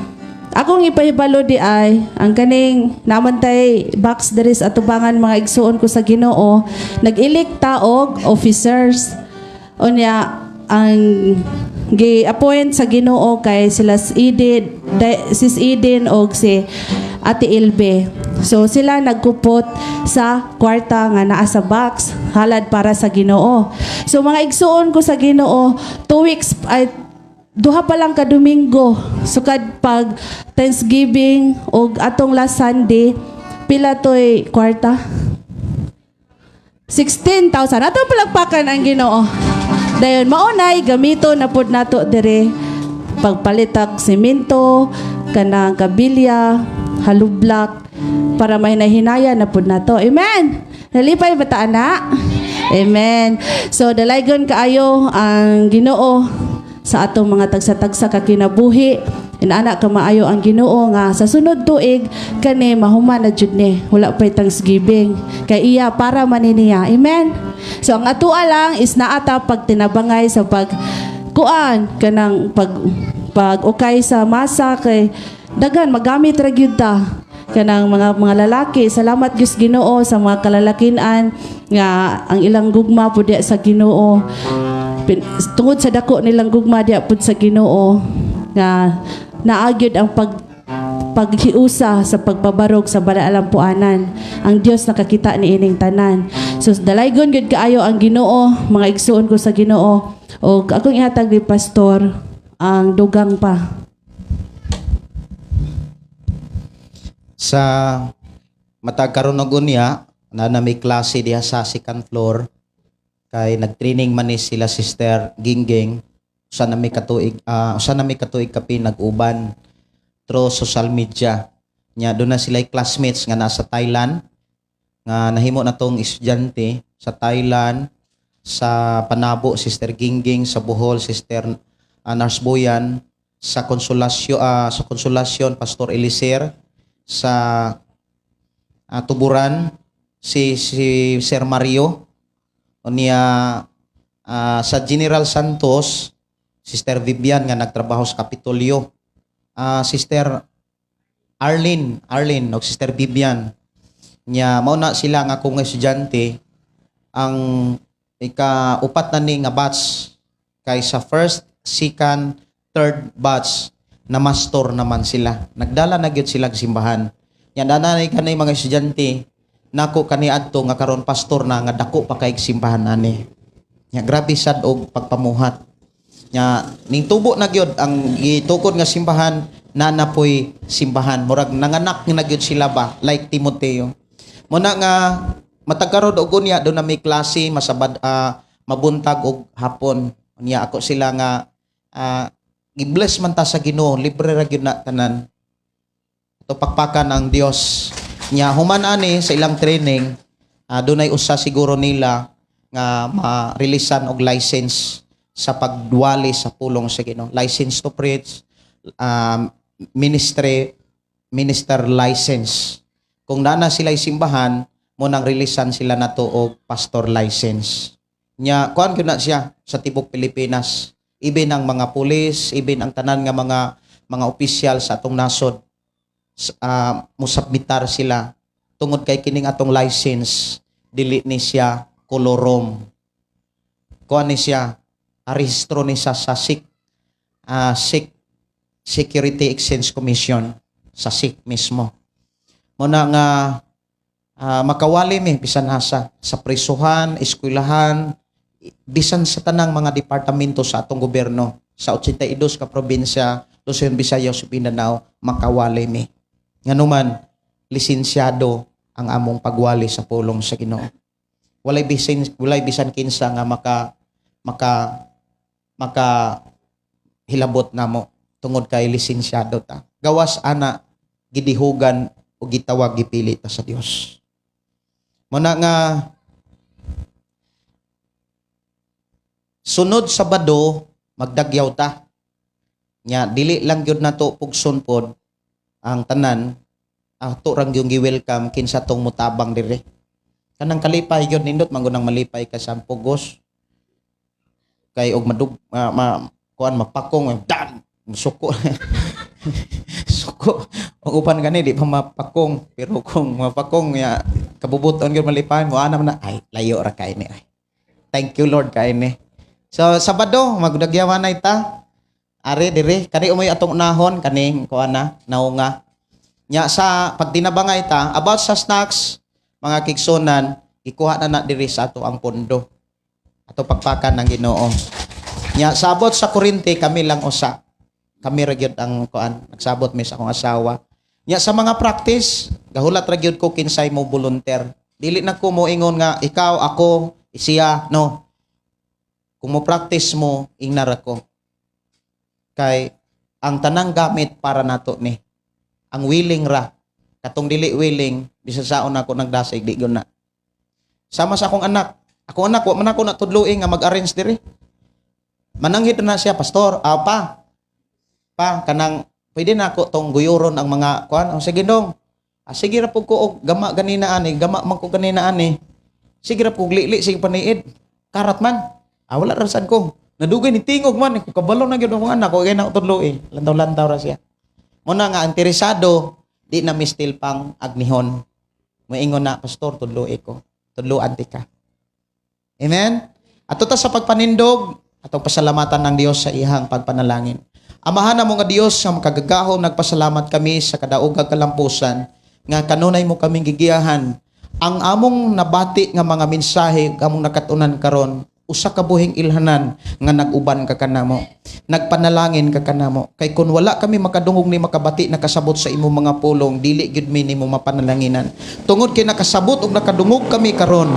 akong ipahibalo di ay, ang kaning namantay box deres atubangan mga igsuon ko sa Ginoo, nag-elikta og officers. O niya, ang gi-appoint sa Ginoo kay sila Sis Eden og si Ate Ilbe. So sila nagkupot sa kwarta nga naa sa box halad para sa Ginoo. So mga igsuon ko sa Ginoo, 2 weeks ay duha pa lang ka Domingo sukad pag Thanksgiving og atong last Sunday pila toy kwarta 16,000. Atong palagpakan ang Ginoo. Dayon maunay gamito na pud nato dire pagpalitak semento kanang kabilya, halublak para may nahinaya na pud nato. Amen. Nalipay bata ana? Amen. So dalaygon kaayo ang Ginoo sa atong mga tagsa-tagsa ka kinabuhi. Inaana ka maayo ang Ginoo nga sa sunod tuig kani mahuman na jud ni. Wala pay Thanksgiving kay iya para maniniya. Amen. So ang atoa lang is naata pagtinabangay sa pag kuan kanang pag ukay sa masa kay dagan magamit ra gyud ta kanang mga lalaki. Salamat Diyos Ginoo sa mga kalalakinan nga ang ilang gugma pud sa Ginoo. Tungod sa dako nilang gugma diya pud sa Ginoo nga naagyod ang paghiusa sa pagpabarog sa balaalampuanan. Ang Dios nakakita ni ining tanan. So dalaygon gyud kaayo ang Ginoo, mga igsuon ko sa Ginoo. Og akong ihatag ni pastor ang dugang pa. Sa matag karon og unya na may klase diha sa second floor kay nagtraining man ni sila Sister Gingging usa na may katuig kapi nag-uban through social media. Nya doon na sila classmates nga nasa Thailand nga nahimo na tong estudyante sa Thailand, sa Panabo Sister Gingging, sa Bohol Sister Narsboyan, sa Konsolasyon Pastor Eliser, sa Tuburan si Sir Mario o niya sa General Santos Sister Vivian nga nagtrabaho sa Kapitolyo, Sister Arlene o Sister Vivian nya mao na sila nga akong estudyante ang ika-upat na ni nga batch kay sa first, second, third batch na master naman sila. Nagdala na gyud sila sa simbahan. Yan danay kanay mga estudyante nako kaniadto nga karon pastor na nga dako pa kay simbahan ani. Nya grabe sad og pagpamuhat. Nya ning tubo na gyud ang gitukod nga simbahan na napoy simbahan murag nanganak na gyud sila ba like Timoteo. Muna nga matagkaroon og unya do na may klase masabad mabuntag og hapon. Unya ako sila nga i-bless man ta sa Ginoo, libre ra gyud na tanan. Ito pakpakan ang Dios. Nya human ani sa ilang training, dunay usa siguro nila nga ma-releasean og license sa pagduwali sa pulong sa Ginoo. License to preach, minister license. Kung nana sila simbahan, mo nang releasean sila nato og pastor license. Nya kuan gyud na siya sa tibok Pilipinas. Even ang mga pulis, even ang tanan nga mga opisyal sa atong nasod, musabmitar sila tungod kay kining atong license dili ni siya kolorom. Kuan ni siya arehistro ni sa SIC, Security Exchange Commission sa SIC mismo. Muna nga makawali mi bisan asa sa prisuhan, eskwelahan, bisan sa tanang mga departamento sa atong gobyerno sa 82 ka probinsya, Luzon, Visayas, Mindanao, makawali mi. Nganuman lisensyado ang among pagwali sa pulong sa Ginoo. Walay bisan kinsa nga maka hilabot namo tungod kay lisensyado ta. Gawas ana gidihugan o gitawag gipili ta sa Dios. Muna nga sunod Sabado magdagyaw ta. Nya dili lang gyud nato pugson pod ang tanan ato rang yung gi-welcome kinsa tong mutabang dire. Kanang kalipay gyud nindot mangunang malipay ka sa pugos. Kay og kuan mapakong dan suko. Suko. Og upan gani di pa mapakong pero kung mapakong ya kabubuton gyud malipayan mo ana man na ay layo ra kay ni ay. Thank you Lord kay ni. So Sabado magdagyawan na ita. Are dire kani umoy atong nahon kaning kuan na naunga. Nya sa pagtinabangay ta about sa snacks mga kigsunan ikuha na diri sa ato ang pondo. Ato pagpakan ng Ginoo. Nya sabot sa Korinte kami lang usa. Kami ra gyud ang kuan nagsabot mi sa akong asawa. Nya sa mga practice gahulat ra gyud ko kinsay mo volunteer. Dili na ko mo ingon nga ikaw ako siya no. Kung mo practice mo ingnar ako. Kay ang tanang gamit para nato ni. Ang willing ra. Katong dili willing bisa saon ako nagdasig di gyud na. Sama sa akong anak. Akong anak wa man ako natudloy nga mag-arrange diri. Mananghid na siya pastor. Pa kanang pwede na ako tong guyuron ang mga kuan. O sige dong. Sige ra pug ko og gama ganina ani, gama man ko ganina ani. Sige ra pug lili sige paniid. Karat man. Wala ra sad ko. Nadugay ni tingog man ko kabalo na gyud akong anak ko kay na tudloy. Lantaw-lantaw ra siya. Muna nga interesado di na mistil pang agnihon. Moingon na pastor tudloy ko. Tudloan ti ka. Amen. Ato ta sa pagpanindog atong pasalamatan ng Dios sa ihang pagpanalangin. Amahan na mo nga Dios nga makagagahom nagpasalamat kami sa kadaog kag kalampusan nga kanunay mo kaming gigiyahan ang among nabati nga mga mensahe among nakatunan karon usa ka buhing ilhanan nga nag-uban ka kanamo. nagpanalangin ka kanamo. Kay kung wala kami makadungog ni makabati nakasabot sa imong mga pulong, dili gyud mi nimo mapanalanginan. Tungod kay nakasabot ug nakadungog kami karon.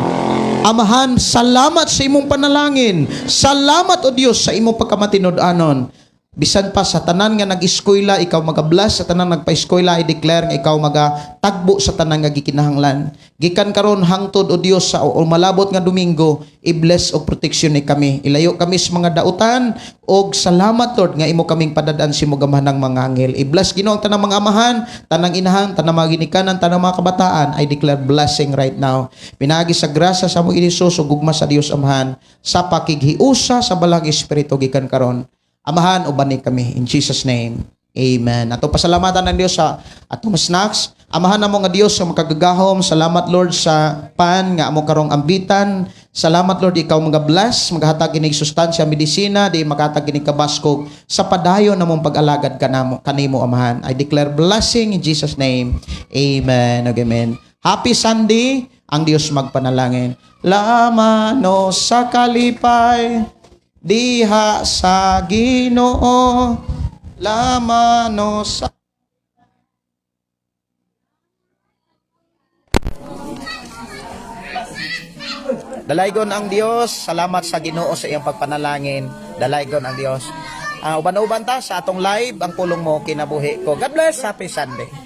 Amahan, salamat sa imong panalangin. Salamat o Dios sa imong pagkamatinud-anon. Bisan pa sa tanan nga nag-eskwela, ikaw magabless. Sa tanan nagpa-eskwela, i-declare nga ikaw magatagbo sa tanan nga gikinahanglan. Gikan karon hangtod o Dios sa o malabot nga Domingo, i-bless o proteksyon ni kami. Ilayo kami sa mga dautan og salamat Lord nga imo kaming padadaan si mogamanang mga anghel. I-bless Ginoo ang tanang mga amahan, tanang inahan, tanang mga ginikanan, tanang mga kabataan. I declare blessing right now. Pinagi sa grasya sa mo Hesus ug gugma sa Dios Amahan sa pakighiusa sa balang espiritu gikan karon. Amahan, ubani kami. In Jesus' name, amen. Ato pasalamatan ng Diyos sa atong snacks. Amahan na mo nga Diyos sa makagagahom. Salamat Lord sa pan nga amo karong ambitan. Salamat Lord, ikaw mga bless, maghatag inig sustansya, medisina, di maghatag inig kabaskog sa padayon na mong pag-alagad kanimo, Amahan. I declare blessing in Jesus' name. Amen. Amen. Happy Sunday. Ang Diyos magpanalangin. Lamano sa kalipay, diha sa Ginoo, lamano sa... Dalaygon ang Dios, salamat sa Ginoo sa iyang pagpanalangin. Dalaygon ang Dios. Uban-uban ta sa atong live, ang pulong mo kinabuhi ko. God bless, happy Sunday.